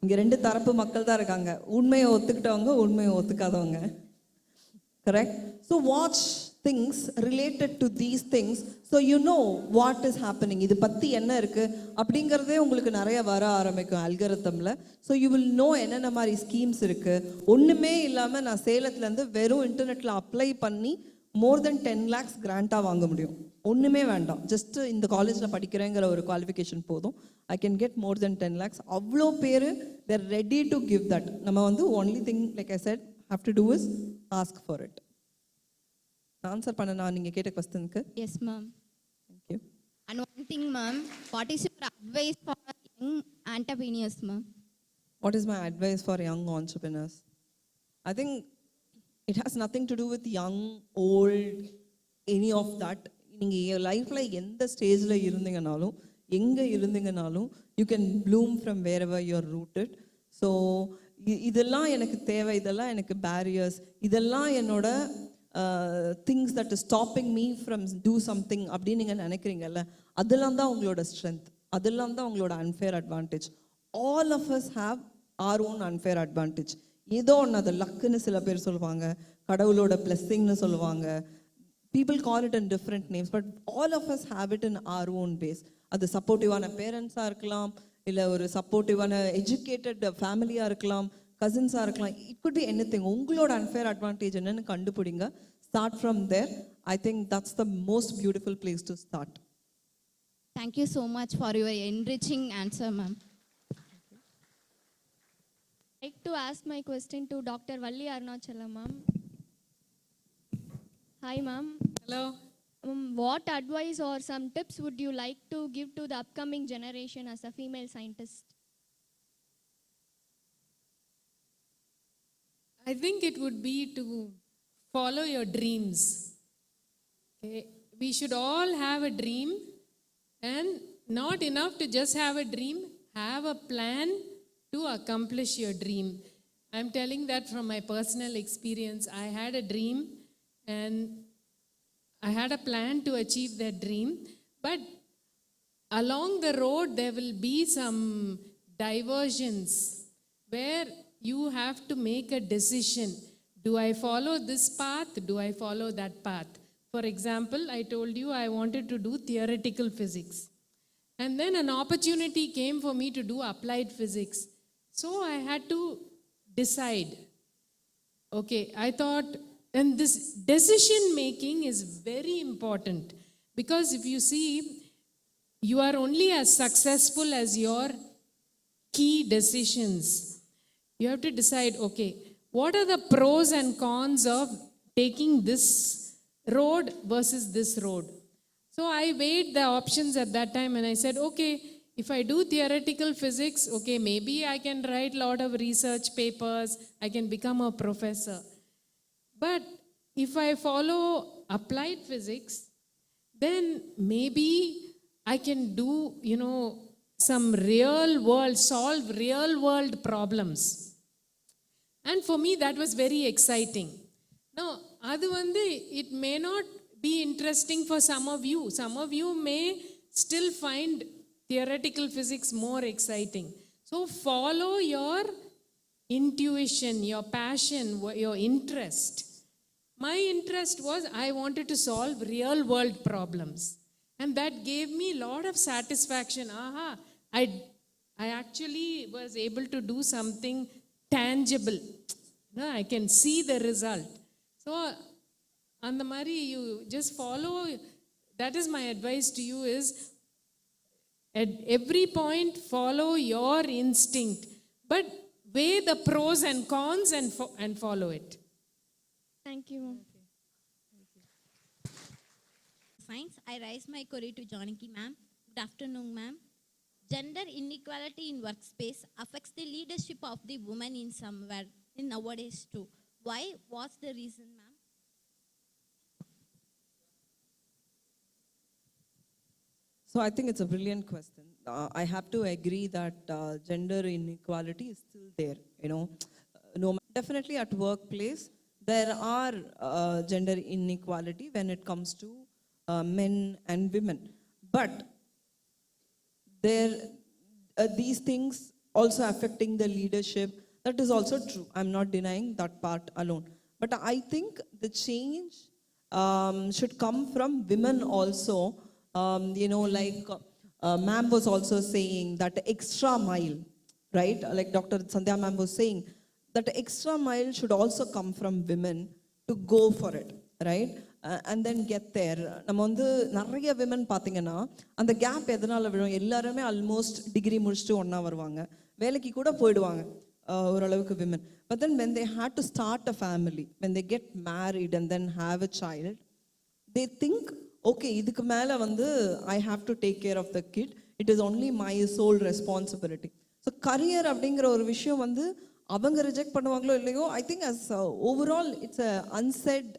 இங்கே 2 தரப்பு மக்கள் தான் இருக்காங்க, உண்மையை ஒத்துக்கிட்டவங்க, உண்மையை ஒத்துக்காதவங்க. Correct? So watch things related to these things so you know what is happening. இது பற்றி என்ன இருக்குது அப்படிங்கிறதே உங்களுக்கு நிறைய வர ஆரம்பிக்கும் அல்கரிதமில். ஸோ யூ வில் நோ என்னென்ன மாதிரி ஸ்கீம்ஸ் இருக்குது. ஒன்றுமே இல்லாமல் நான் சேலத்துலேருந்து வெறும் இன்டர்நெட்டில் அப்ளை பண்ணி more than 10 lakhs கிராண்டாக வாங்க முடியும். ஒன்றுமே வேண்டாம், ஜஸ்ட் இந்த காலேஜில் படிக்கிறேங்கிற ஒரு குவாலிஃபிகேஷன் போதும். I can get more than 10 lakhs. அவ்வளோ பேர் there ready to give that. நம்ம வந்து only thing like I said have to do is ask for it. Answer பண்ண நீங்கள் கேட்ட கொஸ்டினுக்கு? Yes ma'am. Thank you. And one thing ma'am, what is your advice for young entrepreneurs ma'am? What is my advice for young entrepreneurs? I think it has nothing to do with young, old, any of that. நீங்கள் லைஃப்பில் எந்த ஸ்டேஜில் இருந்தீங்கனாலும், எங்கே இருந்தீங்கனாலும், you can bloom from wherever you are rooted. So இதெல்லாம் எனக்கு தேவை, இதெல்லாம் எனக்கு பேரியர்ஸ், இதெல்லாம் என்னோட things that is stopping me from do something அப்படின்னு நீங்கள் நினைக்கிறீங்கல்ல, அதெல்லாம் தான் உங்களோட ஸ்ட்ரென்த், அதெல்லாம் தான் உங்களோட unfair advantage. All of us have our own unfair advantage. ஏதோ ஒன்று, அது லக்குன்னு சில பேர் சொல்லுவாங்க, கடவுளோட பிளெஸ்ஸிங்னு சொல்லுவாங்க. People call it in different names, but all of us have it in our own base. அது சப்போர்ட்டிவான பேரண்ட்ஸாக இருக்கலாம், இல்லை ஒரு சப்போர்ட்டிவான எஜுகேட்டட் ஃபேமிலியாக இருக்கலாம், கசின்ஸாக இருக்கலாம். It could be anything. உங்களோட அன்ஃபேர் அட்வான்டேஜ் என்னன்னு கண்டுபிடிங்க. Start from there. I think that's the most beautiful place to start. Thank you so much for your enriching answer, ma'am. I'd like to ask my question to Dr. Valli Arunachalam, ma'am. Hi, ma'am. Hello. What advice or some tips would you like to give to the upcoming generation as a female scientist? I think it would be to follow your dreams. Okay? We should all have a dream, and not enough to just have a dream, have a plan to accomplish your dream. I'm telling that from my personal experience. I had a dream and I had a plan to achieve that dream, but along the road there will be some diversions where you have to make a decision. Do I follow this path? Do I follow that path? For example, I told you I wanted to do theoretical physics. And then an opportunity came for me to do applied physics. So I had to decide. Okay, I thought, and this decision making is very important, because if you see, you are only as successful as your key decisions. You have to decide, okay, what are the pros and cons of taking this road versus this road? So I weighed the options at that time and I said, okay, if I do theoretical physics, okay, maybe I can write a lot of research papers, I can become a professor. But if I follow applied physics, then maybe I can do, some real world, solve real world problems. And for me, that was very exciting. Now, it may not be interesting for some of you. Some of you may still find theoretical physics more exciting. So follow your intuition, your passion, your interest. My interest was I wanted to solve real world problems. And that gave me a lot of satisfaction. I actually was able to do something tangible. I can see the result. So, and the Mari, you just follow. That is my advice to you: is at every point follow your instinct, but weigh the pros and cons and follow it. Thank you. Science, I raise my query to Janaki ma'am. Good afternoon, ma'am. Gender inequality in workspace affects the leadership of the woman in somewhere in nowadays too. Why? What's the reason, ma'am? So I think it's a brilliant question. I have to agree that gender inequality is still there. Definitely at workplace there are gender inequality when it comes to men and women, but these things also affecting the leadership. That is also true. I'm not denying that part alone. But I think the change should come from women also. Ma'am was also saying that extra mile, right? Like Dr. Sandhya ma'am was saying, that extra mile should also come from women to go for it, right? And then get there. நம்ம வந்து நிறைய women பார்த்தீங்கன்னா அந்த gap எதனால விழும்? எல்லாருமே almost degree முடிச்சுட்டு ஒன்றா வருவாங்க, வேலைக்கு கூட போயிடுவாங்க ஓரளவுக்கு women. But then when they had to start a family, when they get married and then have a child, they think, okay, இதுக்கு மேலே வந்து I have to take care of the kid. It is only my sole responsibility. So career அப்படிங்கிற ஒரு விஷயம் வந்து அவங்க reject பண்ணுவாங்களோ இல்லையோ, I think as overall it's a unsaid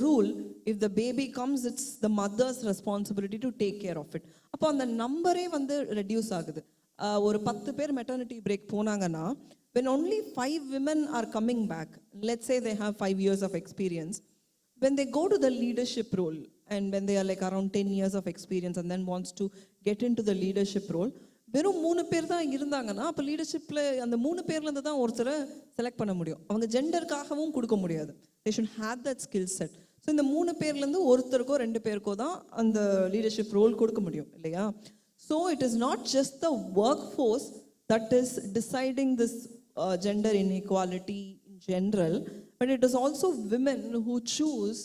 rule. If the baby comes, it's the mother's responsibility to take care of it. அப்போ அந்த நம்பரே வந்து ரெடியூஸ் ஆகுது. ஒரு 10 பேர் மெட்டர்னிட்டி பிரேக் போனாங்கன்னா, when only 5 women are coming back, let's say they have 5 years of experience, when they go to the leadership role and when they are like around 10 years of experience and then wants to get into the leadership role, வெறும் 3 பேர் தான் இருந்தாங்கன்னா அப்போ லீடர்ஷிப்பில் அந்த 3 பேர்லேருந்து தான் ஒருத்தரை select பண்ண முடியும். அவங்க ஜெண்டருக்காகவும் கொடுக்க முடியாது. They should have that skill set. So இந்த 3 பேர்லேருந்து ஒருத்தருக்கோ 2 பேருக்கோ தான் அந்த லீடர்ஷிப் ரோல் கொடுக்க முடியும் இல்லையா? So it is not just the work force that is deciding this gender inequality in general, but it is also women who choose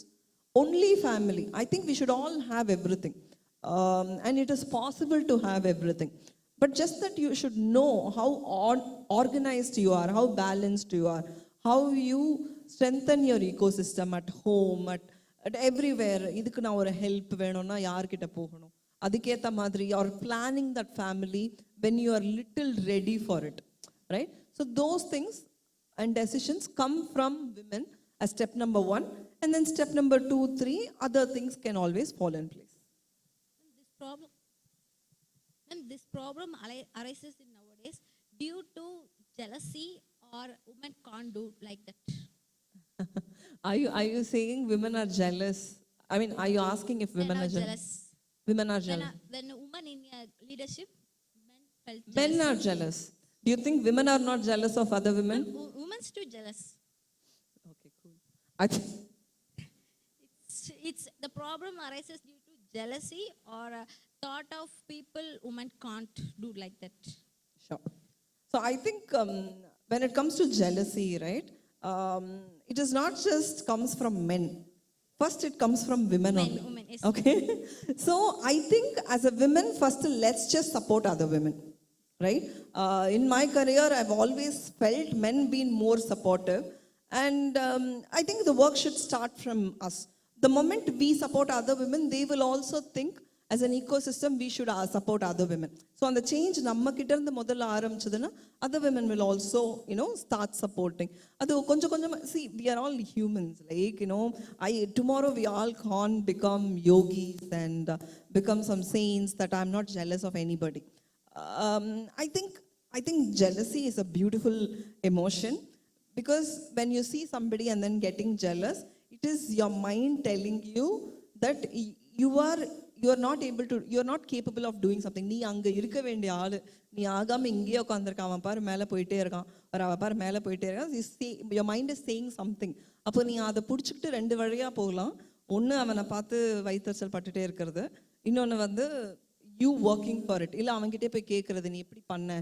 only family. I think we should all have everything, and it is possible to have everything. But just that you should know how organized you are, how balanced you are, how you strengthen your ecosystem at home, at everywhere. இதுக்கு நான் ஒரு help வேணும்னா யார்கிட்ட போகணும், அதுக்கேற்ற மாதிரி or planning that family when you are little ready for it, right? So those things and decisions come from women as step number 1, and then step number 2, 3, other things can always fall in place. This problem arises in nowadays due to jealousy, or women can't do like that. Are you saying women are jealous? I mean, are you asking if women are jealous? Women are jealous. When a woman in leadership, men felt jealous. Men are jealous. Do you think women are not jealous of other women? Women's too jealous. Okay, cool. It's the problem arises due to jealousy or thought of people women can't do like that. Sure. So I think when it comes to jealousy, right, it is not just comes from men. First it comes from women only. Women, yes. Okay. So I think as a woman, first let's just support other women, right? In my career, I've always felt men being more supportive, and I think the work should start from us. The moment we support other women, they will also think as an ecosystem we should support other women. So on the change நம்ம கிட்ட இருந்து முதல்ல ஆரம்பிச்சதுன்னா other women will also start supporting. அது கொஞ்சம் கொஞ்சம், see, we are all humans, like tomorrow we all can't become yogis and become some saints that I'm not jealous of anybody. I think jealousy is a beautiful emotion, because when you see somebody and then getting jealous, it is your mind telling you that you are not capable of doing something. நீ அங்க இருக்க வேண்டிய ஆளு, நீ ஆகாம இங்கேயே உட்காந்துருக்க, அவன் பாரு மேலே போயிட்டே இருக்கான், அவ பாரு மேலே போயிட்டே இருக்கான். your mind is saying something. அப்போ நீ அதை பிடிச்சிக்கிட்டு 2 வழியா போகலாம். ஒன்று அவனை பார்த்து வயிற்றுச்சல் பட்டுட்டே இருக்கிறது, இன்னொன்று வந்து யூ ஒர்க்கிங் ஃபார் இட். இல்லை அவங்ககிட்டே போய் கேட்குறது நீ எப்படி பண்ண,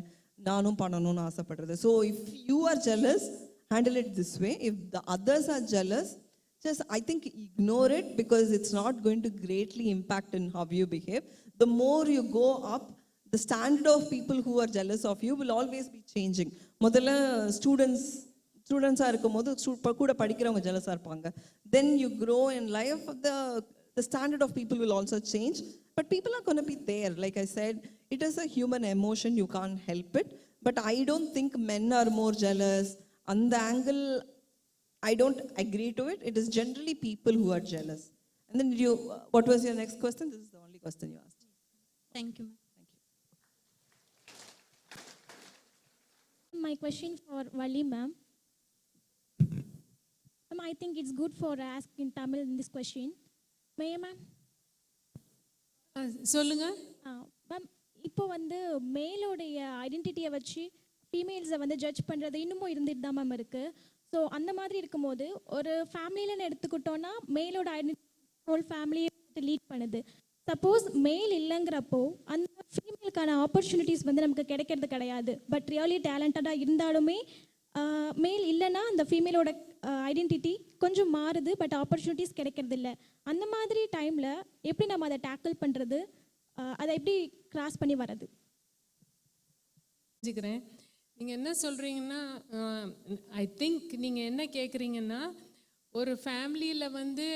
நானும் பண்ணணும்னு ஆசைப்படுறது. So if you are jealous, handle it this way. If the others are jealous, just I think ignore it, because it's not going to greatly impact in how you behave. The more you go up, the standard of people who are jealous of you will always be changing. முதல்ல ஸ்டூடெண்ட்ஸாக இருக்கும் போது கூட படிக்கிறவங்க ஜெலஸாக இருப்பாங்க. Then you grow in life, the standard of people will also change, but people are going to be there. Like I said, it is a human emotion, you can't help it. But I don't think men are more jealous. On the angle, I don't agree to it. It is generally people who are jealous. And then what was your next question? This is the only question you asked. Thank you. My question for Valli ma'am. Ma'am, I think it's good for asking Tamil in this question. May I, ma'am? சொல்லுங்க. Ma'am, இப்போ வந்து மேலோடைய ஐடென்டிட்டியை வச்சு ஃபீமேல்ஸை வந்து judge பண்ணுறது இன்னமும் இருந்துட்டு தான் ma'am இருக்குது. ஸோ அந்த மாதிரி இருக்கும்போது ஒரு ஃபேமிலியிலன்னு எடுத்துக்கிட்டோன்னா மேலோட ஐடென்டிட்டி ஹோல் ஃபேமிலியை லீட் பண்ணுது. சப்போஸ் மேல் இல்லைங்கிறப்போ அந்த ஃபீமேலுக்கான ஆப்பர்ச்சுனிட்டிஸ் வந்து நமக்கு கிடைக்கிறது கிடையாது. பட் ரியலி டேலண்டடாக இருந்தாலுமே மேல் இல்லைன்னா அந்த ஃபீமேலோட ஐடென்டிட்டி கொஞ்சம் மாறுது, பட் ஆப்பர்ச்சுனிட்டிஸ் கிடைக்கிறது இல்லை. அந்த மாதிரி டைமில் எப்படி நம்ம அதை டேக்கிள் பண்ணுறது, அதை எப்படி கிராஸ் பண்ணி வர்றது? புரிஞ்சுக்கிறேன். நீங்கள் என்ன சொல்கிறீங்கன்னா, ஐ திங்க் நீங்கள் என்ன கேட்குறீங்கன்னா, ஒரு ஃபேமிலியில் வந்து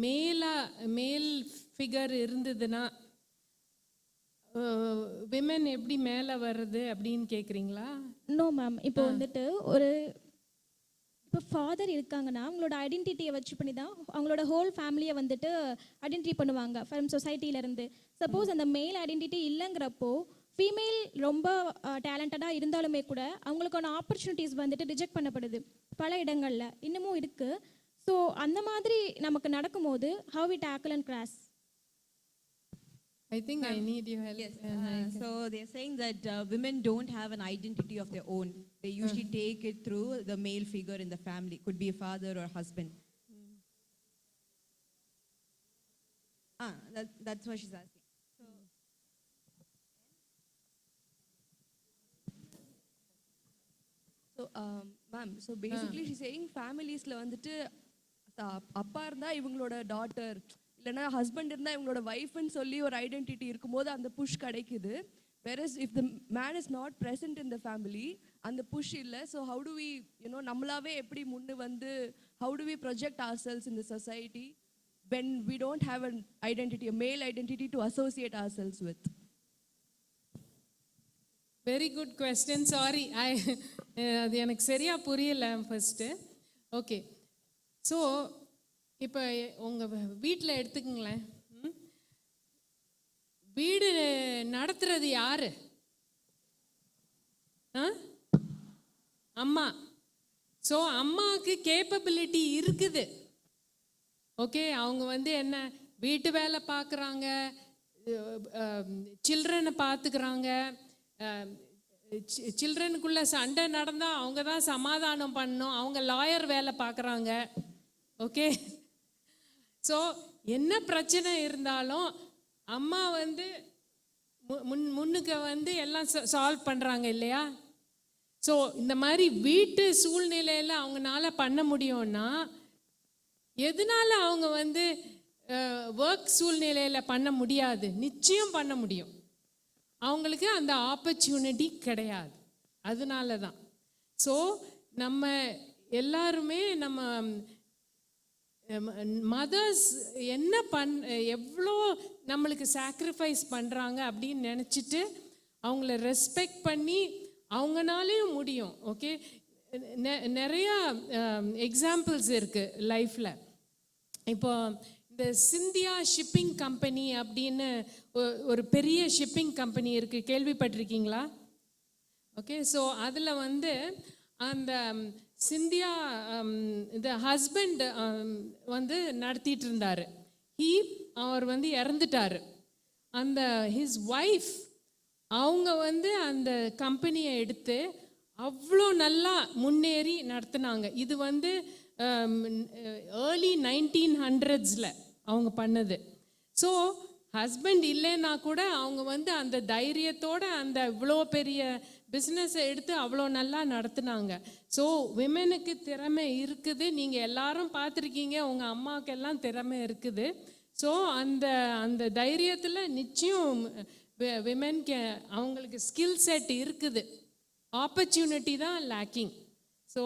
மேல் ஃபிகர் இருந்ததுன்னா விமென் எப்படி மேலே வர்றது அப்படின்னு கேட்குறீங்களா? நோ மேம், இப்போ வந்துட்டு இப்போ ஃபாதர் இருக்காங்கன்னா அவங்களோட ஐடென்டிட்டியை வச்சு பண்ணி தான் அவங்களோட ஹோல் ஃபேமிலியை வந்துட்டு ஐடென்டிட்டி பண்ணுவாங்க ஃப்ரம் சொசைட்டியிலேருந்து. சப்போஸ் அந்த மேல் ஐடென்டிட்டி இல்லைங்கிறப்போ ஃபீமேல் ரொம்ப டேலண்டடாக இருந்தாலுமே கூட அவங்களுக்கான ஆப்பர்ச்சுனிட்டிஸ் வந்துட்டு ரிஜெக்ட் பண்ணப்படுது பல இடங்களில், இன்னமும் இருக்குது. ஸோ அந்த மாதிரி நமக்கு நடக்கும்போது how we tackle and cross? I think I need your help. Yes. So they're saying that women don't have an identity of their own. They usually take it through the male figure in the family. Could be a father or husband. That's what she's asking. So, ma'am, so basically she's saying familiesல வந்துட்டு அப்பா இருந்தா இவங்களோட daughter, இல்லைன்னா husband இருந்தா இவங்களோட வைஃப்னு சொல்லி ஒரு identity இருக்கும்போது அந்த புஷ் கிடைக்குது. whereas if the man is not present in the family, அந்த புஷ் இல்லை. ஸோ how do we, நம்மளாவே எப்படி முன்னு வந்து how do we project ourselves in the society when we don't have an identity, a male identity to associate ourselves with? Very good question. Sorry, அது எனக்கு சரியாக புரியலை first. Okay, so இப்போ உங்கள் வீட்டில் எடுத்துக்கங்களேன். வீடு நடத்துறது யாரு? அம்மா. ஸோ அம்மாவுக்கு கேப்பபிலிட்டி இருக்குது. ஓகே, அவங்க வந்து என்ன வீட்டு வேலை பார்க்குறாங்க, சில்ட்ரனை பார்த்துக்கிறாங்க. சில்ட்ரனுக்குள்ளே சண்டை நடந்தால் அவங்க தான் சமாதானம் பண்ணணும், அவங்க லாயர் வேலை பார்க்குறாங்க. ஓகே, ஸோ என்ன பிரச்சனை இருந்தாலும் அம்மா வந்து முன்னுக்கு வந்து எல்லாம் சால்வ் பண்ணுறாங்க இல்லையா? ஸோ இந்த மாதிரி வீட்டு சூழ்நிலையில் அவங்களால பண்ண முடியும்னா எதனால அவங்க வந்து ஒர்க் சூழ்நிலையில் பண்ண முடியாது? நிச்சயம் பண்ண முடியும். அவங்களுக்கு அந்த ஆப்பர்ச்சுனிட்டி கிடையாது. அதனால தான். ஸோ நம்ம எல்லாருமே நம்ம மதர்ஸ் என்ன எவ்வளோ நம்மளுக்கு சாக்ரிஃபைஸ் பண்ணுறாங்க அப்படின்னு நினச்சிட்டு அவங்கள ரெஸ்பெக்ட் பண்ணி அவங்கனாலேயும் முடியும். ஓகே, நிறையா எக்ஸாம்பிள்ஸ் இருக்குது லைஃப்பில். இப்போ இந்த சிந்தியா ஷிப்பிங் கம்பெனி அப்படின்னு ஒரு பெரிய ஷிப்பிங் கம்பெனி இருக்குது, கேள்விப்பட்டிருக்கீங்களா? ஓகே, ஸோ அதில் வந்து அந்த சிந்தியா இந்த ஹஸ்பண்ட் வந்து நடத்திட்டு இருந்தார். அவர் வந்து இறந்துட்டார். அந்த ஹிஸ் ஒய்ஃப் அவங்க வந்து அந்த கம்பெனியை எடுத்து அவ்வளோ நல்லா முன்னேறி நடத்தினாங்க. இது வந்து ஏர்லி 1900s அவங்க பண்ணது. ஸோ ஹஸ்பண்ட் இல்லைன்னா கூட அவங்க வந்து அந்த தைரியத்தோட அந்த இவ்வளோ பெரிய பிஸ்னஸை எடுத்து அவ்வளோ நல்லா நடத்துனாங்க. ஸோ விமெனுக்கு திறமை இருக்குது. நீங்கள் எல்லாரும் பார்த்துருக்கீங்க, உங்கள் அம்மாவுக்கெல்லாம் திறமை இருக்குது. ஸோ அந்த அந்த தைரியத்தில் நிச்சயம் விமென்க்கு அவங்களுக்கு ஸ்கில் செட் இருக்குது. ஆப்பர்ச்சுனிட்டி தான் லேக்கிங். ஸோ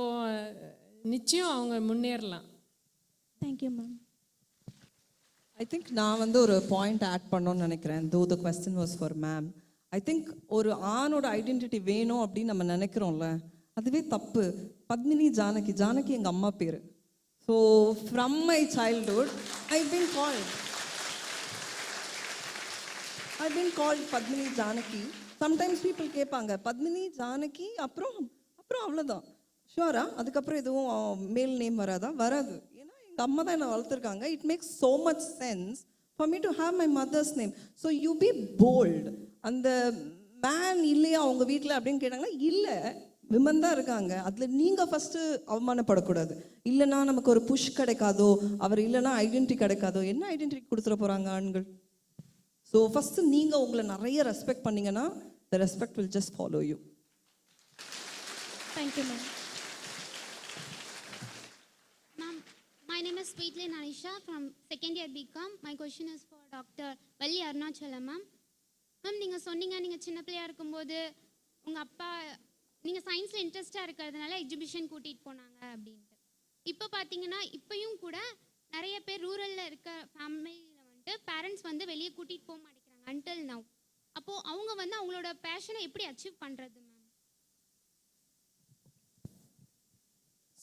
நிச்சயம் அவங்க முன்னேறலாம். Thank you ma'am. ஐ திங்க் நான் வந்து ஒரு பாயிண்ட் ஆட் பண்ணணும்னு நினைக்கிறேன். தோ the question was for ma'am. I think ஒரு ஆணோட ஐடென்டிட்டி வேணும் அப்படின்னு நம்ம நினைக்கிறோம்ல, அதுவே தப்பு. பத்மினி ஜானகி, ஜானகி எங்கள் அம்மா பேர். So from my childhood I been called Padmini Janaki. Sometimes people கேட்பாங்க, பத்மினி ஜானகி அப்புறம் அவ்வளோதான், ஷுவரா அதுக்கப்புறம் எதுவும் மேல் நேம் வராதா? வராது. ஏன்னா எங்கள் அம்மா தான் என்னை வளர்த்துருக்காங்க. It makes so much sense for me to have my mother's name. So you be bold. அந்த மேன் இல்லையா அவங்க வீட்டில் அப்படின்னு கேட்டாங்கன்னா, இல்லை, விமன் தான் இருக்காங்க. அதில் நீங்கள் ஃபஸ்ட்டு அவமானப்படக்கூடாது. இல்லைனா நமக்கு ஒரு புஷ் கிடைக்காதோ, அவர் இல்லைனா ஐடென்டிட்டி கிடைக்காதோ. என்ன ஐடென்டிட்டி கொடுத்துட போகிறாங்க ஆண்கள்? ஸோ ஃபஸ்ட்டு நீங்கள் உங்களை நிறைய ரெஸ்பெக்ட் பண்ணிங்கன்னா the respect will just follow you. Thank you ma'am. My name is Sweetly Nanisha from second year BCom. My question is for Dr. Valli Arunachalam ma'am. Ma'am, நீங்கள் சொன்னீங்க நீங்கள் சின்ன பிள்ளையாக இருக்கும்போது உங்கள் அப்பா நீங்கள் சயின்ஸில் இன்ட்ரெஸ்டாக இருக்கிறதுனால எக்ஸிபிஷன் கூட்டிகிட்டு போனாங்க அப்படின்ட்டு. இப்போ பார்த்தீங்கன்னா இப்போயும் கூட நிறைய பேர் ரூரலில் இருக்க ஃபேமிலியில் வந்துட்டு பேரண்ட்ஸ் வந்து வெளியே கூட்டிகிட்டு போக மாட்டேங்கிறாங்க அன்டில் நவ். அப்போது அவங்க வந்து அவங்களோட பேஷனை எப்படி அச்சீவ் பண்ணுறது மேம்?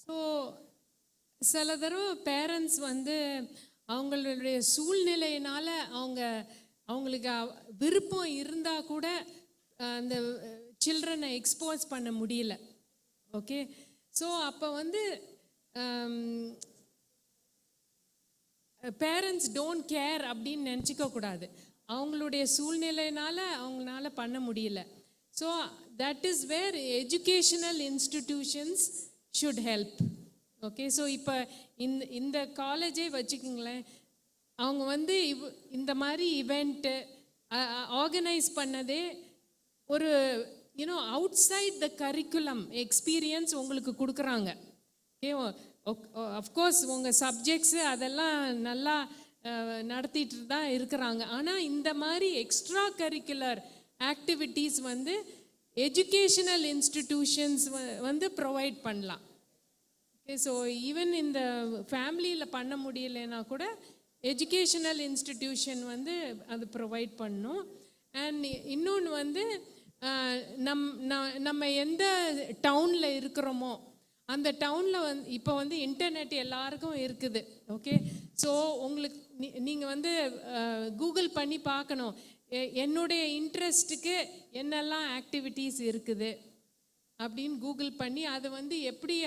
ஸோ சில தடவை பேரண்ட்ஸ் வந்து அவங்களுடைய சூழ்நிலையினால் அவங்களுக்கு விருப்பம் இருந்தால் கூட அந்த சில்ட்ரனை எக்ஸ்போஸ் பண்ண முடியல. ஓகே, ஸோ அப்போ வந்து பேரண்ட்ஸ் டோன்ட் கேர் அப்படின்னு நினச்சிக்க கூடாது. அவங்களுடைய சூழ்நிலையினால் அவங்களால பண்ண முடியல. So that is where educational institutions should help. Okay, so இப்போ இந்த காலேஜே வச்சுக்கோங்களேன், அவங்க வந்து இந்த மாதிரி இவெண்ட்டு ஆர்கனைஸ் பண்ணதே ஒரு outside the curriculum experience உங்களுக்கு கொடுக்குறாங்க. ஓகே, அஃப்கோர்ஸ் உங்கள் சப்ஜெக்ட்ஸு அதெல்லாம் நல்லா நடத்திட்டு தான் இருக்கிறாங்க. ஆனால் இந்த மாதிரி எக்ஸ்ட்ரா கரிக்குலர் ஆக்டிவிட்டீஸ் வந்து எஜுகேஷனல் இன்ஸ்டிடியூஷன்ஸ் வந்து ப்ரொவைட் பண்ணலாம். ஓகே, ஸோ ஈவன் இந்த ஃபேமிலியில் பண்ண முடியலைன்னா கூட எஜுகேஷனல் இன்ஸ்டிடியூஷன் வந்து அது ப்ரொவைட் பண்ணணும். அண்ட் இன்னொன்று வந்து நம்ம எந்த டவுனில் இருக்கிறோமோ அந்த டவுனில் வந்து இப்போ வந்து இன்டர்நெட் எல்லாருக்கும் இருக்குது. ஓகே, ஸோ உங்களுக்கு நீங்கள் வந்து கூகுள் பண்ணி பார்க்கணும், என்னுடைய இன்ட்ரெஸ்ட்டுக்கு என்னெல்லாம் ஆக்டிவிட்டீஸ் இருக்குது அப்படின்னு கூகுள் பண்ணி அதை வந்து எப்படி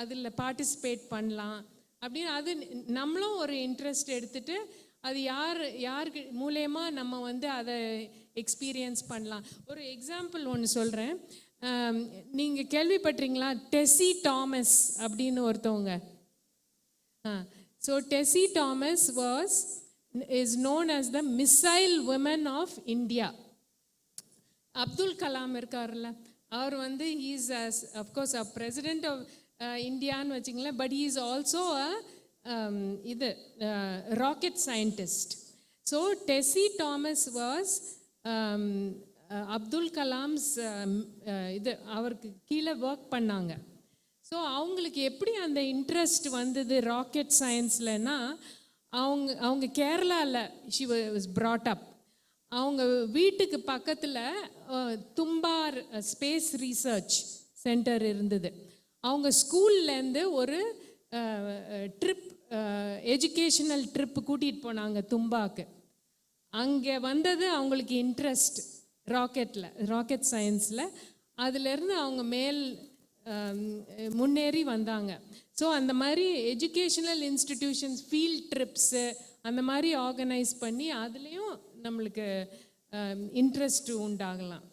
அதில் பார்ட்டிசிபேட் பண்ணலாம் அப்படின்னு அது நம்மளும் ஒரு இன்ட்ரெஸ்ட் எடுத்துகிட்டு அது யாருக்கு மூலயமா நம்ம வந்து அதை எக்ஸ்பீரியன்ஸ் பண்ணலாம். ஒரு எக்ஸாம்பிள் ஒன்று சொல்கிறேன். நீங்கள் கேள்விப்பட்டீங்களா? டெஸ்ஸி தாமஸ் அப்படின்னு ஒருத்தவங்க. So Tessy Thomas is known as the missile women of India. Abdul Kalam இருக்கார்ல, அவர் வந்து he's of course a president of இந்தியான்னு வச்சுங்களேன், but he is also rocket scientist. So Tessy Thomas was Abdul Kalam's அவருக்கு கீழே ஒர்க் பண்ணாங்க. ஸோ அவங்களுக்கு எப்படி அந்த இன்ட்ரெஸ்ட் வந்தது ராக்கெட் சயின்ஸ்லன்னா, அவங்க கேரளாவில் ஷி வாஸ் brought up. அவங்க வீட்டுக்கு பக்கத்தில் தும்பார் ஸ்பேஸ் ரிசர்ச் சென்டர் இருந்தது. அவங்க ஸ்கூல்லேருந்து ஒரு ட்ரிப், எஜுகேஷனல் ட்ரிப் கூட்டிகிட்டு போனாங்க தும்பாக்கு. அங்கே வந்தது அவங்களுக்கு இன்ட்ரெஸ்ட் ராக்கெட் சயின்ஸில். அதுலேருந்து அவங்க முன்னேறி வந்தாங்க. ஸோ அந்த மாதிரி எஜுகேஷனல் இன்ஸ்டிடியூஷன்ஸ் ஃபீல்ட் ட்ரிப்ஸு அந்த மாதிரி ஆர்கனைஸ் பண்ணி அதுலேயும் நம்மளுக்கு இன்ட்ரெஸ்ட் உண்டாகலாம்.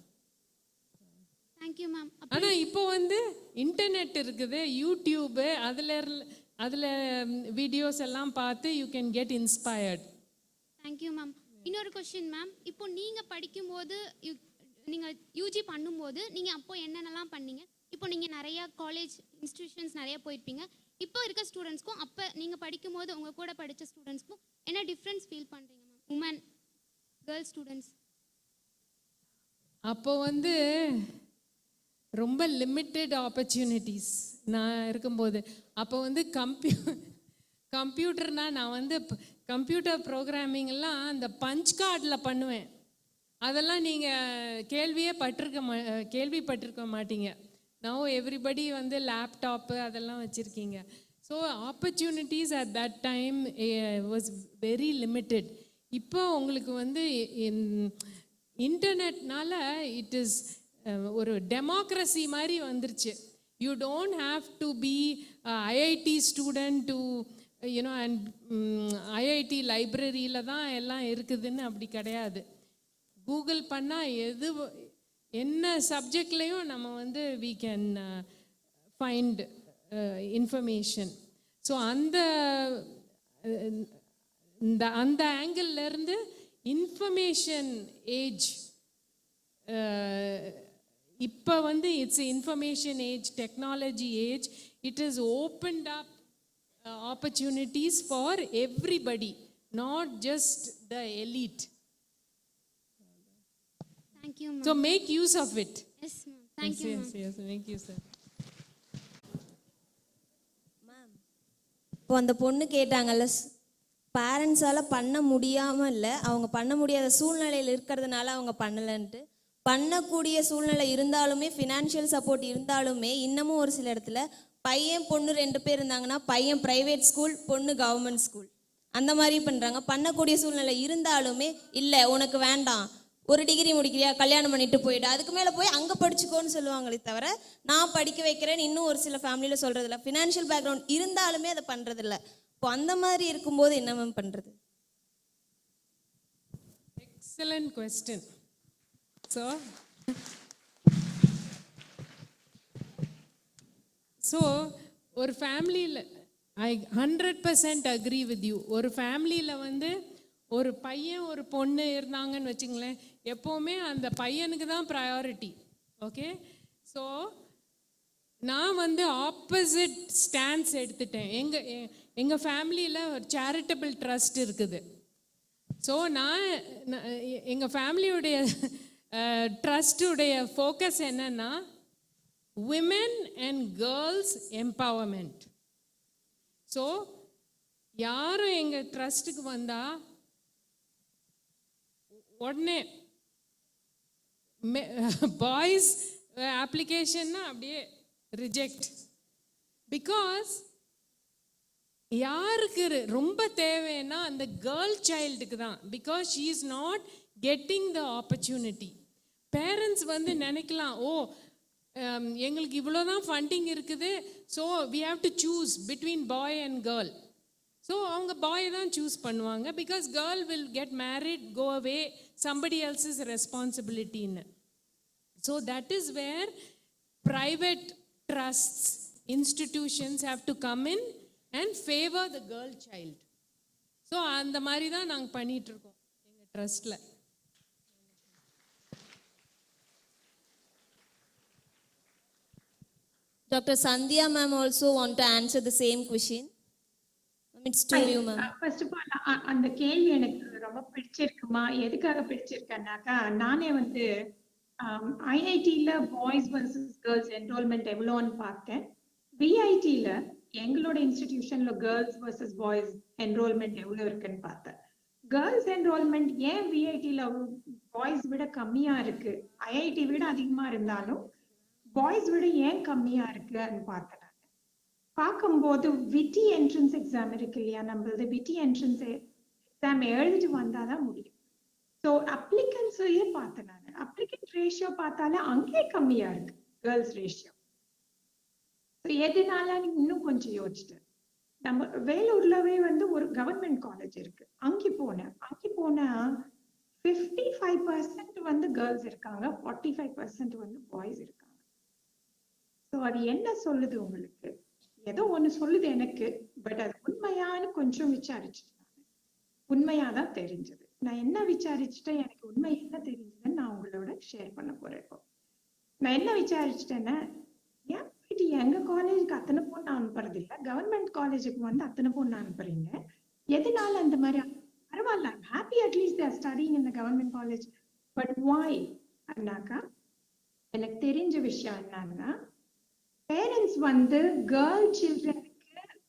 Thank you ma'am. ஆனால் இப்போ வந்து இன்டர்நெட் இருக்குது, யூடியூபு, அதில் வீடியோஸ் எல்லாம் பார்த்து you can get inspired. Thank you ma'am. இன்னொரு கொஸ்டின் மேம், இப்போ நீங்கள் படிக்கும்போது நீங்கள் யூஜி பண்ணும்போது நீங்கள் அப்போ என்னென்னலாம் பண்ணீங்க? இப்போ நீங்கள் நிறையா காலேஜ் இன்ஸ்டிடியூஷன்ஸ் நிறைய போயிருப்பீங்க. இப்போ இருக்க ஸ்டூடெண்ட்ஸ்க்கும் அப்போ நீங்கள் படிக்கும்போது உங்கள் கூட படித்த ஸ்டூடெண்ட்ஸ்க்கும் என்ன டிஃப்ரென்ஸ் ஃபீல் பண்ணுறீங்க மேம்? உமன் கேர்ள்ஸ் ஸ்டூடெண்ட்ஸ் அப்போ வந்து ரொம்ப லிமிட்டெட் ஆப்பர்ச்சுனிட்டிஸ் நான் இருக்கும்போது. அப்போ வந்து கம்ப்யூட்டர்னால் நான் வந்து கம்ப்யூட்டர் ப்ரோக்ராமிங்லாம் அந்த பஞ்ச் கார்டில் பண்ணுவேன். அதெல்லாம் நீங்கள் கேள்விப்பட்டிருக்க மாட்டீங்க. நவ் எவ்ரிபடி வந்து லேப்டாப்பு அதெல்லாம் வச்சுருக்கீங்க. So opportunities at that time was very limited. இப்போ உங்களுக்கு வந்து இன்டர்நெட்னால இட் இஸ் ஒரு டெமோக்ரஸி மாதிரி வந்துருச்சு. You don't have to be IIT student to you know and IIT லைப்ரரியில் தான் எல்லாம் இருக்குதுன்னு அப்படி கிடையாது. கூகுள் பண்ணால் என்ன சப்ஜெக்ட்லேயும் நம்ம வந்து we can find information. So அந்த ஆங்கிள்லேருந்து இன்ஃபர்மேஷன் ஏஜ் இப்போ வந்து it's information age, technology age. It is opened up opportunities for everybody, not just the elite. Thank you ma'am. So make use of it. Yes ma'am. Thank you ma'am. Yes, thank you sir. இப்போ அந்த பொண்ணு கேட்டாங்கல்ல, பேரண்ட்ஸால் பண்ண முடியாமல் இல்லை, அவங்க பண்ண முடியாத சூழ்நிலையில் இருக்கிறதுனால அவங்க பண்ணலைன்ட்டு. பண்ணக்கூடிய சூழ்நிலை இருந்தாலுமே, ஃபினான்ஷியல் சப்போர்ட் இருந்தாலுமே, இன்னமும் ஒரு சில இடத்துல பையன் பொண்ணு 2 பேர் இருந்தாங்கன்னா பையன் ப்ரைவேட் ஸ்கூல், பொண்ணு கவர்மெண்ட் ஸ்கூல், அந்த மாதிரி பண்ணுறாங்க. பண்ணக்கூடிய சூழ்நிலை இருந்தாலுமே இல்லை உனக்கு வேண்டாம், ஒரு டிகிரி முடிக்கிறியா கல்யாணம் பண்ணிட்டு போயிடு, அதுக்கு மேலே போய் அங்கே படிச்சுக்கோன்னு சொல்லுவாங்களே தவிர நான் படிக்க வைக்கிறேன்னு இன்னும் ஒரு சில ஃபேமிலியில் சொல்கிறதில்ல. ஃபினான்ஷியல் பேக்ரவுண்ட் இருந்தாலுமே அதை பண்ணுறதில்ல. இப்போ அந்த மாதிரி இருக்கும்போது என்ன மேம் பண்ணுறது? Excellent question. ஸோ ஒரு ஃபேமிலியில் ஐ 100% அக்ரி வித் யூ. ஒரு ஃபேமிலியில் வந்து ஒரு பையன் ஒரு பொண்ணு இருந்தாங்கன்னு வச்சுங்களேன், எப்போவுமே அந்த பையனுக்கு தான் ப்ரையாரிட்டி. ஓகே, ஸோ நான் வந்து ஆப்போசிட் ஸ்டாண்ட்ஸ் எடுத்துட்டேன். எங்கள் ஃபேமிலியில் ஒரு சேரிட்டபிள் ட்ரஸ்ட் இருக்குது. ஸோ எங்கள் ஃபேமிலியுடைய ட்ரஸ்டுடைய ஃபோக்கஸ் என்னன்னா women and girls empowerment. So யாரும் எங்கள் ட்ரஸ்ட்டுக்கு வந்தால் உடனே பாய்ஸ் அப்ளிகேஷன்னா அப்படியே ரிஜெக்ட். பிகாஸ் யாருக்கு ரொம்ப தேவைன்னா அந்த கேர்ள் சைல்டுக்கு தான். Because she is not getting the opportunity. Parents வந்து நினைக்கலாம், ஓ எங்களுக்கு இவ்வளோதான் ஃபண்டிங் இருக்குது, so we have to choose between boy and girl. So அவங்க பாய் தான் சூஸ் பண்ணுவாங்க. Because girl will get married, go away, somebody else's ரெஸ்பான்சிபிலிட்டின்னு. So that is where private trusts, institutions have to come in and favor the girl child. So அந்த மாதிரி தான் நாங்கள் பண்ணிகிட்ருக்கோம் எங்கள் ட்ரஸ்ட்டில். Dr. Sandhya ma'am also want to answer the same question. It's to you ma'am. First of all, அந்த கேள்வி எனக்கு ரொம்ப பிடிச்சிருக்குமா. எதுக்காக பிடிச்சிருக்கேன்னாக்கா, நானே வந்து ஐஐடியில் பாய்ஸ் வர்சஸ் கேர்ள்ஸ் என்ரோல்மெண்ட் எவ்வளோன்னு பார்த்தேன். விஐடியில் எங்களோட இன்ஸ்டிடியூஷனில் கேர்ள்ஸ் வர்சஸ் பாய்ஸ் என்ரோல்மெண்ட் எவ்வளோ இருக்குன்னு பார்த்தேன். கேர்ள்ஸ் என்ரோல்மெண்ட் ஏன் விஐடியில் பாய்ஸ் விட கம்மியாக இருக்கு, ஐஐடி விட அதிகமாக இருந்தாலும் பாய்ஸ் விட ஏன் கம்மியா இருக்குன்னு பார்த்தேன். பார்க்கும்போது விட்டி என்ட்ரன்ஸ் எக்ஸாம் இருக்கு இல்லையா, நம்மளது விட்டி என்ட்ரன்ஸ் எக்ஸாம் எழுதிட்டு வந்தாதான் முடியும். ஸோ அப்ளிகன்ஸையே பார்த்தேன் நான். அப்ளிகன்ட் ரேஷியோ பார்த்தாலே அங்கே கம்மியா இருக்கு கேர்ள்ஸ் ரேஷியோ. ஸோ எதுனால இன்னும் கொஞ்சம் யோசிச்சிட்டேன். நம்ம வேலூர்லவே வந்து ஒரு கவர்மெண்ட் காலேஜ் இருக்கு, அங்கே போனா 55% வந்து கேர்ள்ஸ் இருக்காங்க, 45% வந்து பாய்ஸ் இருக்காங்க. ஸோ அது என்ன சொல்லுது உங்களுக்கு? ஏதோ ஒன்று சொல்லுது எனக்கு, பட் அது உண்மையானு கொஞ்சம் விசாரிச்சுட்டு உண்மையாதான் தெரிஞ்சது. நான் என்ன விசாரிச்சுட்டேன், எனக்கு உண்மை என்ன தெரிஞ்சதுன்னு நான் உங்களோட ஷேர் பண்ண போறேன். இப்போ நான் என்ன விசாரிச்சுட்டேன்னா, ஏன் போயிட்டு எங்க காலேஜுக்கு அத்தனை பொண்ணு அனுப்புறது இல்லை, கவர்மெண்ட் காலேஜுக்கு வந்து அத்தனை பொண்ணு அனுப்புறீங்க, எதனால அந்த மாதிரி? பரவாயில்ல, happy at least they're studying in the government college, but why அண்ணாக்கா எனக்கு தெரிஞ்ச விஷயம் என்னன்னா, பேரண்ட்ஸ் வந்து கேர்ள் சில்ட்ரனுக்கு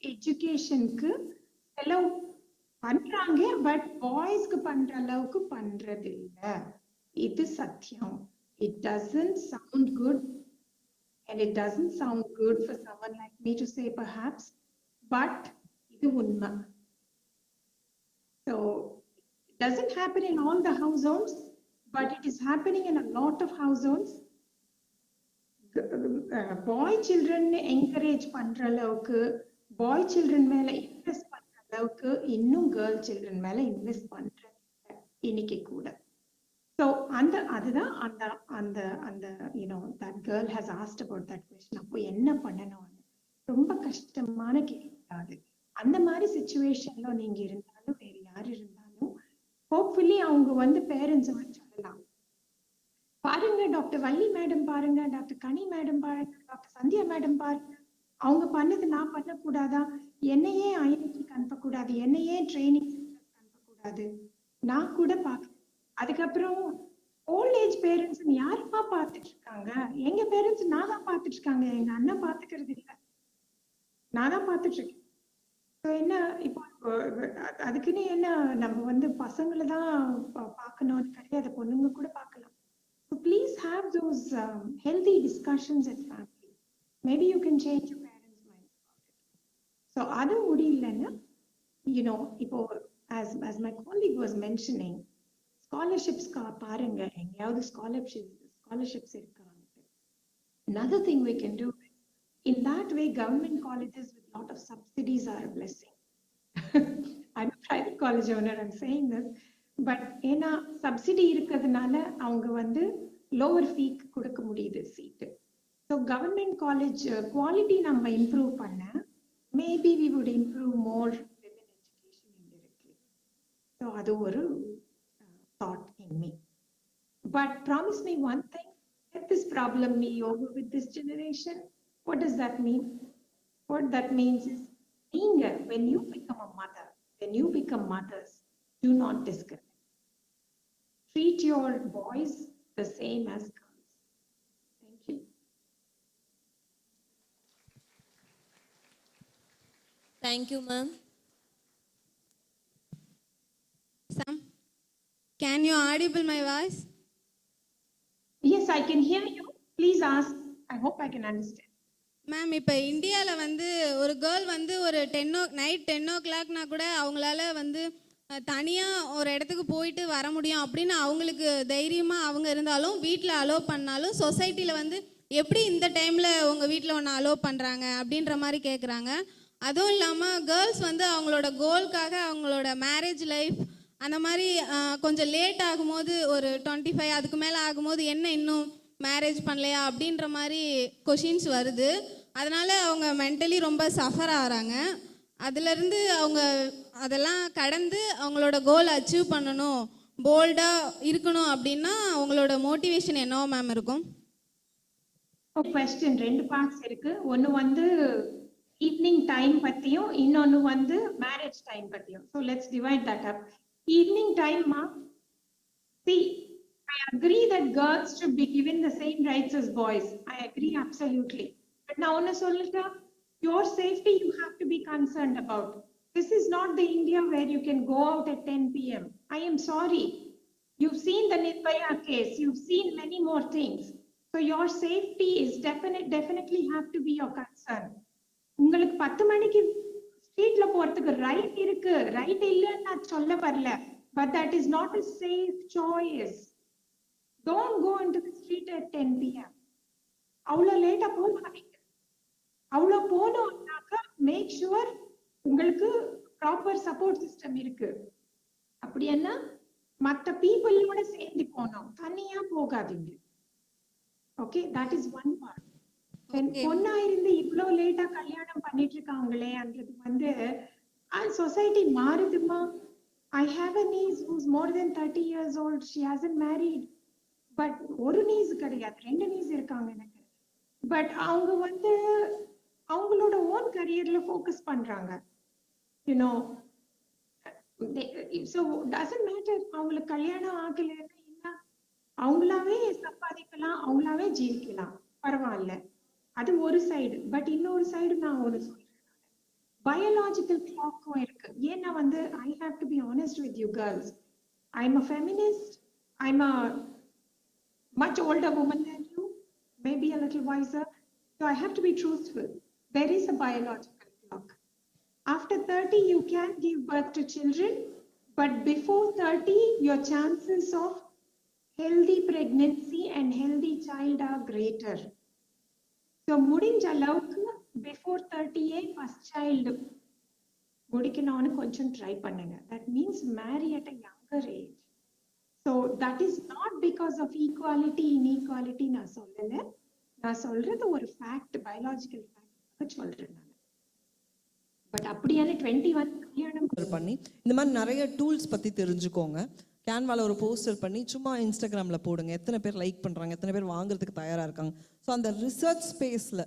எஜுகேஷனுக்கு செலவு பண்றாங்க, பட் பாய்ஸ்க்கு பண்ற அளவுக்கு பண்றது இல்ல. இது சத்தியம். It doesn't sound good, and it doesn't sound good for someone like me to say perhaps, but இது உண்மை. So it doesn't happen in all the households, but it is happening in a lot of households. Boy children encourage பண்ற அளவுக்கு, boy children மேல invest பண்ற அளவுக்கு இன்னும் girl children மேல invest பண்ற இன்னைக்கு கூட. So அதுதான் அந்த that girl has asked about that question. அப்போ என்ன பண்ணணும்? ரொம்ப கஷ்டமான கேள்வி. அந்த மாதிரி சிச்சுவேஷன்ல நீங்க இருந்தாலும் வேற யார் இருந்தாலும் ஹோப்ஃபுல்லி அவங்க வந்து பேரண்ட்ஸ் வந்து சொல்லலாம், பாருங்க டாக்டர் வள்ளி மேடம் பாருங்க, டாக்டர் கனி மேடம் பாருங்க, டாக்டர் சந்தியா மேடம் பாருங்க, அவங்க பண்ணது நான் பண்ணக்கூடாதா? என்னையே ஐஐடிக்கு அனுப்பக்கூடாது, என்னையே ட்ரைனிங் சென்டருக்கு அனுப்பக்கூடாது? நான் கூட பார்க்க. அதுக்கப்புறம் ஓல்ட் ஏஜ் பேரண்ட்ஸ் யாருப்பா பார்த்துட்டு இருக்காங்க? எங்க பேரண்ட்ஸ் நான் தான் பார்த்துட்டு இருக்காங்க, எங்க அண்ணன் பார்த்துக்கிறது இல்லை, நான் தான் பார்த்துட்டு இருக்கேன். என்ன இப்போ அதுக்குன்னு என்ன நம்ம வந்து பசங்களை தான் பார்க்கணும்னு கிடையாது, பொண்ணுங்க கூட பார்க்கலாம். So please have those healthy discussions at family. Maybe you can change your parents' minds about it. So adu mudiyilana, ipo as my colleague was mentioning, scholarships ka parunga, engayavudhu scholarships irukka. Another thing we can do, in that way government colleges with lot of subsidies are a blessing. I'm a private college owner, I'm saying this, but ஏன்னா subsidy இருக்கிறதுனால அவங்க வந்து lower ஃபீக்கு கொடுக்க முடியுது seat. So government college quality நம்ம improve பண்ண, maybe we would improve more women education indirectly. So அது ஒரு thought in me. But promise me one thing, let this problem be over with this generation. What does that mean? What that means is, when you become a mother, when you become mothers, do not discriminate. Treat your boys the same as girls. Thank you. Thank you, ma'am. Sam, can you audible my voice? Yes, I can hear you. Please ask. I hope I can understand. Ma'am, இப்போ இந்தியாவில் வந்து ஒரு girl வந்து ஒரு night 10 கூட அவங்களால வந்து தனியாக ஒரு இடத்துக்கு போயிட்டு வர முடியும் அப்படின்னு அவங்களுக்கு தைரியமாக அவங்க இருந்தாலும், வீட்டில் அலோவ் பண்ணாலும், சொசைட்டியில் வந்து எப்படி இந்த டைமில் உங்கள் வீட்டில் ஒன்று அலோவ் பண்ணுறாங்க அப்படின்ற மாதிரி கேட்குறாங்க. அதுவும் இல்லாமல் கேர்ள்ஸ் வந்து அவங்களோட கோல்காக அவங்களோட மேரேஜ் லைஃப் அந்த மாதிரி கொஞ்சம் லேட் ஆகும்போது, ஒரு 25 அதுக்கு மேலே ஆகும்போது என்ன இன்னும் மேரேஜ் பண்ணலையா அப்படின்ற மாதிரி கொஷின்ஸ் வருது. அதனால் அவங்க மென்டலி ரொம்ப சஃபர் ஆகிறாங்க. அதுலேருந்து அவங்க அதெல்லாம் கடந்து அவங்களோட கோல் அச்சீவ் பண்ணணும், போல்டாக இருக்கணும் அப்படின்னா அவங்களோட மோட்டிவேஷன் என்னவோ மேம் இருக்கும்? கொஸ்டின் 2 பார்ட்ஸ் இருக்கு. ஒன்று வந்து ஈவினிங் டைம் பற்றியும், இன்னொன்று வந்து மேரேஜ் டைம் பற்றியும். So let's divide that up. Evening டைம்மா, see, I agree that girls should be given the same rights as boys. I agree absolutely. But now on a solita, your safety you have to be concerned about. This is not the India where you can go out at 10 p.m. I am sorry. You've seen the Nirbhaya case. You've seen many more things. So your safety is definitely have to be your concern. உங்களுக்கு 10 மணிக்கு ஸ்ட்ரீட்ல போறதுக்கு right இருக்கு, right இல்லைன்னு நான் சொல்ல வரல, but that is not a safe choice. Don't go into the street at 10 p.m. அவ்வளோ லேட்டா போகாதீங்க. அவ்வளோ போனோம்னாக்கா மேக் ஷுவர் உங்களுக்கு ப்ராப்பர் சப்போர்ட் சிஸ்டம் இருக்கு. அப்படின்னா மற்ற பீப்புளோட சேர்ந்து போனோம், தனியா போகாதீங்க. Okay, that is one part. பொண்ணா இருந்து இவ்வளோ லேட்டா கல்யாணம் பண்ணிட்டு இருக்காங்களே, அன்றது வந்து society மாறுதுமா? I have a niece who's more than 30 years old. She hasn't married. But ஒரு niece கிடையாது, 2 niece இருக்காங்க எனக்கு. But அவங்க வந்து அவங்களோட own careerல focus பண்றாங்க. You know, so doesn't matter அவங்களுக்கு கல்யாணம் ஆகலைன்னா என்ன, அவங்களாவே சம்பாதிக்கலாம், அவங்களாவே ஜீவிக்கலாம், பரவாயில்ல. அது ஒரு சைடு. பட் இன்னொரு சைடு நான் ஒரு சொல்றேன், பயாலாஜிக்கல் கிளாக்கும் இருக்கு. ஏன்னா வந்து I have to be honest with you girls. I'm a feminist. I'm a much older woman than you, maybe a little wiser. So I have to be truthful. There is a biological clock. After 30, you can give birth to children, but before 30, your chances of healthy pregnancy and healthy child are greater. So முடிஞ்ச அளவுக்கு before 30 first child முடிக்கணும்னு கொஞ்சம் try பண்ணுங்க. That means marry at a younger age. So that is not because of equality, inequality நான் சொல்லல. நான் சொல்றது ஒரு fact, biological fact சொல்றேன் நான். பட் அப்படியான 21 கல்யாணம் பண்ணி இந்த மாதிரி நிறைய டூல்ஸ் பற்றி தெரிஞ்சுக்கோங்க. கேன்வால ஒரு போஸ்டர் பண்ணி சும்மா இன்ஸ்டாகிராமில் போடுங்க. எத்தனை பேர் லைக் பண்ணுறாங்க, எத்தனை பேர் வாங்குறதுக்கு தயாராக இருக்காங்க. ஸோ அந்த ரிசர்ச் ஸ்பேஸில்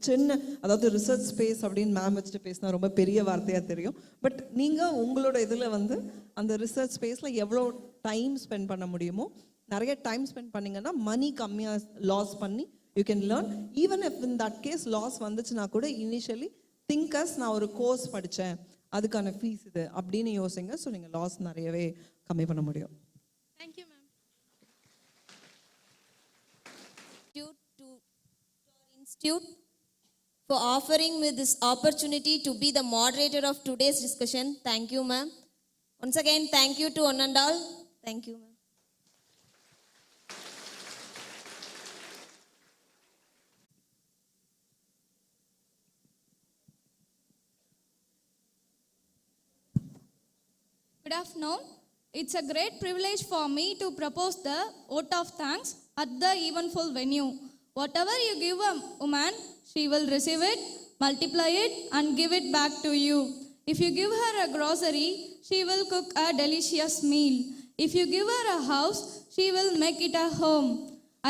சின்ன, அதாவது ரிசர்ச் ஸ்பேஸ் அப்படின்னு மேம் வச்சுட்டு பேசினா ரொம்ப பெரிய வார்த்தையாக தெரியும். பட் நீங்கள் உங்களோட இதில் வந்து அந்த ரிசர்ச் ஸ்பேஸில் எவ்வளோ டைம் ஸ்பெண்ட் பண்ண முடியுமோ நிறைய டைம் ஸ்பெண்ட் பண்ணிங்கன்னா மணி கம்மியாக லாஸ் பண்ணி you can learn. Even if in that case loss வந்துச்சுன்னா கூட இனிஷியலி திங்கர்ஸ் நான் ஒரு கோர்ஸ் படித்தேன், அதுக்கான ஃபீஸ் இது அப்படின்னு யோசிங்க. ஸோ நீங்கள் லாஸ் நிறையவே கம்மி பண்ண முடியும். Thank you ma'am. Institute for offering me this opportunity to be the moderator of today's discussion. Thank you, ma'am. Once again, thank you to one and all. Thank you, ma'am. Good afternoon. It's a great privilege for me to propose the vote of thanks at the eventful venue. Whatever you give a woman, she will receive it, multiply it, and give it back to you. If you give her a grocery, she will cook a delicious meal. If you give her a house, she will make it a home.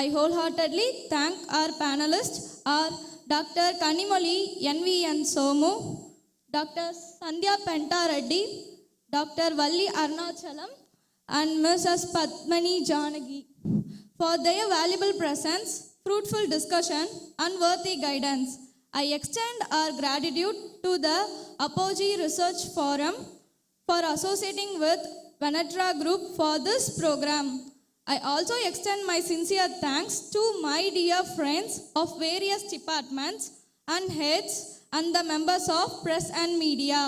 I wholeheartedly thank our panelists, our Dr. Kanimoli N.V.N. Somu, Dr. Sandhya Penta Reddy, Dr. Valli Arnachalam, and Mrs. Padmini Janagi for their valuable presence, fruitful discussion, and worthy guidance. I extend our gratitude to the Apogee Research Forum for associating with Vanetra Group for this program. I also extend my sincere thanks to my dear friends of various departments and heads and the members of press and media.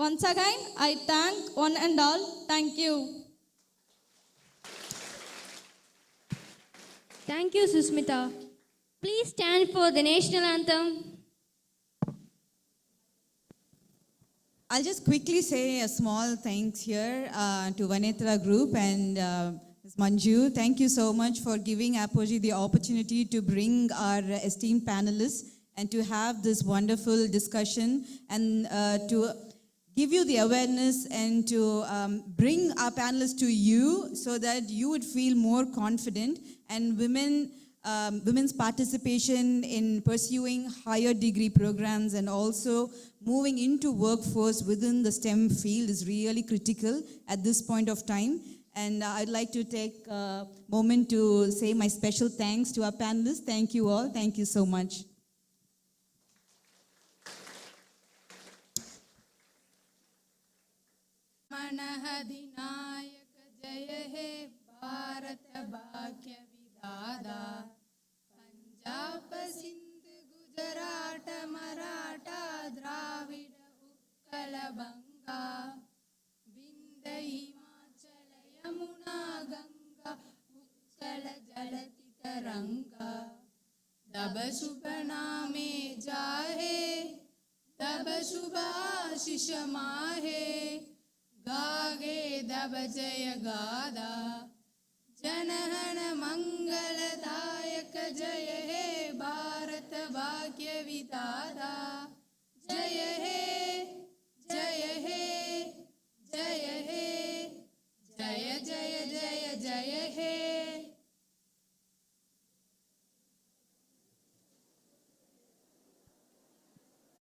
Once again, I thank one and all. Thank you. Thank you, Susmita. Please stand for the national anthem. I'll just quickly say a small thanks here to Vanetra Group and Ms. Manju. Thank you so much for giving Apogee the opportunity to bring our esteemed panelists and to have this wonderful discussion and to give you the awareness and to bring our panelists to you so that you would feel more confident, and women's participation in pursuing higher degree programs and also moving into workforce within the STEM field is really critical at this point of time. And I'd like to take a moment to say my special thanks to our panelists. Thank you all. Thank you so much. मनहधिनायक जय हे भारत भाग्य विधाता पंजाब सिंध गुजरात मराठा द्राविड उत्कल बंगा विंध्य हिमाचल यमुना गंगा उत्कल जलति तरंगा तब शुभ नामे जाहे तब शुभ आशीष माहे गागे दब जय गादा जनहन मंगलदायक जय हे भारत भाग्य विधाता